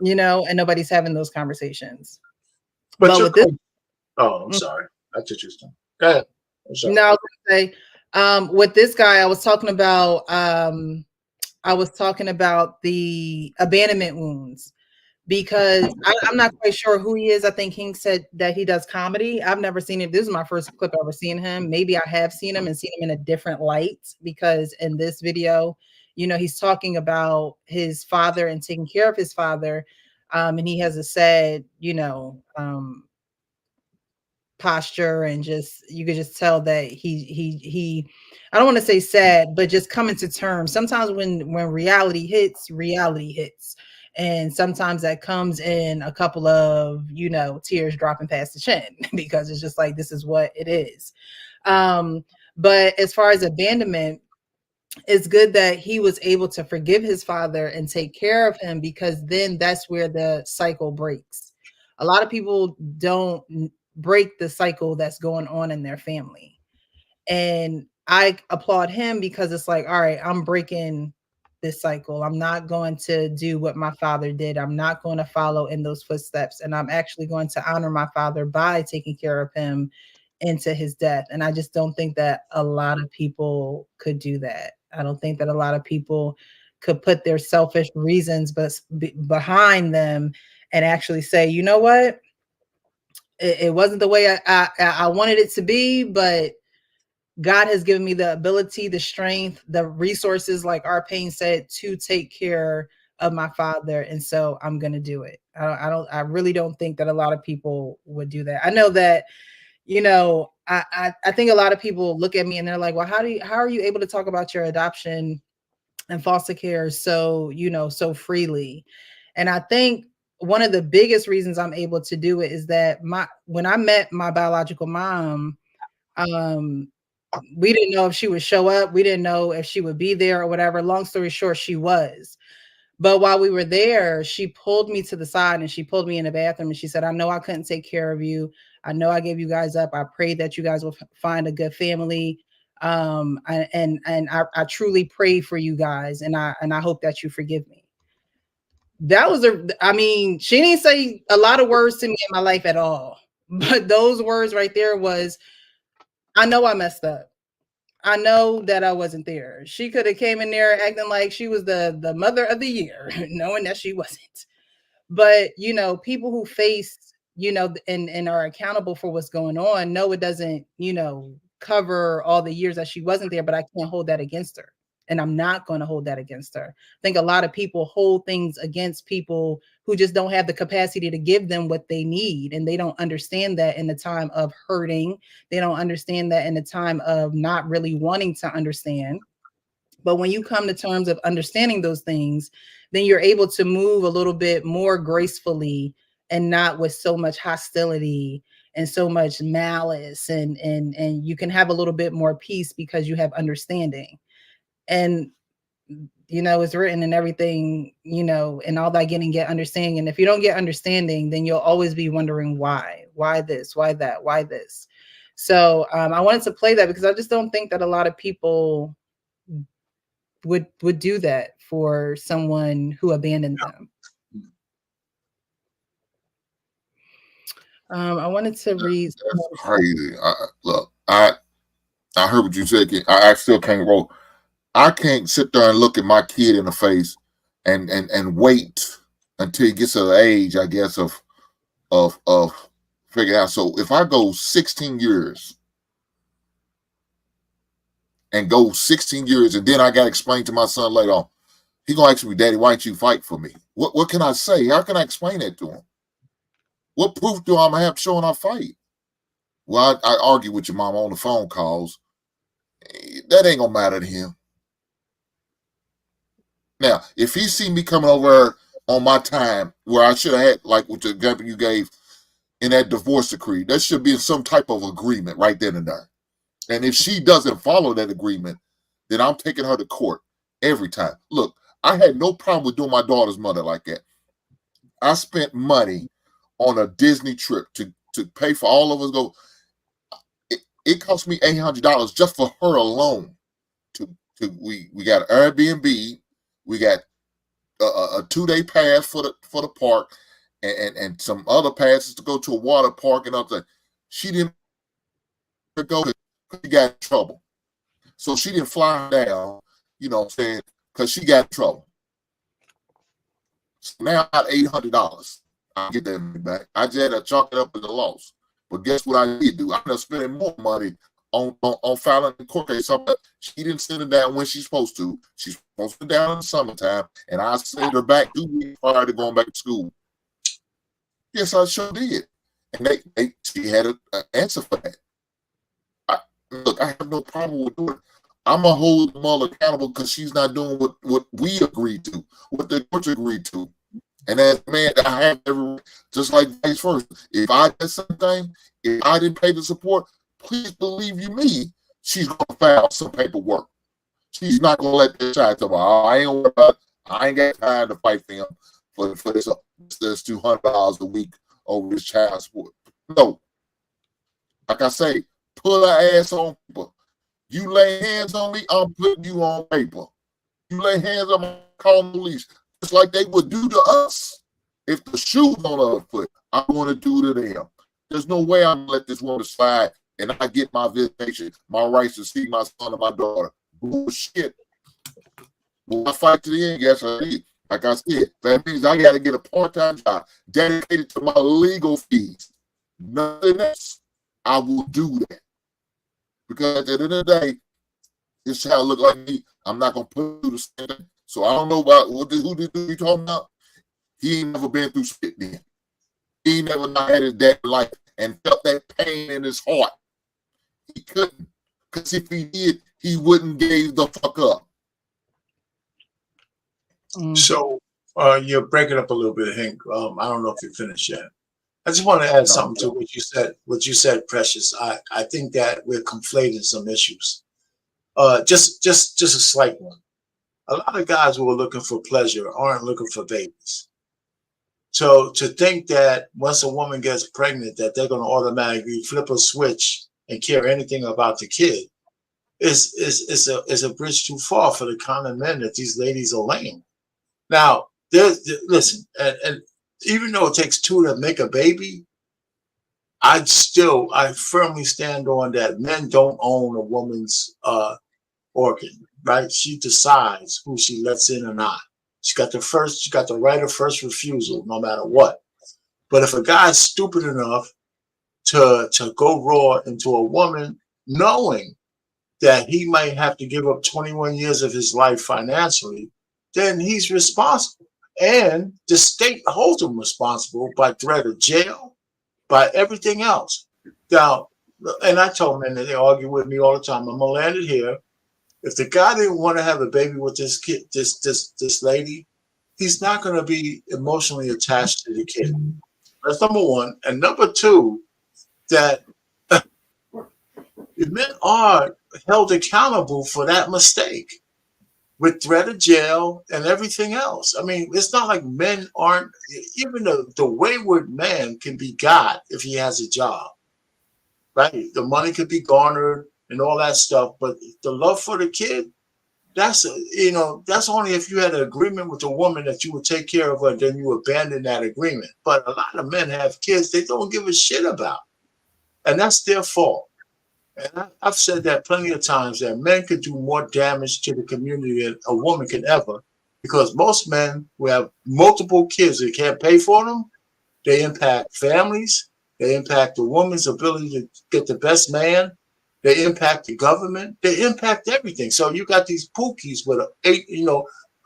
and nobody's having those conversations. But with this, I'm sorry. That's interesting. Go ahead. I'm sorry. No, I was going to say, with this guy, I was talking about the abandonment wounds, because I'm not quite sure who he is. I think King said that he does comedy. I've never seen him. This is my first clip I've ever seen him. Maybe I have seen him and seen him in a different light, because in this video, he's talking about his father and taking care of his father. And he has a sad, posture, and you could just tell that he I don't want to say sad, but just coming to terms. Sometimes when reality hits, and sometimes that comes in a couple of tears dropping past the chin, because it's just like, this is what it is. But as far as abandonment, it's good that he was able to forgive his father and take care of him, because then that's where the cycle breaks. A lot of people don't break the cycle that's going on in their family. And I applaud him, because it's like, all right, I'm breaking this cycle. I'm not going to do what my father did. I'm not going to follow in those footsteps. And I'm actually going to honor my father by taking care of him into his death. And I just don't think that a lot of people could do that. I don't think that a lot of people could put their selfish reasons behind them and actually say, you know what? It wasn't the way I wanted it to be, but God has given me the ability, the strength, the resources, like Arpain said, to take care of my father. And so I'm going to do it. I really don't think that a lot of people would do that. I know that, I think a lot of people look at me and they're like, well, how are you able to talk about your adoption and foster care so freely? And I think one of the biggest reasons I'm able to do it is that when I met my biological mom, we didn't know if she would show up. We didn't know if she would be there or whatever. Long story short, she was. But while we were there, she pulled me to the side and she pulled me in the bathroom and she said, I know I couldn't take care of you. I know I gave you guys up. I pray that you guys will find a good family. I truly pray for you guys. And I hope that you forgive me. That was she didn't say a lot of words to me in my life at all. But those words right there was, I know I messed up. I know that I wasn't there. She could have came in there acting like she was the mother of the year, knowing that she wasn't. But, people who face, and are accountable for what's going on, no, it doesn't, cover all the years that she wasn't there, but I can't hold that against her. And I'm not going to hold that against her. I think a lot of people hold things against people who just don't have the capacity to give them what they need. And they don't understand that in the time of hurting. They don't understand that in the time of not really wanting to understand. But when you come to terms of understanding those things, then you're able to move a little bit more gracefully and not with so much hostility and so much malice. And you can have a little bit more peace because you have understanding. And, it's written and everything, and all that getting get understanding. And if you don't get understanding, then you'll always be wondering why this, why that, why this. So I wanted to play that because I just don't think that a lot of people would do that for someone who abandoned them. I wanted to read. That's crazy. I heard what you said. I still can't roll. I can't sit there and look at my kid in the face and wait until he gets to the age, I guess, of figuring out. So if I go 16 years and then I got to explain to my son later on, he gonna ask me, Daddy, why don't you fight for me? What can I say? How can I explain that to him? What proof do I have showing I fight? Well, I argue with your mom on the phone calls. That ain't gonna matter to him. Now, if he see me coming over on my time where I should have had, like with the example you gave in that divorce decree, there should be some type of agreement right then and there. And if she doesn't follow that agreement, then I'm taking her to court every time. Look, I had no problem with doing my daughter's mother like that. I spent money on a Disney trip to pay for all of us go. It cost me $800 just for her alone. We got Airbnb, we got a 2-day pass for the park, and some other passes to go to a water park and other. She didn't go. She got in trouble, so she didn't fly down. You know what I'm saying? Because she got in trouble. So now I got $800. I'll get that money back. I just had to chalk it up as a loss. But guess what I did do? I ended up spending more money on filing the court case. She didn't send it down when she's supposed to. She's supposed to be down in the summertime, and I sent her back 2 weeks prior to going back to school. Yes, I sure did. And she had an answer for that. Look, I have no problem with doing it. I'm going to hold the mother accountable because she's not doing what we agreed to, what the court agreed to. And as a man, I have every, just like vice versa. If I did something, if I didn't pay the support, please believe you me, she's going to file some paperwork. She's not going to let this child tell me, oh, I ain't worried about it. I ain't got time to fight for him for this $200 a week over this child support. No. Like I say, put her ass on paper. You lay hands on me, I'm putting you on paper. You lay hands on me, call the police. Just like they would do to us. If the shoe's on the other foot, I'm going to do to them. There's no way I'm going to let this woman slide and I get my visitation, my rights to see my son and my daughter. Bullshit. Will I fight to the end? Yes, I did. Like I said, that means I got to get a part-time job dedicated to my legal fees. Nothing else. I will do that. Because at the end of the day, this child look like me. I'm not going to put through the same thing. So I don't know about who this dude you talking about. He ain't never been through shit then. He never not had his dad life and felt that pain in his heart. He couldn't. Because if he did, he wouldn't gave the fuck up. So you're breaking up a little bit, Hank. I don't know if you're finished yet. I just want to add something to what you said. What you said, Precious. I think that we're conflating some issues. Just a slight one. A lot of guys who are looking for pleasure aren't looking for babies. So to think that once a woman gets pregnant, that they're going to automatically flip a switch and care anything about the kid is a bridge too far for the kind of men that these ladies are laying. Now, listen, and even though it takes two to make a baby, I firmly stand on that men don't own a woman's organ, right? She decides who she lets in or not. She got the right of first refusal, no matter what. But if a guy's stupid enough to go raw into a woman, knowing that he might have to give up 21 years of his life financially, then he's responsible. And the state holds him responsible by threat of jail, by everything else. Now, and I told men that they argue with me all the time. I'm gonna land it here. If the guy didn't want to have a baby with this kid, this lady, he's not going to be emotionally attached to the kid. That's number one. And number two, that men are held accountable for that mistake with threat of jail and everything else. I mean, it's not like men aren't, even the wayward man can be got if he has a job, right? The money could be garnered and all that stuff, but the love for the kid, that's only if you had an agreement with a woman that you would take care of her, and then you abandon that agreement. But a lot of men have kids they don't give a shit about, and that's their fault. And I've said that plenty of times that men can do more damage to the community than a woman can ever, because most men who have multiple kids that can't pay for them, they impact families, they impact the woman's ability to get the best man, they impact the government, they impact everything. So you got these pookies with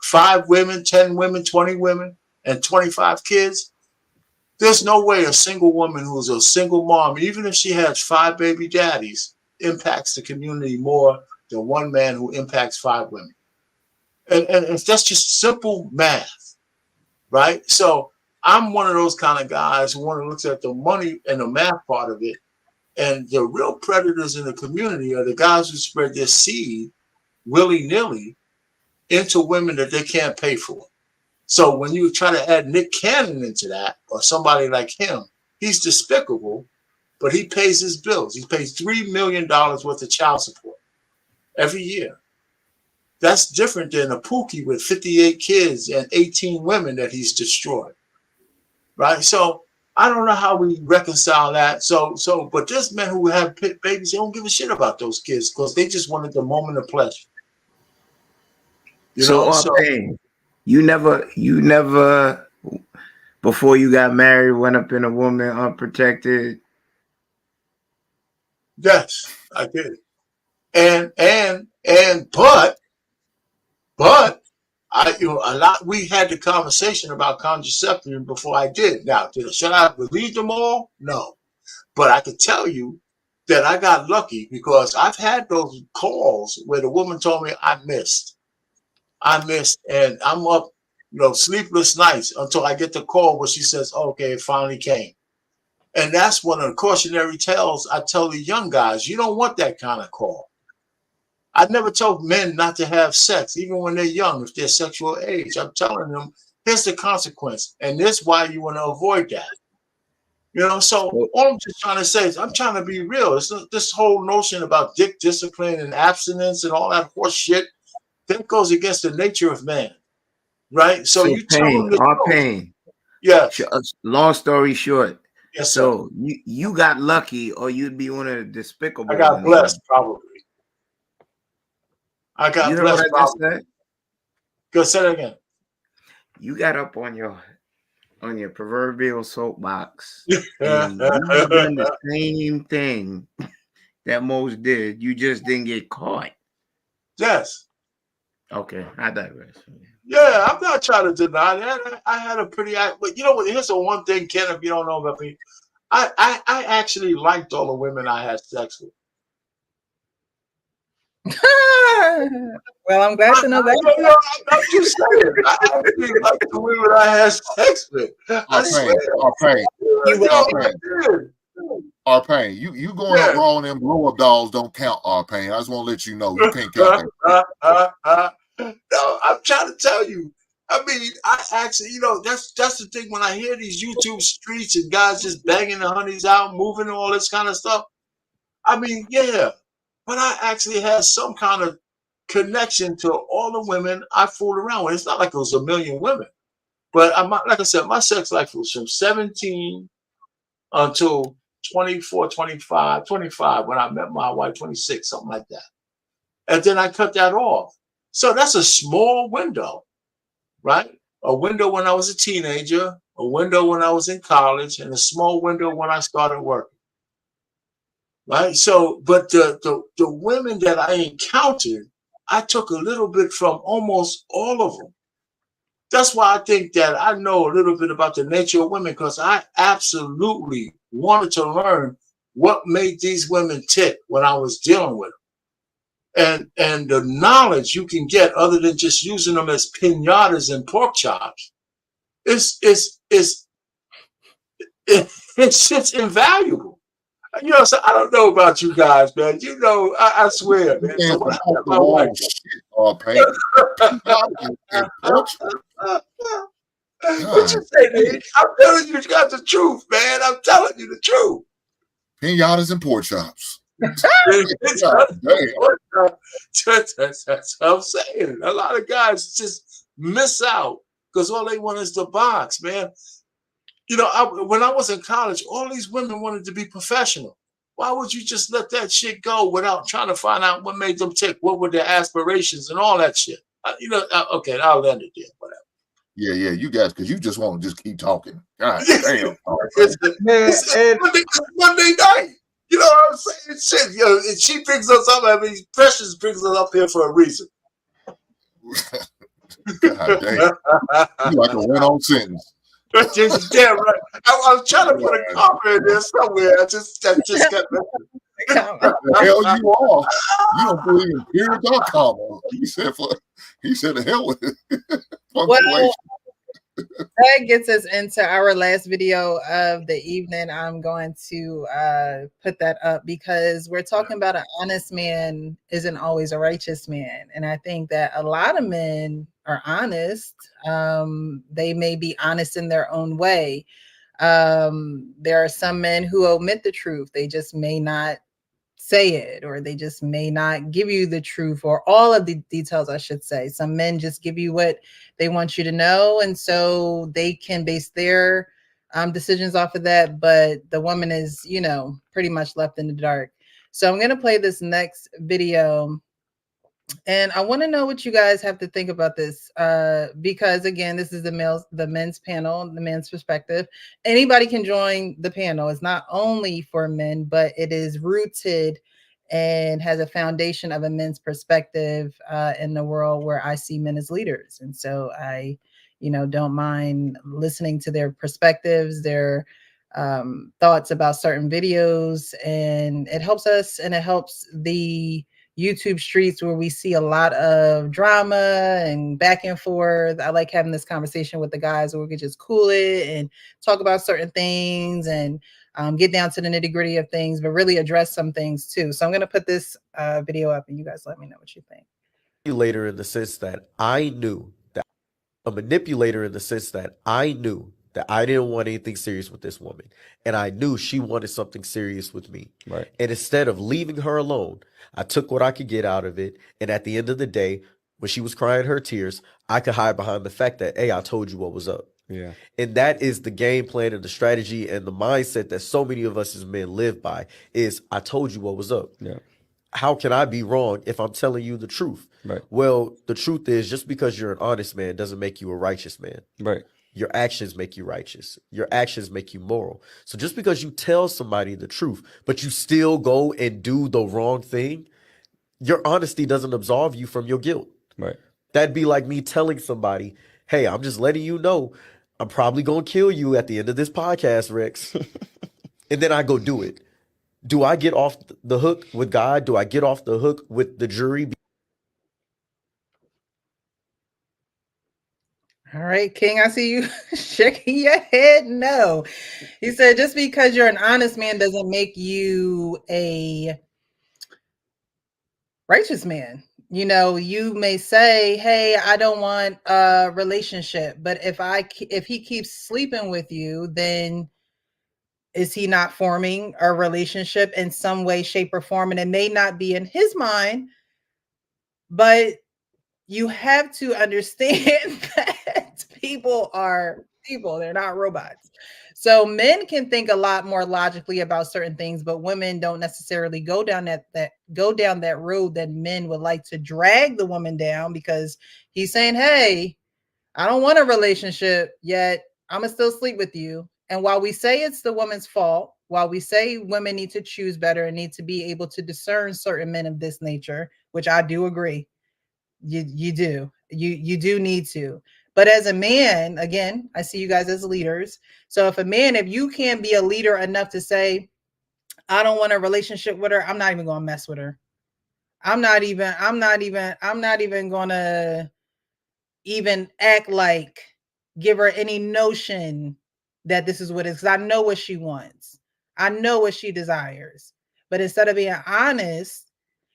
5 women, 10 women, 20 women, and 25 kids. There's no way a single woman who's a single mom, even if she has 5 baby daddies, impacts the community more than one man who impacts 5 women. And that's just simple math, right? So I'm one of those kind of guys who want to look at the money and the math part of it. And the real predators in the community are the guys who spread their seed willy-nilly into women that they can't pay for. So when you try to add Nick Cannon into that, or somebody like him, he's despicable, but he pays his bills. He pays $3 million worth of child support every year. That's different than a Pookie with 58 kids and 18 women that he's destroyed, right? So I don't know how we reconcile that. But there's men who have babies, they don't give a shit about those kids because they just wanted the moment of pleasure. Pain, you never, before you got married, went up in a woman unprotected. Yes, I did. But we had the conversation about contraception before I did. Now, should I believe them all? No. But I could tell you that I got lucky because I've had those calls where the woman told me I missed, and I'm up, sleepless nights until I get the call where she says, okay, it finally came. And that's one of the cautionary tales I tell the young guys. You don't want that kind of call. I never told men not to have sex, even when they're young, if they're sexual age. I'm telling them, here's the consequence, and this is why you want to avoid that. So all I'm just trying to say is I'm trying to be real. It's this whole notion about dick discipline and abstinence and all that horse shit, that goes against the nature of man, right? So you Pain. Yeah. Long story short. Yes, so you got lucky, or you'd be one of the despicable. I got blessed, probably. I got blessed. What I just said? Go say it again. You got up on your proverbial soapbox, and you done the same thing that most did. You just didn't get caught. Yes. Okay, I digress. Yeah, I'm not trying to deny that. I had a pretty, but here's the one thing, Ken, if you don't know about me, I actually liked all the women I had sex with. Well, I'm glad to know that. I'm just saying, I actually liked the women I had sex with. Pain, you going up wrong, them blow up dolls don't count, Pain. I just want to let you know you can't count that. No, I'm trying to tell you. I mean, I actually, that's the thing. When I hear these YouTube streets and guys just banging the honeys out, moving all this kind of stuff, I mean, yeah. But I actually had some kind of connection to all the women I fooled around with. It's not like it was a million women. But like I said, my sex life was from 17 until 24, 25 when I met my wife, 26, something like that. And then I cut that off. So that's a small window, right? A window when I was a teenager, a window when I was in college, and a small window when I started working. Right? So, but the women that I encountered, I took a little bit from almost all of them. That's why I think that I know a little bit about the nature of women, because I absolutely wanted to learn what made these women tick when I was dealing with them. And the knowledge you can get other than just using them as pinatas and pork chops, it's just invaluable. So I don't know about you guys, man. I swear, man. So when I met my wife, what you say, Nick? I'm telling you got the truth, man. I'm telling you the truth. Pinatas and pork chops. That's what I'm saying. A lot of guys just miss out because all they want is the box, man. When I was in college, all these women wanted to be professional. why would you just let that shit go without trying to find out what made them tick? What were their aspirations and all that shit? Okay, I'll end it there. Whatever. Yeah, you guys, because you just want to just keep talking. God damn. Man, and It's Monday night. You know what I'm saying? Shit, and she brings us up. I mean, Precious brings us up here for a reason. God damn. You like a run-on sentence. Damn right. I was trying to put a comma in there somewhere. I just got The hell you are. You don't believe in periods or commas. He said the hell with it. Well, that gets us into our last video of the evening. I'm going to put that up because we're talking about an honest man isn't always a righteous man. And I think that a lot of men are honest. They may be honest in their own way. There are some men who omit the truth. They just may not say it, or they just may not give you the truth or all of the details, I should say. Some men just give you what they want you to know, and so they can base their decisions off of that, but the woman is, you know, pretty much left in the dark. So I'm going to play this next video, and I want to know what you guys have to think about this, because again, this is the men's panel, the men's perspective. Anybody can join the panel. It's not only for men, but it is rooted and has a foundation of a men's perspective in the world where I see men as leaders. And so I, you know, don't mind listening to their perspectives, their thoughts about certain videos, and it helps us, and it helps the YouTube streets where we see a lot of drama and back and forth. I like having this conversation with the guys where we could just cool it and talk about certain things and get down to the nitty gritty of things, but really address some things too. So I'm going to put this video up and you guys let me know what you think. Manipulator in the sense that I knew that a manipulator in the sense that I knew that I didn't want anything serious with this woman. And I knew she wanted something serious with me. Right. And instead of leaving her alone, I took what I could get out of it. And at the end of the day, when she was crying her tears, I could hide behind the fact that, hey, I told you what was up. Yeah. And that is the game plan and the strategy and the mindset that so many of us as men live by is I told you what was up. Yeah. How can I be wrong if I'm telling you the truth? Right. Well, the truth is just because you're an honest man doesn't make you a righteous man. Right. Your actions make you righteous. Your actions make you moral. So just because you tell somebody the truth, but you still go and do the wrong thing, your honesty doesn't absolve you from your guilt. Right. That'd be like me telling somebody, hey, I'm just letting you know I'm probably going to kill you at the end of this podcast, Rex. And then I go do it. Do I get off the hook with God? Do I get off the hook with the jury? All right, King, I see you shaking your head. No. He said, just because you're an honest man doesn't make you a righteous man. You know, you may say, hey, I don't want a relationship, but if he keeps sleeping with you, then is he not forming a relationship in some way, shape, or form? And it may not be in his mind, but you have to understand that people are people. They're not robots. So men can think a lot more logically about certain things, but women don't necessarily go down that road that men would like to drag the woman down, because he's saying, hey, I don't want a relationship yet. I'm gonna still sleep with you. And while we say it's the woman's fault, while we say women need to choose better and need to be able to discern certain men of this nature, which I do agree, you do need to. But as a man, again, I see you guys as leaders. So if you can't be a leader enough to say, I don't want a relationship with her, I'm not even gonna mess with her. I'm not even gonna even act like, give her any notion that this is what it is, because I know what she wants. I know what she desires. But instead of being honest,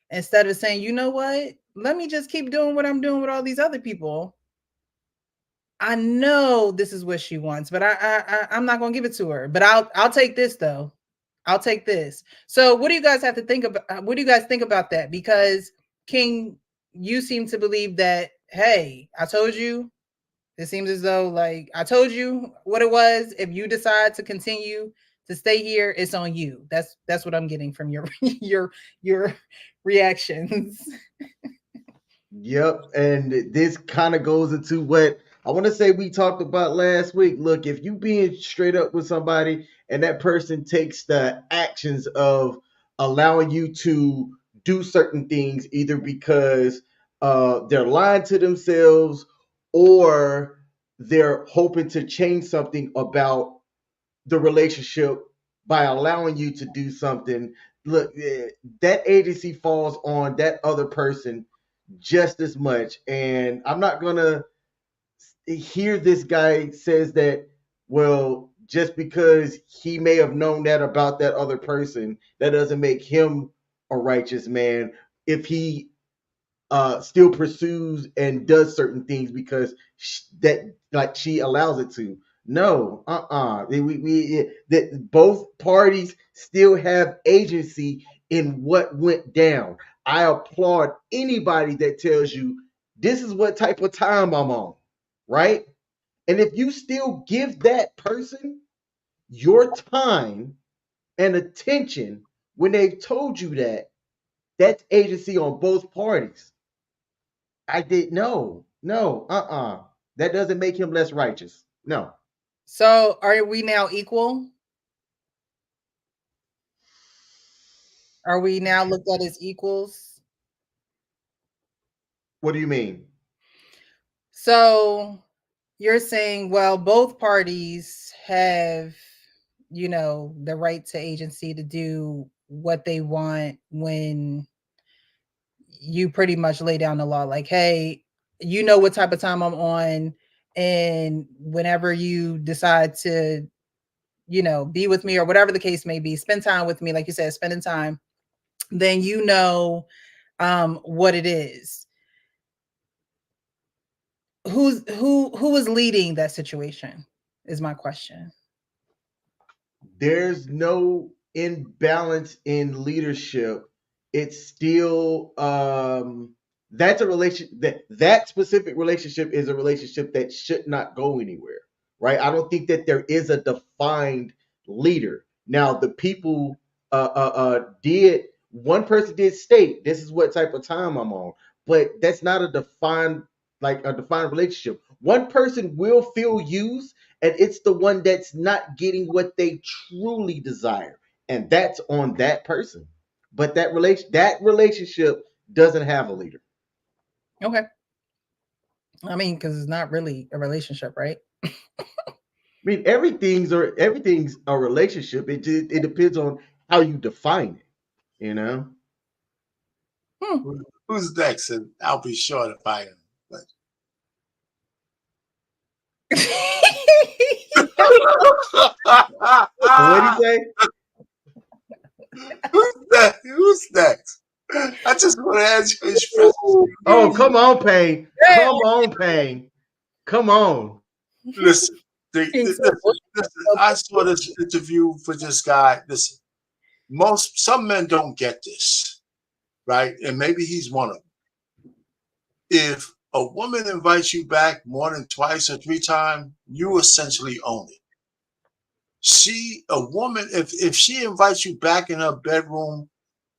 instead of saying, you know what, let me just keep doing what I'm doing with all these other people, I know this is what she wants, but I'm not gonna give it to her. But I'll take this though. I'll take this. So what do you guys have to think about? What do you guys think about that? Because King, you seem to believe that, hey, I told you. It seems as though, like, I told you what it was. If you decide to continue to stay here, it's on you. That's what I'm getting from your your reactions. Yep. And this kind of goes into what I want to say we talked about last week. Look, if you being straight up with somebody and that person takes the actions of allowing you to do certain things, either because they're lying to themselves or they're hoping to change something about the relationship by allowing you to do something, look, that agency falls on that other person just as much. And I'm not gonna hear this guy says that, well, just because he may have known that about that other person, that doesn't make him a righteous man if he still pursues and does certain things because that like she allows it to. No, that both parties still have agency in what went down. I applaud anybody that tells you this is what type of time I'm on, right? And if you still give that person your time and attention when they've told you that, that's agency on both parties. I did no. That doesn't make him less righteous. No. So are we now equal? Are we now looked at as equals? What do you mean? So you're saying, well, both parties have, the right to agency to do what they want when you pretty much lay down the law. Like, hey, you know what type of time I'm on, and whenever you decide to, be with me or whatever the case may be, spend time with me, like you said, spending time, then what it is. Who is leading that situation is my question. There's no imbalance in leadership. It's still that's a that specific relationship is a relationship that should not go anywhere, right? I don't think that there is a defined leader. Now the people did one person did state this is what type of time I'm on, but that's not a defined relationship. One person will feel used, and it's the one that's not getting what they truly desire, and that's on that person. But that relationship doesn't have a leader. Okay. I mean, because it's not really a relationship, right? I mean, everything's a relationship. It depends on how you define it. Who's next? And I'll be sure to find him. What do you say? Who's next? I just want to ask you express. Oh, come on, Payne. Come on, Payne. Come on. Listen, I saw this interview for this guy. Listen, some men don't get this, right? And maybe he's one of them. If a woman invites you back more than twice or three times, you essentially own it. A woman, if she invites you back in her bedroom,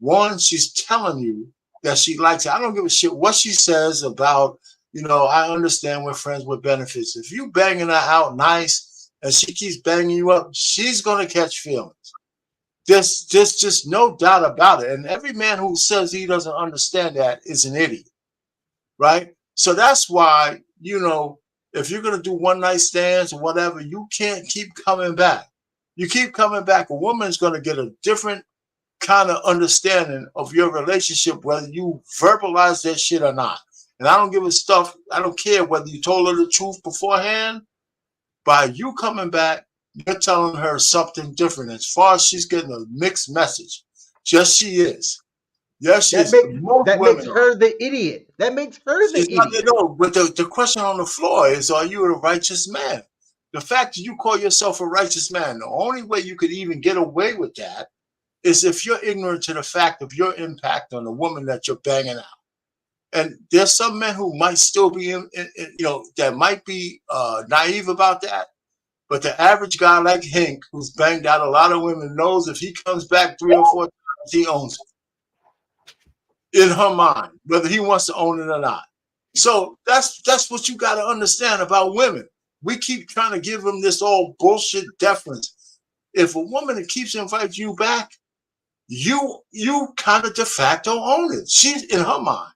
one, she's telling you that she likes it. I don't give a shit what she says about, I understand we're friends with benefits. If you banging her out nice and she keeps banging you up, she's going to catch feelings. There's just no doubt about it. And every man who says he doesn't understand that is an idiot, right? So that's why, if you're going to do one night stands or whatever, you can't keep coming back. You keep coming back, a woman's going to get a different kind of understanding of your relationship, whether you verbalize that shit or not. And I don't give a stuff. I don't care whether you told her the truth beforehand. By you coming back, you're telling her something different. As far as she's getting a mixed message. Yes, she is. Yes, she is. That makes her the idiot. That makes her the idiot. No, but the question on the floor is, are you a righteous man? The fact that you call yourself a righteous man, the only way you could even get away with that is if you're ignorant to the fact of your impact on the woman that you're banging out. And there's some men who might still be, that might be naive about that. But the average guy like Hank, who's banged out a lot of women, knows if he comes back 3 or 4 times, he owns it. In her mind, whether he wants to own it or not. So that's what you got to understand about women. We keep trying to give them this all bullshit deference. If a woman that keeps inviting you back, you kind of de facto own it. She's in her mind.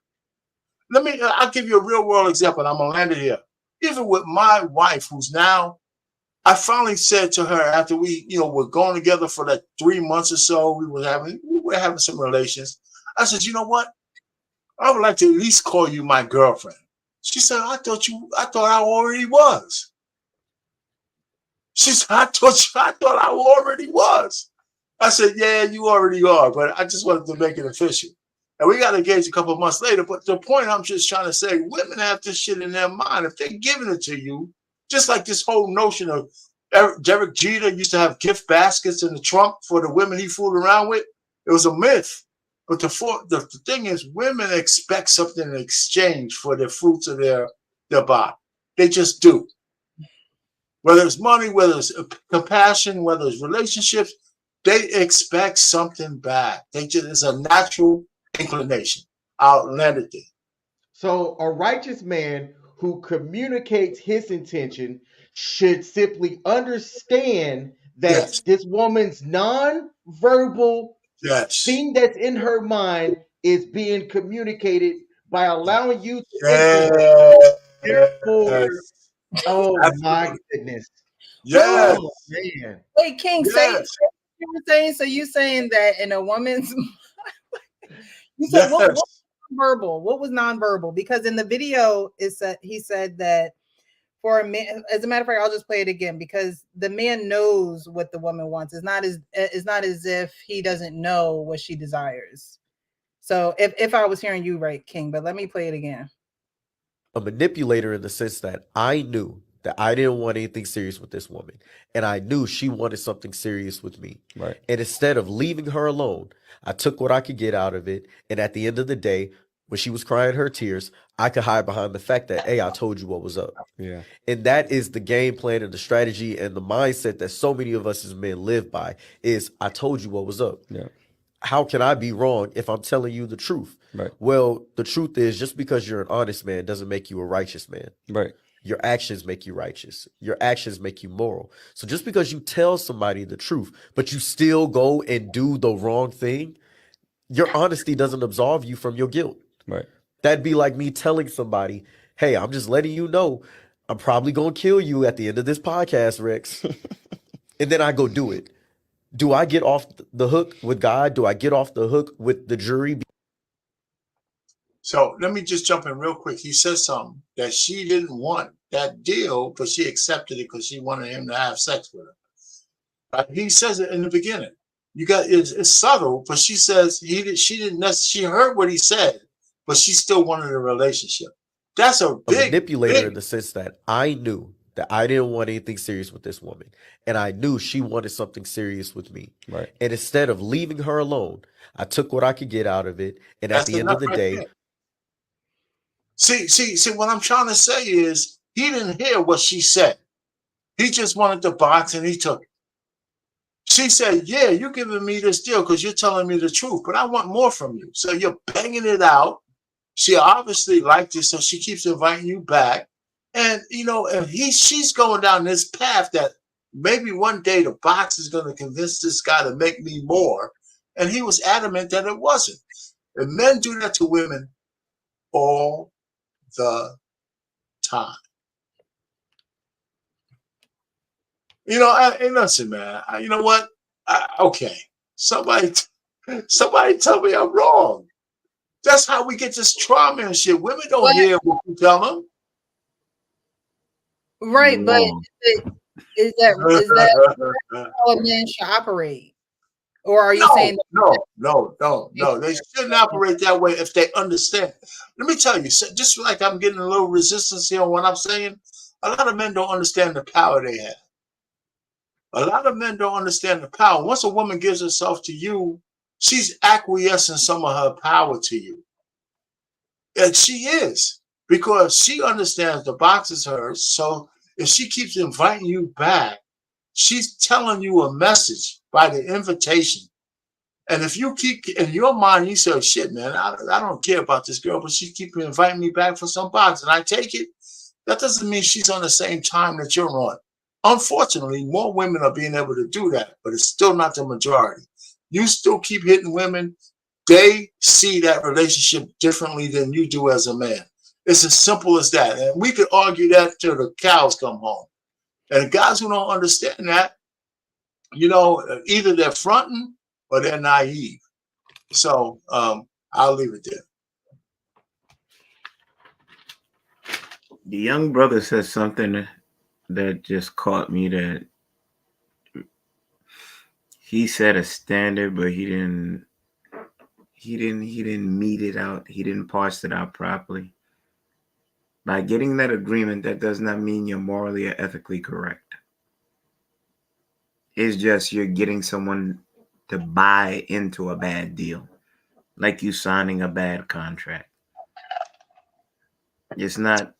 I'll give you a real world example. And I'm gonna land it here. Even with my wife, who's now, I finally said to her after we, were going together for like 3 months or so, we were having some relations. I said, you know what? I would like to at least call you my girlfriend. She said, I thought I already was. She said, I thought I already was. I said, yeah, you already are, but I just wanted to make it official. And we got engaged a couple of months later. But the point I'm just trying to say, women have this shit in their mind. If they're giving it to you, just like this whole notion of Derek Jeter used to have gift baskets in the trunk for the women he fooled around with, it was a myth. But the thing is, women expect something in exchange for the fruits of their body. They just do. Whether it's money, whether it's compassion, whether it's relationships, they expect something back. It's a natural inclination. I'll land it there. So a righteous man who communicates his intention should simply understand that Yes. this woman's non-verbal Yes. thing that's in her mind is being communicated by allowing you to Yes. therefore, oh my Absolutely. goodness. Yes. Oh man. Wait, King, say Yes. what you were saying. So you saying that in a woman's you said what Yes. verbal? What was nonverbal? Because in the video he said that for a man, as a matter of fact, I'll just play it again because the man knows what the woman wants. It's not as if he doesn't know what she desires. So if I was hearing you right, King, but let me play it again. A manipulator in the sense that I knew that I didn't want anything serious with this woman. And I knew she wanted something serious with me. Right. And instead of leaving her alone, I took what I could get out of it. And at the end of the day, when she was crying her tears, I could hide behind the fact that, hey, I told you what was up. Yeah. And that is the game plan and the strategy and the mindset that so many of us as men live by is I told you what was up. Yeah. How can I be wrong if I'm telling you the truth? Right. Well, the truth is just because you're an honest man doesn't make you a righteous man. Right. Your actions make you righteous. Your actions make you moral. So just because you tell somebody the truth, but you still go and do the wrong thing, your honesty doesn't absolve you from your guilt. Right. That'd be like me telling somebody, hey, I'm just letting you know I'm probably going to kill you at the end of this podcast, Rex. And then I go do it. Do I get off the hook with God? Do I get off the hook with the jury? So let me just jump in real quick. He says something that she didn't want that deal, but she accepted it because she wanted him to have sex with her. Right? He says it in the beginning. It's subtle, but she says she heard what he said, but she still wanted a relationship. That's a manipulator in the sense that I knew that I didn't want anything serious with this woman. And I knew she wanted something serious with me. Right. And instead of leaving her alone, I took what I could get out of it. And at the end of the day, See, what I'm trying to say is he didn't hear what she said. He just wanted the box and he took it. She said, yeah, you're giving me this deal because you're telling me the truth, but I want more from you. So you're banging it out. She obviously liked it, so she keeps inviting you back. And, she's going down this path that maybe one day the box is going to convince this guy to make me more. And he was adamant that it wasn't. And men do that to women all the time. And listen, man, you know what? Okay. Somebody tell me I'm wrong. That's how we get this trauma and shit. Women don't hear what you tell them. Right, but is that how a man should operate? Or are you saying no? They shouldn't operate that way if they understand. Let me tell you, just like I'm getting a little resistance here on what I'm saying, a lot of men don't understand the power they have. A lot of men don't understand the power. Once a woman gives herself to you, she's acquiescing some of her power to you. And she is, because she understands the box is hers. So if she keeps inviting you back, She's telling you a message by the invitation. And if you keep in your mind, you say, shit, man, I don't care about this girl, but she keep inviting me back for some box and I take it. That doesn't mean she's on the same time that you're on. Unfortunately, more women are being able to do that, but it's still not the majority. You still keep hitting women. They see that relationship differently than you do as a man. It's as simple as that. And we could argue that till the cows come home. And the guys who don't understand that, either they're fronting or they're naive. So I'll leave it there. The young brother said something that just caught me, that he set a standard, but he didn't meet it out. He didn't parse it out properly. By getting that agreement, that does not mean you're morally or ethically correct. It's just you're getting someone to buy into a bad deal, like you signing a bad contract. It's not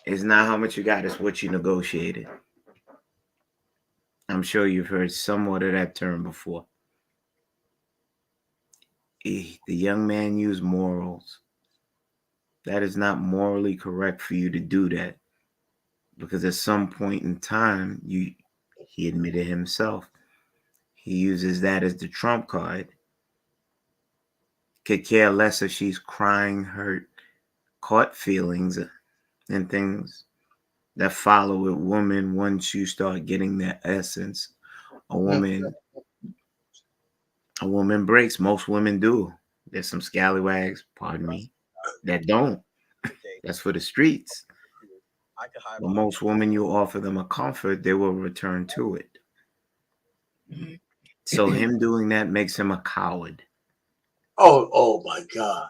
how much you got, it's what you negotiated. I'm sure you've heard somewhat of that term before. The young man used morals. That is not morally correct for you to do that, because at some point in time, he admitted himself, he uses that as the trump card. Could care less if she's crying, hurt, caught feelings, and things that follow with women once you start getting that essence. A woman breaks. Most women do. There's some scallywags, pardon me, that don't. That's for the streets. But most women, you offer them a comfort, they will return to it. So him doing that makes him a coward. Oh my God.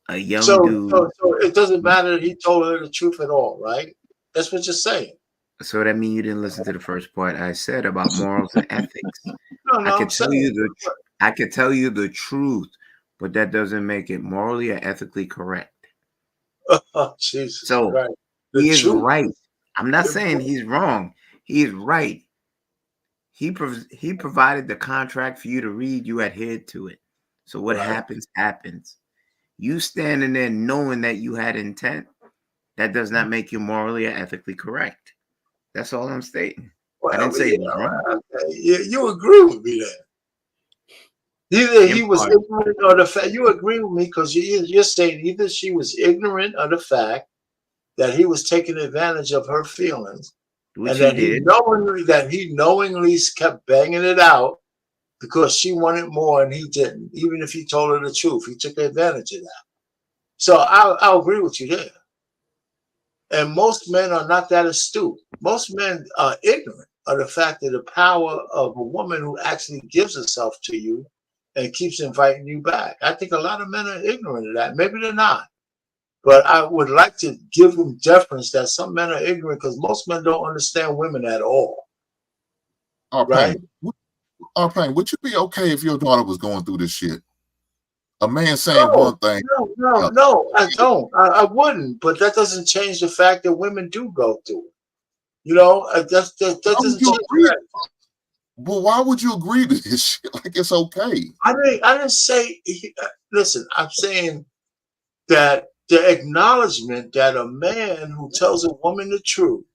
A young dude. So it doesn't matter that he told her the truth at all, right? That's what you're saying. So that means you didn't listen to the first part I said about morals and ethics. No, I could tell you the truth, but that doesn't make it morally or ethically correct. Oh, Jesus. So right. He is right. I'm not saying he's wrong. He is right. He provided the contract for you to read. You adhered to it. So what happens, happens. You standing there knowing that you had intent, that does not make you morally or ethically correct. That's all I'm stating. Well, I didn't say it was wrong. You agree with me there. Either he was ignorant of the fact. You agree with me because you're saying either she was ignorant of the fact that he was taking advantage of her feelings, which and that he knowingly kept banging it out because she wanted more and he didn't. Even if he told her the truth, he took advantage of that. So I'll agree with you there. And most men are not that astute. Most men are ignorant of the fact that the power of a woman who actually gives herself to you and keeps inviting you back. I think a lot of men are ignorant of that. Maybe they're not. But I would like to give them deference that some men are ignorant because most men don't understand women at all. Right? Payne, would you be okay if your daughter was going through this shit? A man saying one thing. No, I don't. I wouldn't. But that doesn't change the fact that women do go through it. That doesn't change that. Well, why would you agree to this shit? Like it's okay. I didn't say. Listen, I'm saying that the acknowledgement that a man who tells a woman the truth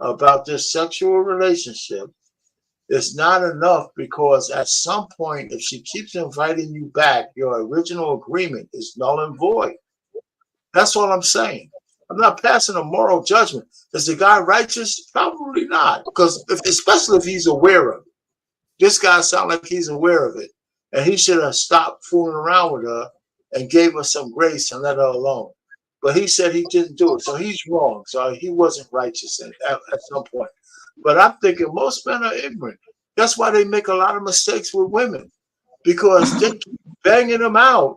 about their sexual relationship is not enough, because at some point, if she keeps inviting you back, your original agreement is null and void. That's all I'm saying. I'm not passing a moral judgment. Is the guy righteous? Probably not, because especially if he's aware of it. This guy sounds like he's aware of it, and he should have stopped fooling around with her and gave her some grace and let her alone. But he said he didn't do it, so he's wrong. So he wasn't righteous at some point. But I'm thinking most men are ignorant. That's why they make a lot of mistakes with women, because they keep banging them out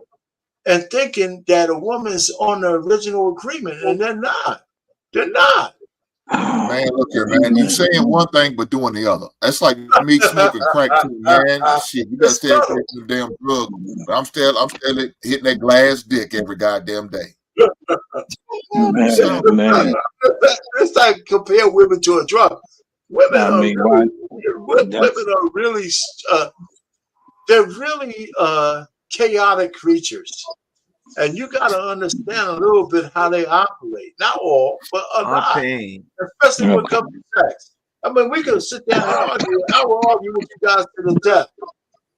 and thinking that a woman's on the original agreement, and they're not. They're not. Man, look here, man. You saying one thing but doing the other. That's like me smoking crack too, man. Shit, you gotta stay away from the damn drug. But I'm still hitting that glass dick every goddamn day. Man. It's like compare women to a drug. Women I are mean, why? women That's are really they're really chaotic creatures. And you got to understand a little bit how they operate. Not all, but a lot, Pain. especially when it okay. comes to sex. I mean, we can sit down and argue. I will argue with you guys to the death.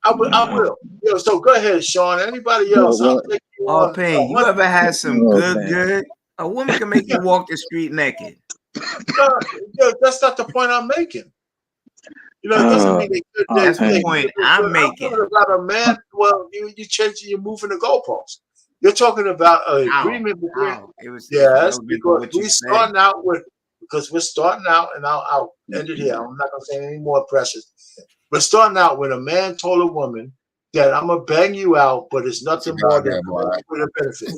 I will. So go ahead, Sean. Anybody else? I'll take you on. Pain. You ever had some Okay. good? A woman can make you walk the street naked. That's not the point I'm making. It doesn't mean they could. That's the point I'm making. I'm talking about a man. Well, you changing, you're moving the goalposts. You're talking about an agreement between. Yes, because we're starting out and I'll end it here. I'm not gonna say any more precious. We're starting out when a man told a woman that I'm gonna bang you out, but it's nothing more than for the benefit,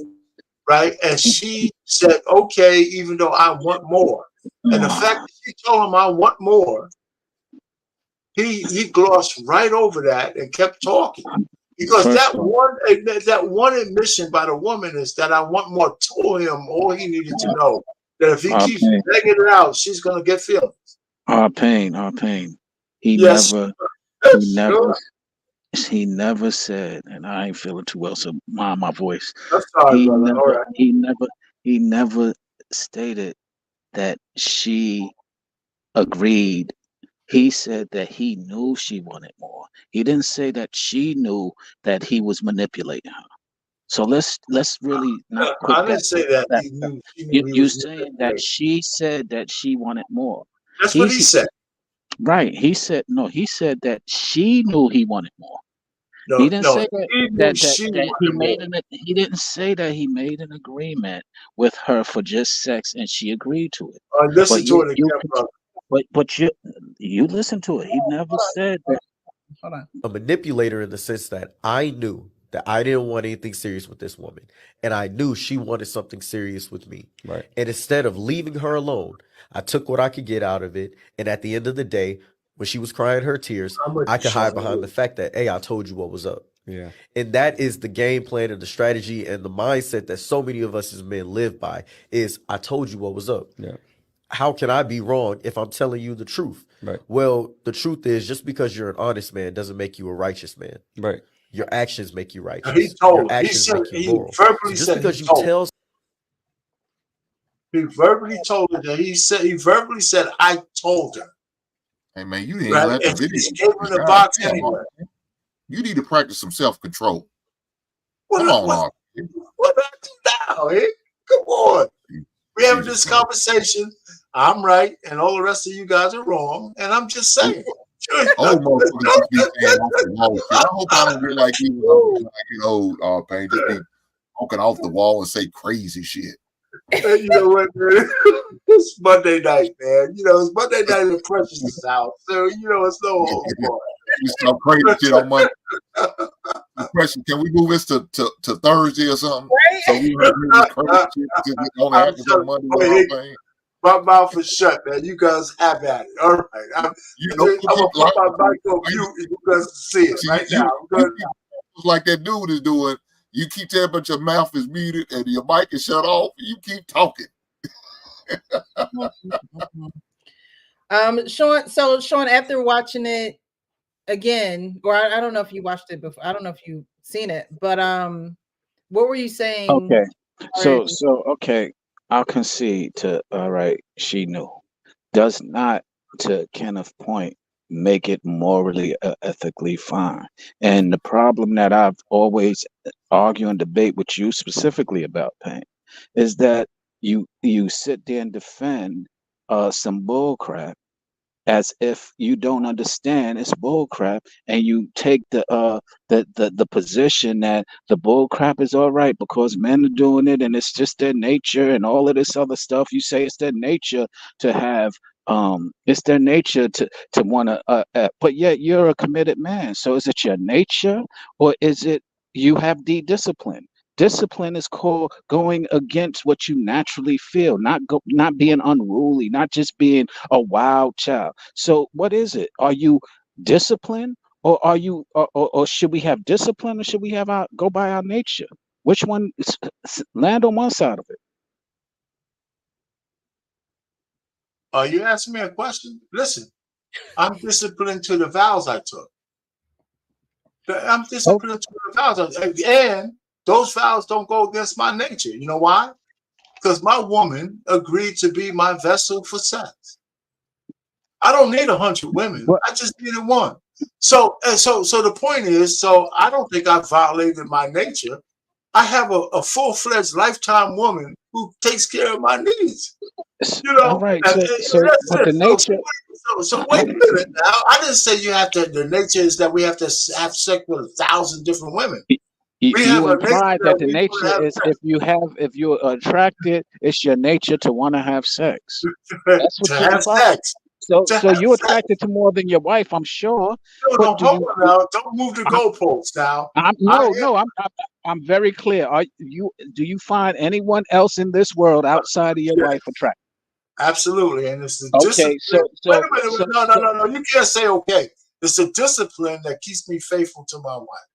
right? And she said, okay, even though I want more. And the fact that she told him I want more, he glossed right over that and kept talking. Because that one admission by the woman is that I want more. Told him all he needed to know. That if he keeps begging it out, she's gonna get feelings. Pain. He never said, and I ain't feeling too well, so mind my voice. I'm sorry, brother. He never stated that she agreed. He said that he knew she wanted more. He didn't say that she knew that he was manipulating her. So let's really not put I didn't say that. He knew you're saying that she said that she wanted more. That's what he said. Right. He said that she knew he wanted more. No, he didn't say that he didn't say that he made an agreement with her for just sex and she agreed to it. Listen to it again, but you listen to it. He never said that. Hold on. A manipulator in the sense that I knew that I didn't want anything serious with this woman, and I knew she wanted something serious with me. Right. And instead of leaving her alone, I took what I could get out of it. And at the end of the day, when she was crying her tears, I could hide behind the fact that, hey, I told you what was up. Yeah. And that is the game plan and the strategy and the mindset that so many of us as men live by is I told you what was up. Yeah. How can I be wrong if I'm telling you the truth? Right. Well, the truth is just because you're an honest man doesn't make you a righteous man. Right. Your actions make you righteous. He told. Your actions make you moral. Verbally so just said because he you told. tell. He verbally told her that he verbally said I told her. Hey man, you didn't let the video. She gave him the box anyway. You need to practice some self-control. What Come on, what I do now? Come on. We're having this conversation. I'm right, and all the rest of you guys are wrong. And I'm just saying. Old motherfuckers just be saying off the wall shit. I hope I don't get like you when I get old, Pain. Just be walking off the wall and say crazy shit. You know what, man? It's Monday night, man. It's Monday night in Precious' house. So, it's no whole bar. You some crazy shit on Monday. Precious, can we move this to Thursday or something? Right? So we have crazy shit that only happens on Monday. My mouth is shut, man. You guys have at it. All right. I'm going to put my mic on mute and you guys see it right now. Like that dude is doing. You keep telling but your mouth is muted and your mic is shut off. You keep talking. Sean, after watching it again, or I don't know if you watched it before. I don't know if you've seen it, but what were you saying? Okay. So okay, I'll concede to all right, she knew. Does not, to Kenneth's point, make it morally ethically fine. And the problem that I've always argue and debate with you specifically about, Pain, is that you sit there and defend some bull crap as if you don't understand it's bull crap, and you take the position that the bull crap is all right because men are doing it and it's just their nature and all of this other stuff. You say it's their nature to have it's their nature to want to but yet you're a committed man. So is it your nature, or is it you have discipline? Discipline is called going against what you naturally feel, not being unruly, not just being a wild child. So what is it? Are you disciplined, or are you, or should we have discipline, or should we have go by our nature? Which one? Land on one side of it. Are you asking me a question? Listen, I'm disciplined to the vows I took. I'm disciplined to the vows, and those vows don't go against my nature. You know why? Because my woman agreed to be my vessel for sex. I don't need 100 women. I just needed one. So the point is, so I don't think I violated my nature. I have a full-fledged lifetime woman who takes care of my needs. You know, All right. and So that's but the it. nature. So wait a minute now. I didn't say you have to. The nature is that we have to have sex with 1,000 different women. We have You a nature implied that the we want to nature have is sex. if you're attracted, it's your nature to want to have sex. That's what To you have implied. sex. So To so have you're sex. attracted to more than your wife, I'm sure. No, But do hold you? on now. Don't move the goalposts now. I'm very clear. Do you find anyone else in this world outside of your Yeah, wife attractive? absolutely. And it's the Okay, discipline. Wait a minute. No. You can't say okay. It's the discipline that keeps me faithful to my wife.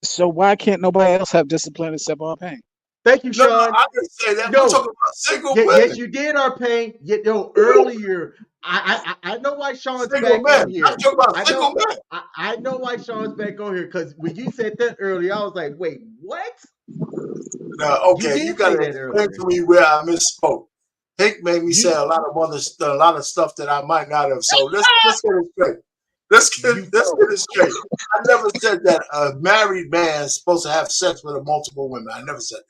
so why can't nobody else have discipline except our pain? Thank you, No, Sean. I didn't say that. We're No, talking about single yes, women. you did, Arpain. Earlier, I know why Sean's Single back on men. here. I'm talking about I single know, men. I know why Sean's back on here because when you said that earlier, I was like, wait, what? No, You okay, you did got say to that explain earlier. to me where I misspoke. Hank made me say You a lot of stuff that I might not have. So let's get it straight. Let's get it straight. I never said that a married man is supposed to have sex with multiple women. I never said that.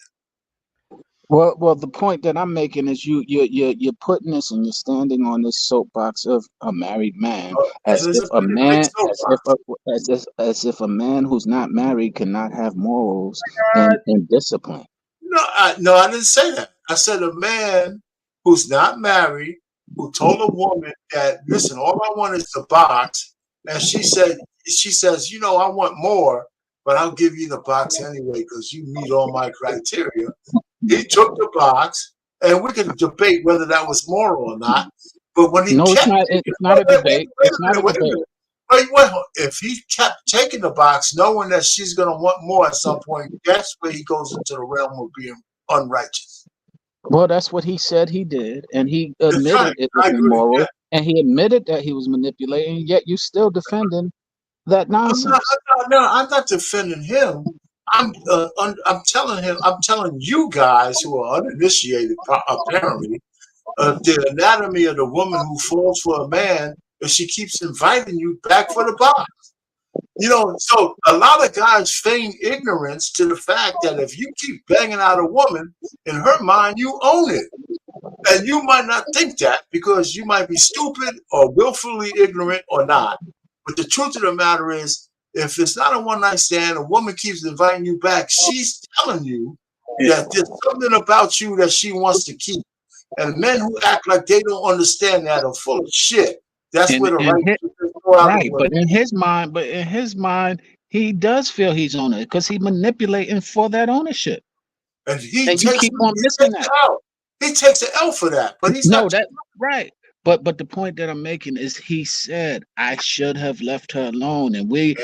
Well, the point that I'm making is you're putting this and you're standing on this soapbox of a married man as And if it's a pretty big man soapbox. as if a man who's not married cannot have morals and discipline. No, I didn't say that. I said a man who's not married, who told a woman that, listen, all I want is the box, and she says, you know, I want more, but I'll give you the box anyway because you meet all my criteria. He took the box, and we can debate whether that was moral or not. But when he No, kept it's not a debate. It's not a wait a debate. minute. If he kept taking the box, knowing that she's going to want more at some point, that's where he goes into the realm of being unrighteous. Well, that's what he said he did, and he That's admitted right. it was I agree. immoral, Yeah. and he admitted that he was manipulating. Yet you still defending that nonsense. I'm not defending him. I'm telling you guys who are uninitiated, apparently, the anatomy of the woman who falls for a man if she keeps inviting you back for the box. You know, so a lot of guys feign ignorance to the fact that if you keep banging out a woman, in her mind, you own it. And you might not think that because you might be stupid or willfully ignorant or not. But the truth of the matter is, if it's not a one-night stand, a woman keeps inviting you back, she's telling you that there's something about you that she wants to keep. And men who act like they don't understand that are full of shit. That's where the right. But in his mind, he does feel he's on it because he's manipulating for that ownership. And you keep on missing that. He takes an L for that, but he's not. That right. But the point that I'm making is he said I should have left her alone, and we're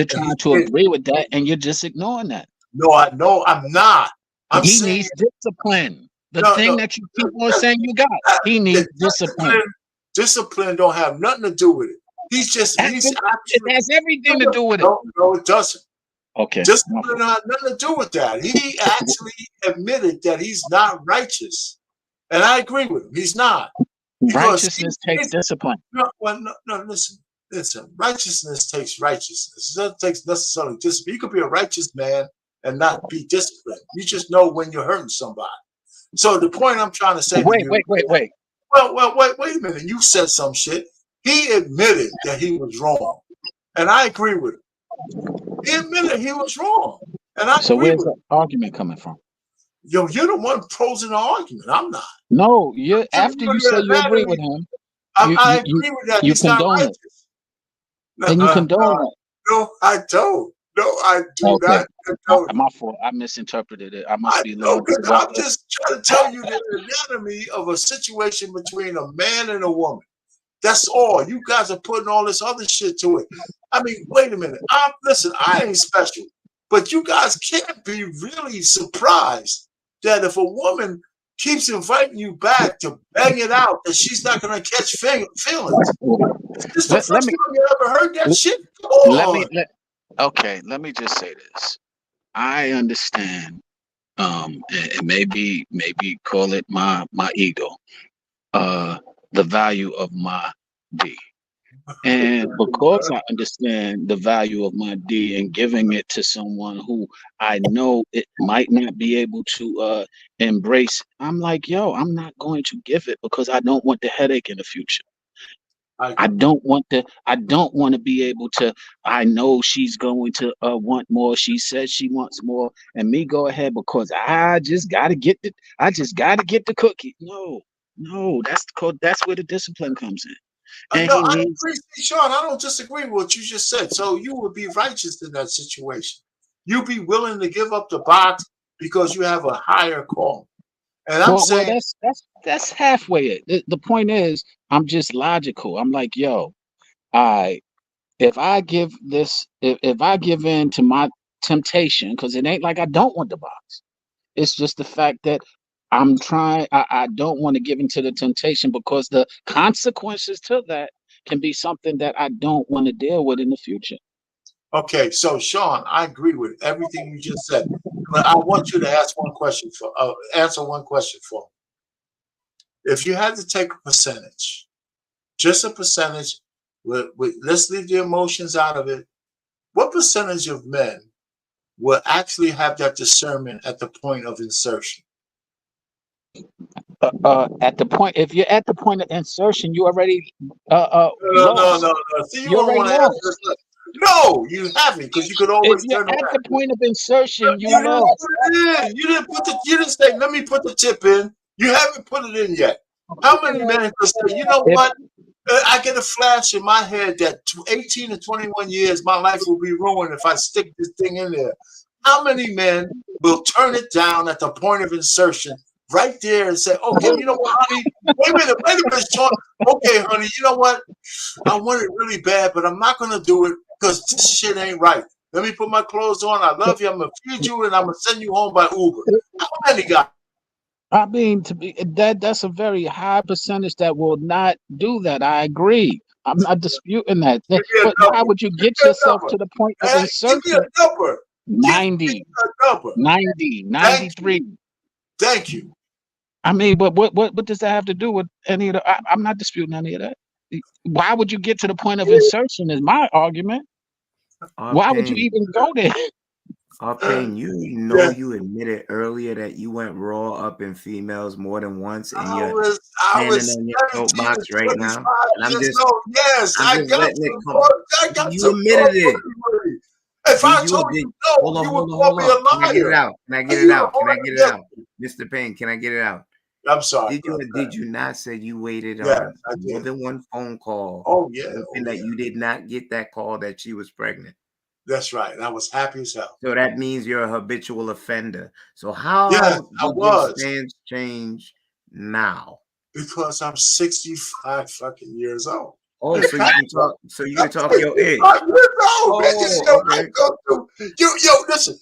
trying to agree with that, and you're just ignoring that. No, I'm not. He needs discipline. The thing that you keep on saying you got, he needs discipline. Discipline don't have nothing to do with it. It has everything to do with it. No, it doesn't. Okay. Discipline has nothing to do with that. He actually admitted that he's not righteous. And I agree with him. He's not. Righteousness takes discipline. No, listen. Righteousness takes righteousness. It doesn't take necessarily discipline. You could be a righteous man and not be disciplined. You just know when you're hurting somebody. So the point I'm trying to say to you. Wait. Well, wait a minute. You said some shit. He admitted that he was wrong. And I agree with him. He admitted he was wrong. And I So agree where's with the him. argument coming from? You're the one posing the argument. I'm not. No, after you say you agree with him, I agree with that. You He's not condone righteous. it. And you condone it. No, I don't. No, I do not condone it. My fault. I misinterpreted it. I must be No, low. I'm just trying to tell you the anatomy of a situation between a man and a woman. That's all. You guys are putting all this other shit to it. I mean, wait a minute. Listen, I ain't special, but you guys can't be really surprised that if a woman keeps inviting you back to bang it out that she's not going to catch feelings. Is this the Let first me time you ever heard that shit? Come let me on. let me just say this. I understand, and maybe call it my ego, the value of my D. And because I understand the value of my D and giving it to someone who I know it might not be able to embrace, I'm like, yo, I'm not going to give it because I don't want the headache in the future. I don't want to be able to. I know she's going to want more. She says she wants more, and me go ahead because I just got to get the cookie. No, that's where the discipline comes in. And No, he I needs. agree, Sean. I don't disagree with what you just said. So you would be righteous in that situation. You'd be willing to give up the box because you have a higher call. And I'm Well, saying, that's halfway it. The point is, I'm just logical. I'm like, yo, if I give in to my temptation, because it ain't like I don't want the box. It's just the fact that I don't want to give in to the temptation because the consequences to that can be something that I don't want to deal with in the future. okay, so Sean, I agree with everything you just said, but I want you to answer one question for me. If you had to take a percentage, just a percentage, let's leave the emotions out of it. What percentage of men will actually have that discernment at the point of insertion? At the point, if you're at the point of insertion, you already No. lost. See, you You don't already want to answer lost. this. No, you haven't, because you could If always you're turn at the around. point of insertion, you You didn't lost. put it in. You didn't say, let me put the tip in. You haven't put it in yet. How many men could say, you know what? I get a flash in my head that 18 to 21 years, my life will be ruined if I stick this thing in there. How many men will turn it down at the point of insertion right there and say, okay, you know what, honey? Wait a minute, Sean. Okay, honey, you know what? I want it really bad, but I'm not going to do it because this shit ain't right. Let me put my clothes on. I love you. I'm going to feed you, and I'm going to send you home by Uber. How many guys? I mean, that's a very high percentage that will not do that. I agree. I'm not disputing that. Give me a But number. how would you Give me get a yourself number. to the point of Give me insertion? a number. 90, Give me a number. 90, 93. Thank you. I mean, but what does that have to do with any of the? I'm not disputing any of that. Why would you get to the point of insertion? Is my argument. Why would you Pain, even go there? Pain, you know you admitted earlier that you went raw up in females more than once, and I you're was standing on your 17 soapbox to right 25 now. And I'm years just old. Yes, I'm I just got letting it some come. I got You some admitted it. money. If Did I you told did you no, hold on, you would hold on, call hold me a on. Can I get it liar. out? Can I get And it you out? Can I hold get it on. out? Mr. Payne, can I get it out? I'm sorry. Did you not say you waited Yes, on I more did. than one phone call, Oh yeah. hoping that you did not get that call that she was pregnant? That's right. And I was happy as hell. So that means you're a habitual offender. So how Yes, I did your was. stance change now? Because I'm 65 fucking years old. Oh, so you can talk. So you can talk your age. Okay. Yo, listen.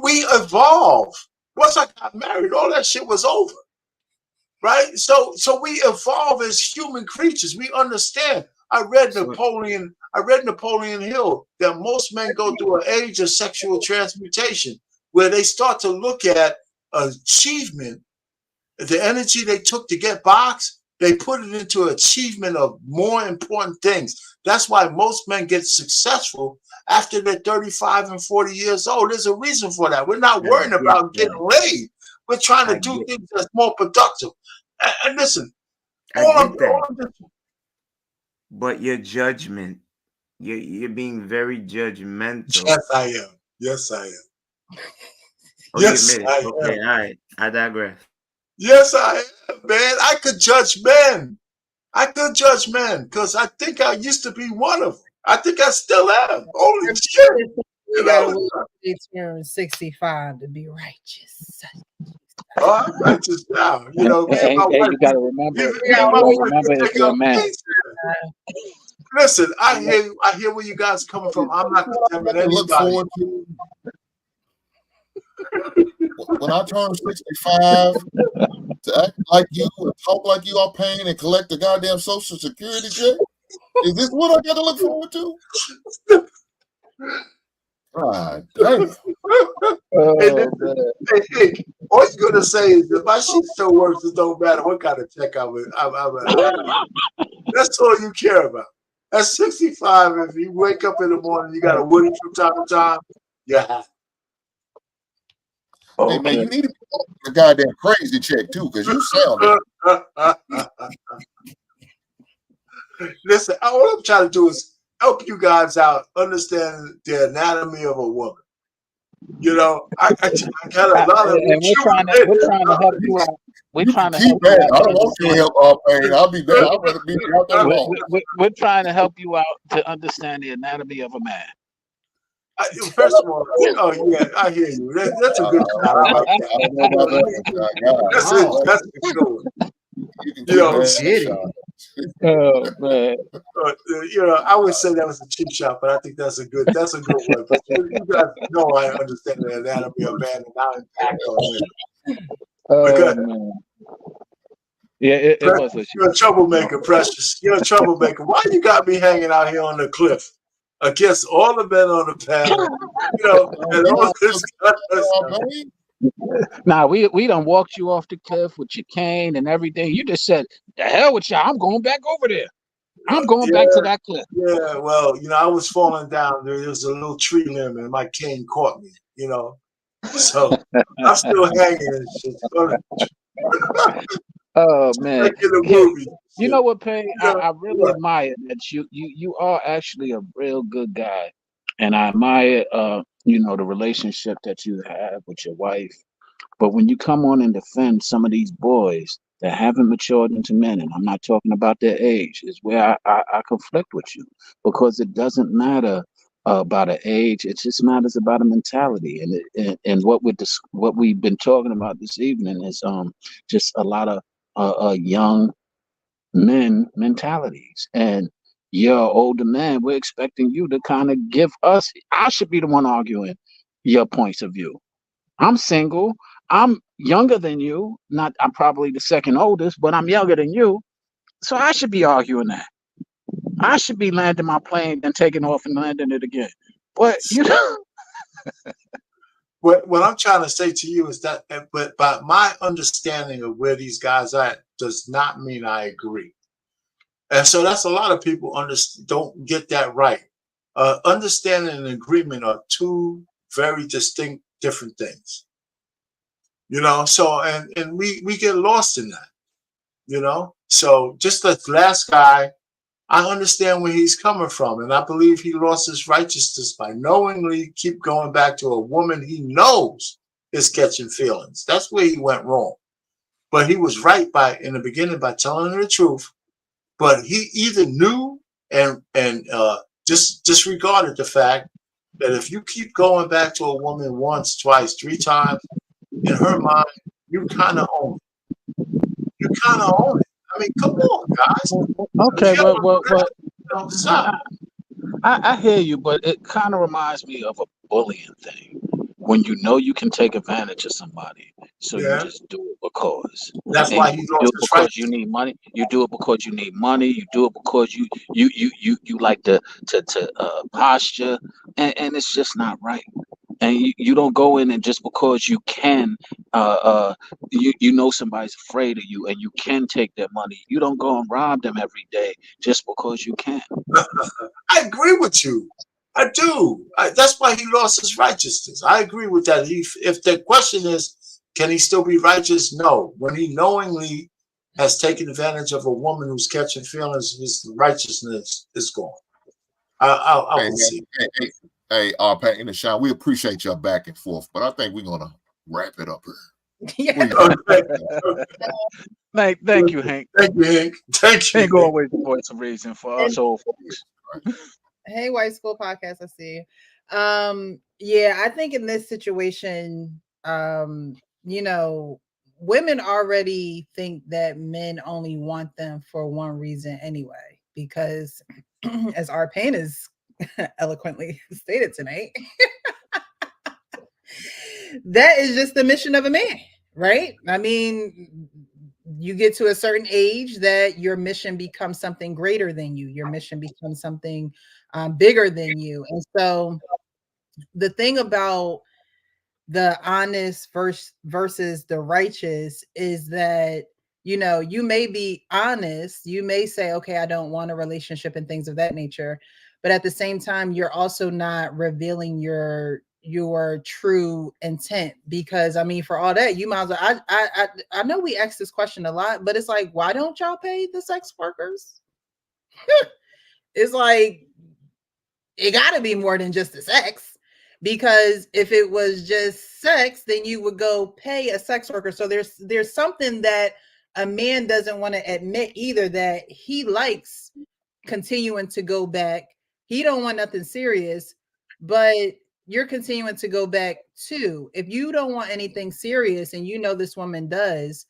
We evolve. Once I got married, all that shit was over. Right? So we evolve as human creatures. We understand. I read Napoleon Hill that most men go through an age of sexual transmutation where they start to look at achievement, the energy they took to get boxed, they put it into achievement of more important things. That's why most men get successful after they're 35 and 40 years old. There's a reason for that. We're not worrying about getting laid. We're trying to do things that's more productive. And listen, but your judgment, you're being very judgmental. Yes, I am. Yes, I am. Oh, yes, you admit it. I Okay, am. all right. I digress. Yes, I am, man. I could judge men. I could judge men because I think I used to be one of them. I think I still am. Holy shit. You gotta wait till turn 65 to be righteous. Oh, I'm righteous now. You know, me and my wife. You gotta remember. If you're a man. Listen, I hear where you guys coming from. I'm not condemning Look anybody. forward to. when I turn 65 to act like you and talk like you are paying and collect the goddamn Social Security check? Is this what I got to look forward to? God damn. Hey, all you're gonna say is if my shit still works, it don't matter what kind of check I'm that's all you care about. At 65, if you wake up in the morning, you got a Woody from time to time, yeah. Hey man, you need to be a goddamn crazy check too, because you sound it. Listen, all I'm trying to do is help you guys out understand the anatomy of a woman. You know, I got a lot of and we're trying to help you out. We're trying to help you out. I don't want your help, all pain. I'll be there. I'd rather be out there alone. We're trying to help you out to understand the anatomy of a man. First of all, oh yeah, I hear you. That's a good shot. I like that. I don't know about that. That's a good one. You know, man. You know, I would say that was a cheap shot, but I think that's a good one. But you guys know I understand the anatomy of man and how impact on women. Man. Yeah, it was a You're a troublemaker, Precious. You're a troublemaker. Why you got me hanging out here on the cliff against all the men on the panel? You know, and all this kind of stuff. Nah, we done walked you off the cliff with your cane and everything. You just said, "The hell with y'all! I'm going back over there. I'm going back to that cliff." Yeah, well, you know, I was falling down. There was a little tree limb, and my cane caught me. You know, so I'm still hanging and shit. Oh man, like in the movie. You know what, Payne? I really admire that you are actually a real good guy, and I admire you know, the relationship that you have with your wife. But when you come on and defend some of these boys that haven't matured into men, and I'm not talking about their age, is where I conflict with you, because it doesn't matter about an age. It just matters about a mentality, and what we've been talking about this evening is just a lot of young men mentalities. And you're an older man, we're expecting you to kind of give us, I should be the one arguing your points of view. I'm single, I'm younger than you, I'm probably the second oldest, but I'm younger than you, so I should be arguing that. I should be landing my plane and taking off and landing it again. But you know, what I'm trying to say to you is that, but by my understanding of where these guys are at does not mean I agree. And so that's a lot of people don't get that right. Understanding and agreement are two very distinct, different things. You know, so and we get lost in that. You know, so just the last guy, I understand where he's coming from, and I believe he lost his righteousness by knowingly keep going back to a woman he knows is catching feelings. That's where he went wrong. But he was right in the beginning by telling her the truth. But he either knew and just disregarded the fact that if you keep going back to a woman once, twice, three times, in her mind, you kind of own it. You kind of own it. I mean, come on, guys. Okay, but I hear you, but it kind of reminds me of a bullying thing. When you know you can take advantage of somebody, so you just do it because. That's why you do it because you need money. You do it because you need money. You do it because you like to posture, and it's just not right. And you don't go in and just because you can, you know somebody's afraid of you and you can take their money. You don't go and rob them every day just because you can. I agree with you. I do. That's why he lost his righteousness. I agree with that. If the question is, can he still be righteous? No. When he knowingly has taken advantage of a woman who's catching feelings, his righteousness is gone. I will see. Hey, Pat and Sean, we appreciate your back and forth, but I think we're gonna wrap it up here. Thank you, Hank. Thank you, Hank. Thank you. Hank always the voice of reason for us old folks. Hey, White School Podcast, I see. Yeah, I think in this situation, you know, women already think that men only want them for one reason anyway, because as our pain is eloquently stated tonight, that is just the mission of a man, right? I mean, you get to a certain age that your mission becomes something greater than you. Your mission becomes something bigger than you. And so the thing about the honest versus the righteous is that, you know, you may be honest, you may say, okay, I don't want a relationship and things of that nature, but at the same time, you're also not revealing your true intent, because I mean, for all that, you might as well, I know we ask this question a lot, but it's like, why don't y'all pay the sex workers? It's like, it got to be more than just the sex, because if it was just sex, then you would go pay a sex worker. So there's something that a man doesn't want to admit either, that he likes continuing to go back. He don't want nothing serious, but you're continuing to go back too. If you don't want anything serious and you know this woman does,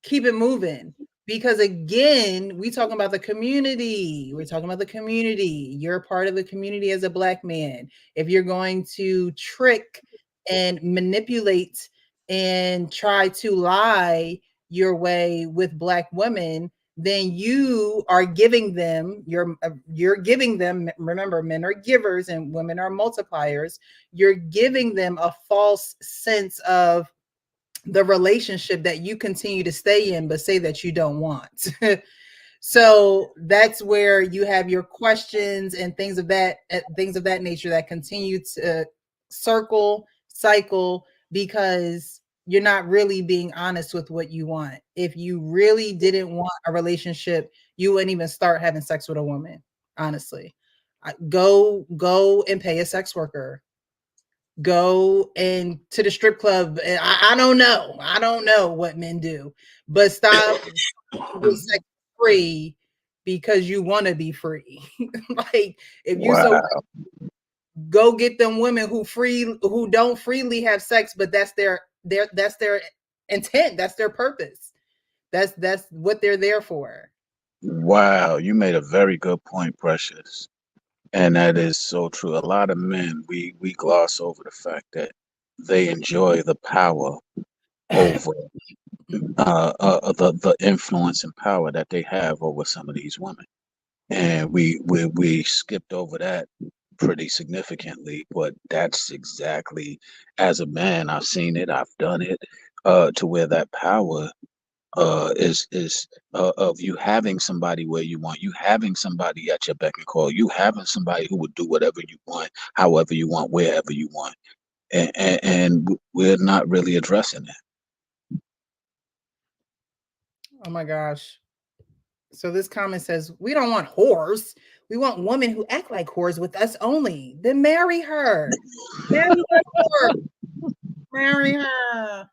keep it moving. Because again, we talking about the community. We're talking about the community. You're part of the community as a Black man. If you're going to trick and manipulate and try to lie your way with Black women, then you are giving them, you're giving them, remember, men are givers and women are multipliers. You're giving them a false sense of the relationship that you continue to stay in, but say that you don't want. So that's where you have your questions and things of that nature that continue to cycle, because you're not really being honest with what you want. If you really didn't want a relationship, you wouldn't even start having sex with a woman. Honestly, go and pay a sex worker. Go and to the strip club. I don't know what men do, but stop with sex free because you want to be free. Like, if you so go get them women who don't freely have sex, but that's their intent, that's their purpose, that's what they're there for. Wow, you made a very good point, Precious. And that is so true. A lot of men, we gloss over the fact that they enjoy the power over the influence and power that they have over some of these women, and we skipped over that pretty significantly. But that's exactly, as a man, I've seen it, I've done it, to where that power is of you having somebody where you want, you having somebody at your beck and call, you having somebody who would do whatever you want, however you want, wherever you want, and we're not really addressing that. Oh my gosh. So this comment says, we don't want whores. We want women who act like whores with us only. Then marry her. Marry the whore. Marry her.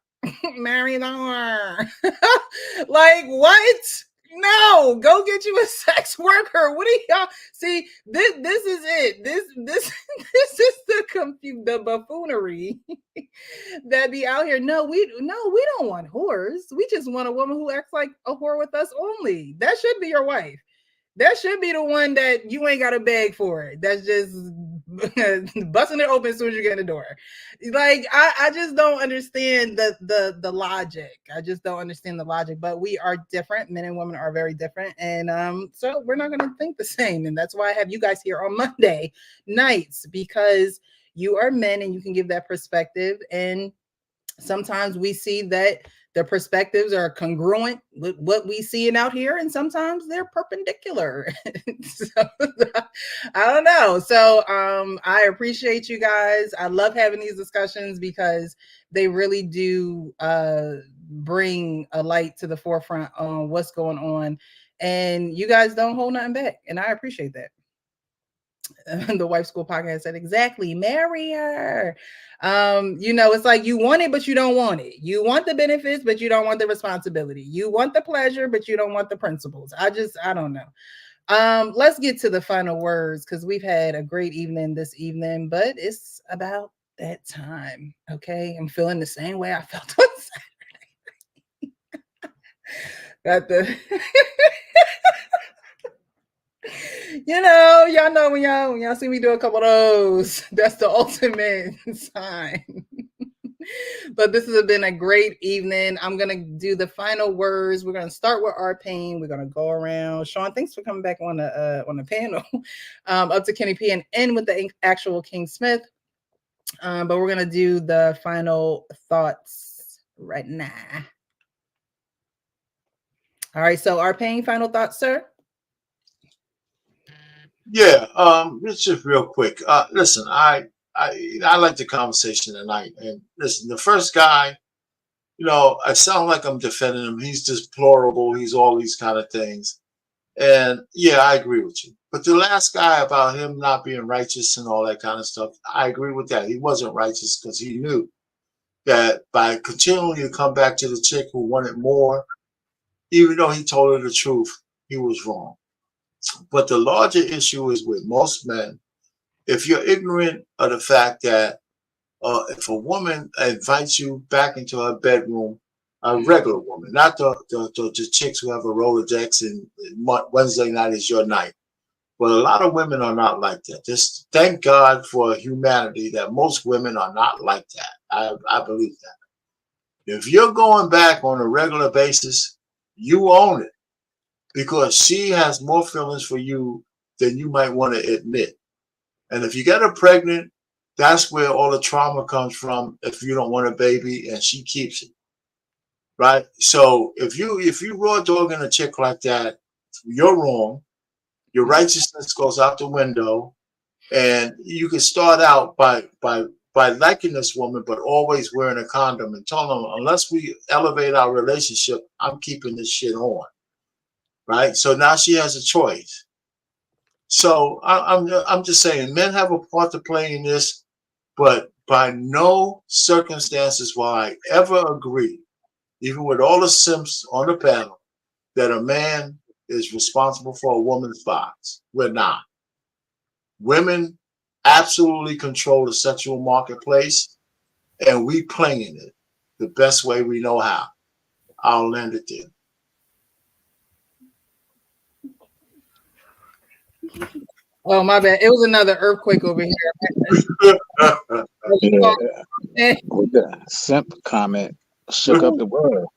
Marry the whore. Like, what? No, go get you a sex worker. What do y'all see? This is it. This is the buffoonery that be out here. No, we don't want whores. We just want a woman who acts like a whore with us only. That should be your wife. That should be the one that you ain't got to beg for it. That's just busting it open as soon as you get in the door. Like, I just don't understand the logic. I just don't understand the logic. But we are different. Men and women are very different. And so we're not going to think the same. And that's why I have you guys here on Monday nights, because you are men and you can give that perspective. And sometimes we see that the perspectives are congruent with what we seeing out here, and sometimes they're perpendicular. So, I don't know. So I appreciate you guys. I love having these discussions because they really do bring a light to the forefront on what's going on, and you guys don't hold nothing back, and I appreciate that. The Wife School Podcast said, exactly, marry her. It's like you want it, but you don't want it. You want the benefits, but you don't want the responsibility. You want the pleasure, but you don't want the principles. I don't know. Let's get to the final words, because we've had a great evening this evening, but it's about that time. Okay, I'm feeling the same way I felt on Saturday. Got the y'all know when y'all see me do a couple of those, that's the ultimate sign. But this has been a great evening. I'm gonna do the final words. We're gonna start with R-Pain. We're gonna go around. Sean, thanks for coming back on the panel. Up to Kenny P and end with the actual King Smith. But we're gonna do the final thoughts right now. All right, so R-Pain, final thoughts, sir. Yeah, it's just real quick. Listen, I like the conversation tonight, and listen, the first guy, you know, I sound like I'm defending him. He's deplorable. He's all these kind of things, and yeah, I agree with you. But the last guy about him not being righteous and all that kind of stuff, I agree with that. He wasn't righteous because he knew that by continuing to come back to the chick who wanted more, even though he told her the truth, he was wrong. But the larger issue is with most men, if you're ignorant of the fact that if a woman invites you back into her bedroom, a regular woman, not the chicks who have a Rolodex and Wednesday night is your night. But a lot of women are not like that. Just thank God for humanity that most women are not like that. I believe that. If you're going back on a regular basis, you own it, because she has more feelings for you than you might want to admit. And if you get her pregnant, that's where all the trauma comes from. If you don't want a baby and she keeps it, right? So if you raw dogging a chick like that, you're wrong. Your righteousness goes out the window, and you can start out by liking this woman, but always wearing a condom and telling them, unless we elevate our relationship, I'm keeping this shit on. Right? So now she has a choice. So I'm just saying, men have a part to play in this, but by no circumstances will I ever agree, even with all the simps on the panel, that a man is responsible for a woman's box. We're not. Women absolutely control the sexual marketplace, and we play in it the best way we know how. I'll land it there. Oh, my bad. It was another earthquake over here. Yeah. With the simp comment, shook up the world.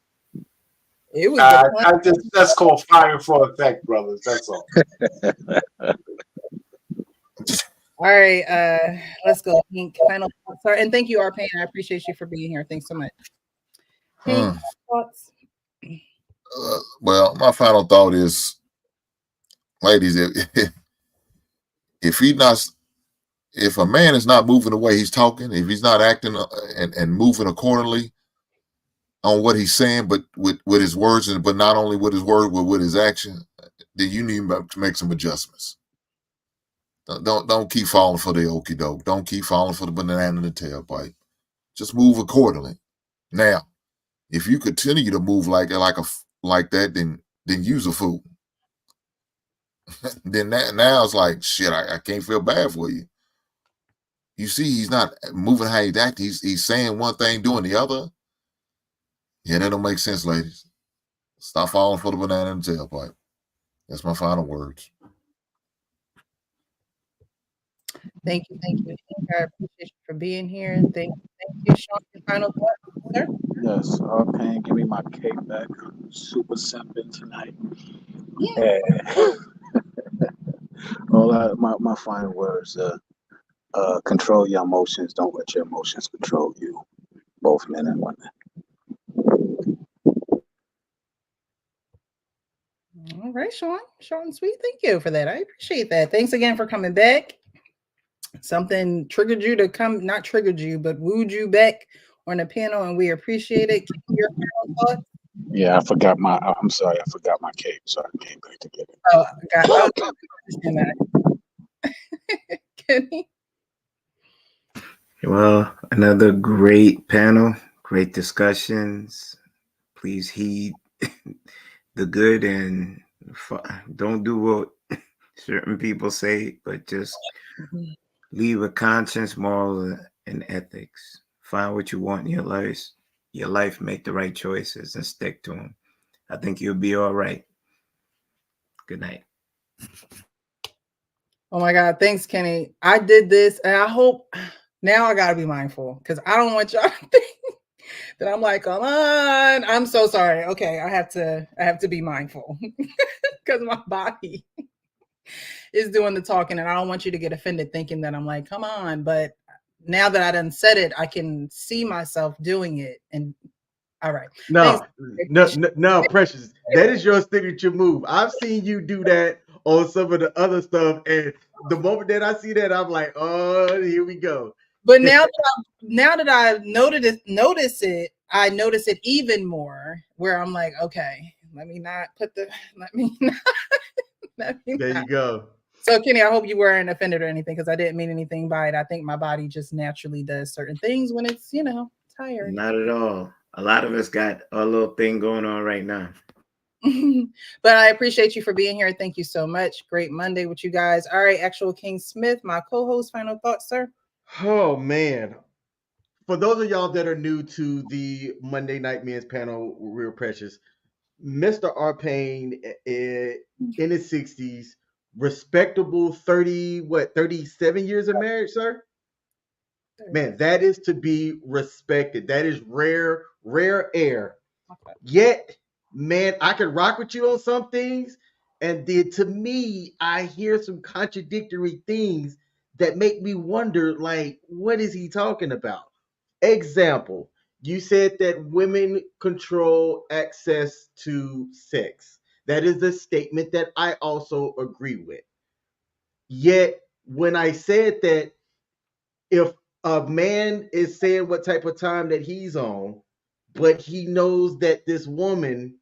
It was that's called fire for effect, brothers. That's all. All right, let's go. Hank, final thoughts. Sorry, and thank you, R-Pain. I appreciate you for being here. Thanks so much. Hank, thoughts? Well, my final thought is, ladies, if a man is not moving the way he's talking, if he's not acting and moving accordingly on what he's saying, but with his words, but not only with his word, but with his action, then you need to make some adjustments. Don't keep falling for the okie doke. Don't keep falling for the banana in the tailpipe. Just move accordingly. Now, if you continue to move like that, then use a fool. Then now it's like, shit, I can't feel bad for you. You see, he's not moving how he's acting. He's saying one thing, doing the other. Yeah, that don't make sense, ladies. Stop falling for the banana in the tailpipe. That's my final words. Thank you. I appreciate you for being here. Thank you, Sean. Your final thoughts, sir? Yes, R-Pain, give me my cake back. I'm super simping tonight. Yeah. My final words, control your emotions. Don't let your emotions control you, both men and women. All right, Sean. Short and sweet. Thank you for that. I appreciate that. Thanks again for coming back. Something triggered you to come, not triggered you, but wooed you back on the panel, and we appreciate it. Your final thoughts? Yeah, I'm sorry, I forgot my cape, so I came back to get it. Oh, got it. Kenny? Well, another great panel, great discussions. Please heed the good and don't do what certain people say, but just leave a conscience, moral, and ethics. Find what you want in your life, make the right choices and stick to them. I think you'll be all right. Good night. Oh my God. Thanks, Kenny. I did this, and I hope now I got to be mindful, because I don't want y'all to think then I'm like, come on. I'm so sorry. Okay, I have to be mindful because my body is doing the talking, and I don't want you to get offended thinking that I'm like, come on. But now that I done said it, I can see myself doing it. And all right. No, Thanks. no, Precious. That is your signature move. I've seen you do that on some of the other stuff, and the moment that I see that, I'm like, oh, here we go. But now that I notice it, I notice it even more. Where I'm like, okay, let me not. There you go. So, Kenny, I hope you weren't offended or anything because I didn't mean anything by it. I think my body just naturally does certain things when it's, tired. Not at all. A lot of us got a little thing going on right now. But I appreciate you for being here. Thank you so much. Great Monday with you guys. All right, Actual King Smith, my co-host, final thoughts, sir. Oh, man. For those of y'all that are new to the Monday Night Men's panel, Real Precious, Mr. R. Payne in his 60s, respectable 37 years of marriage, sir? Man, that is to be respected. That is rare air. Okay. Yet, man, I can rock with you on some things. And then to me, I hear some contradictory things that make me wonder, like, what is he talking about? Example, you said that women control access to sex. That is a statement that I also agree with. Yet, when I said that if a man is saying what type of time that he's on, but he knows that this woman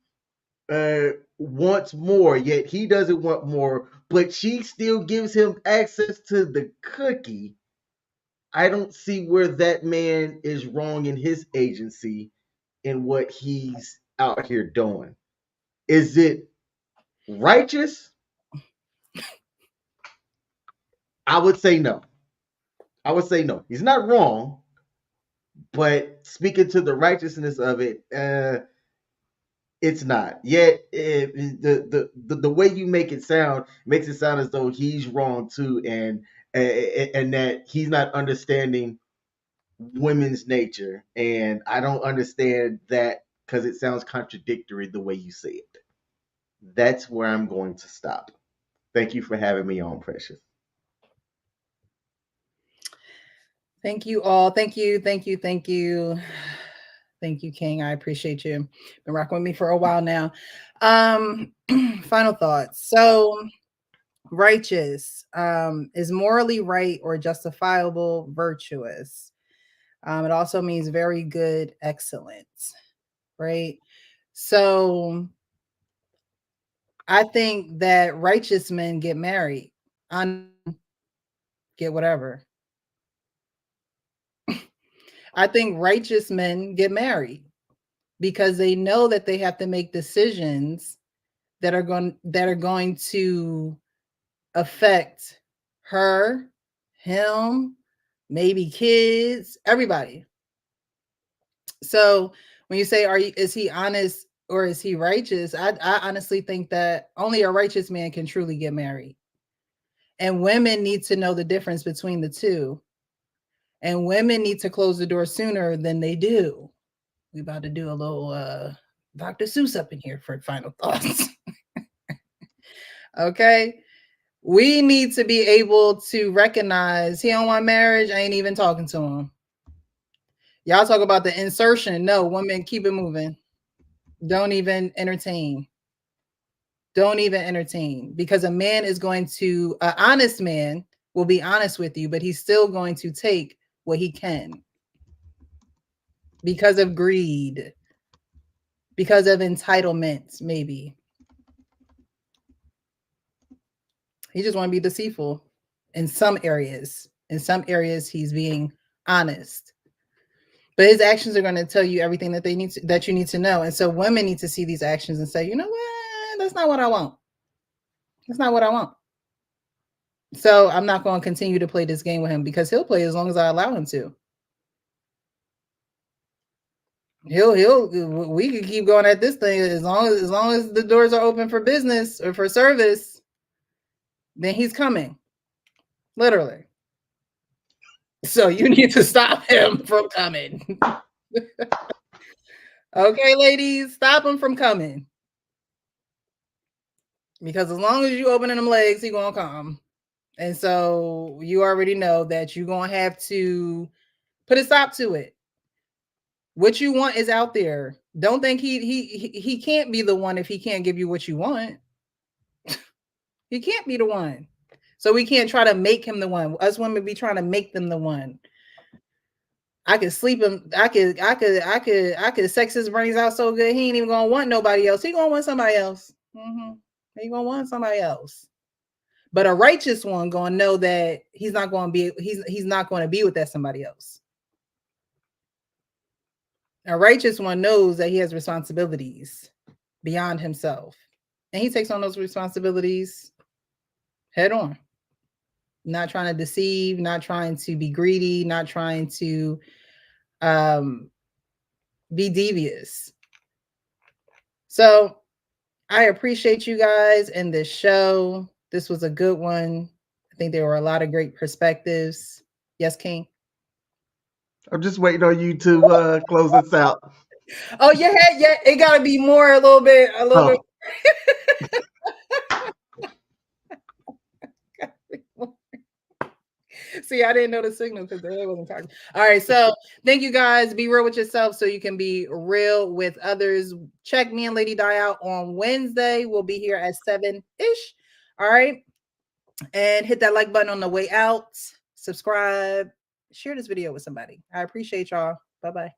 wants more, yet he doesn't want more, but she still gives him access to the cookie, I don't see where that man is wrong in his agency in what he's out here doing. Is it righteous? I would say no. He's not wrong, but speaking to the righteousness of it, it's not. Yet the way you make it sound makes it sound as though he's wrong too, and that he's not understanding women's nature, and I don't understand that because it sounds contradictory the way you say it. That's where I'm going to stop. Thank you for having me on, Precious. Thank you all. Thank you, King. I appreciate you. Been rocking with me for a while now. Final thoughts. So, righteous is morally right or justifiable, virtuous. It also means very good, excellent, right? So I think that righteous men get married, get whatever. I think righteous men get married because they know that they have to make decisions that are going to affect her, him, maybe kids, everybody. So when you say, is he honest or is he righteous? I honestly think that only a righteous man can truly get married. And women need to know the difference between the two. And women need to close the door sooner than they do. We about to do a little Dr. Seuss up in here for final thoughts. Okay. We need to be able to recognize he don't want marriage. I ain't even talking to him. Y'all talk about the insertion. No, women, keep it moving. Don't even entertain. Don't even entertain, because a man is going to, an honest man will be honest with you, but he's still going to take what he can because of greed, because of entitlement, maybe. He just want to be deceitful in some areas. In some areas, he's being honest. But his actions are going to tell you everything that you need to know. And so women need to see these actions and say, you know what? That's not what I want. That's not what I want. So I'm not going to continue to play this game with him, because he'll play as long as I allow him to. We can keep going at this thing as long as the doors are open for business or for service, then he's coming. Literally. So you need to stop him from coming. Okay, ladies, stop him from coming. Because as long as you opening them legs, he gonna come. And so you already know that you're gonna have to put a stop to it. What you want is out there. Don't think he can't be the one if he can't give you what you want. He can't be the one. So we can't try to make him the one. Us women be trying to make them the one. I could sleep him. I could sex his brains out so good he ain't even gonna want nobody else. He gonna want somebody else. He gonna want somebody else. But a righteous one gonna know that he's not gonna be with that somebody else. A righteous one knows that he has responsibilities beyond himself, and he takes on those responsibilities head on. Not trying to deceive, not trying to be greedy, not trying to be devious. So I appreciate you guys in this show. This was a good one. I think there were a lot of great perspectives. Yes, King? I'm just waiting on you to close us out. Oh, yeah, it got to be more, a little bit. See, I didn't know the signal because they wasn't talking. All right, so thank you guys. Be real with yourself so you can be real with others. Check me and Lady Di out on Wednesday. We'll be here at 7-ish. All right, and hit that like button on the way out. Subscribe. Share this video with somebody. I appreciate y'all. Bye-bye.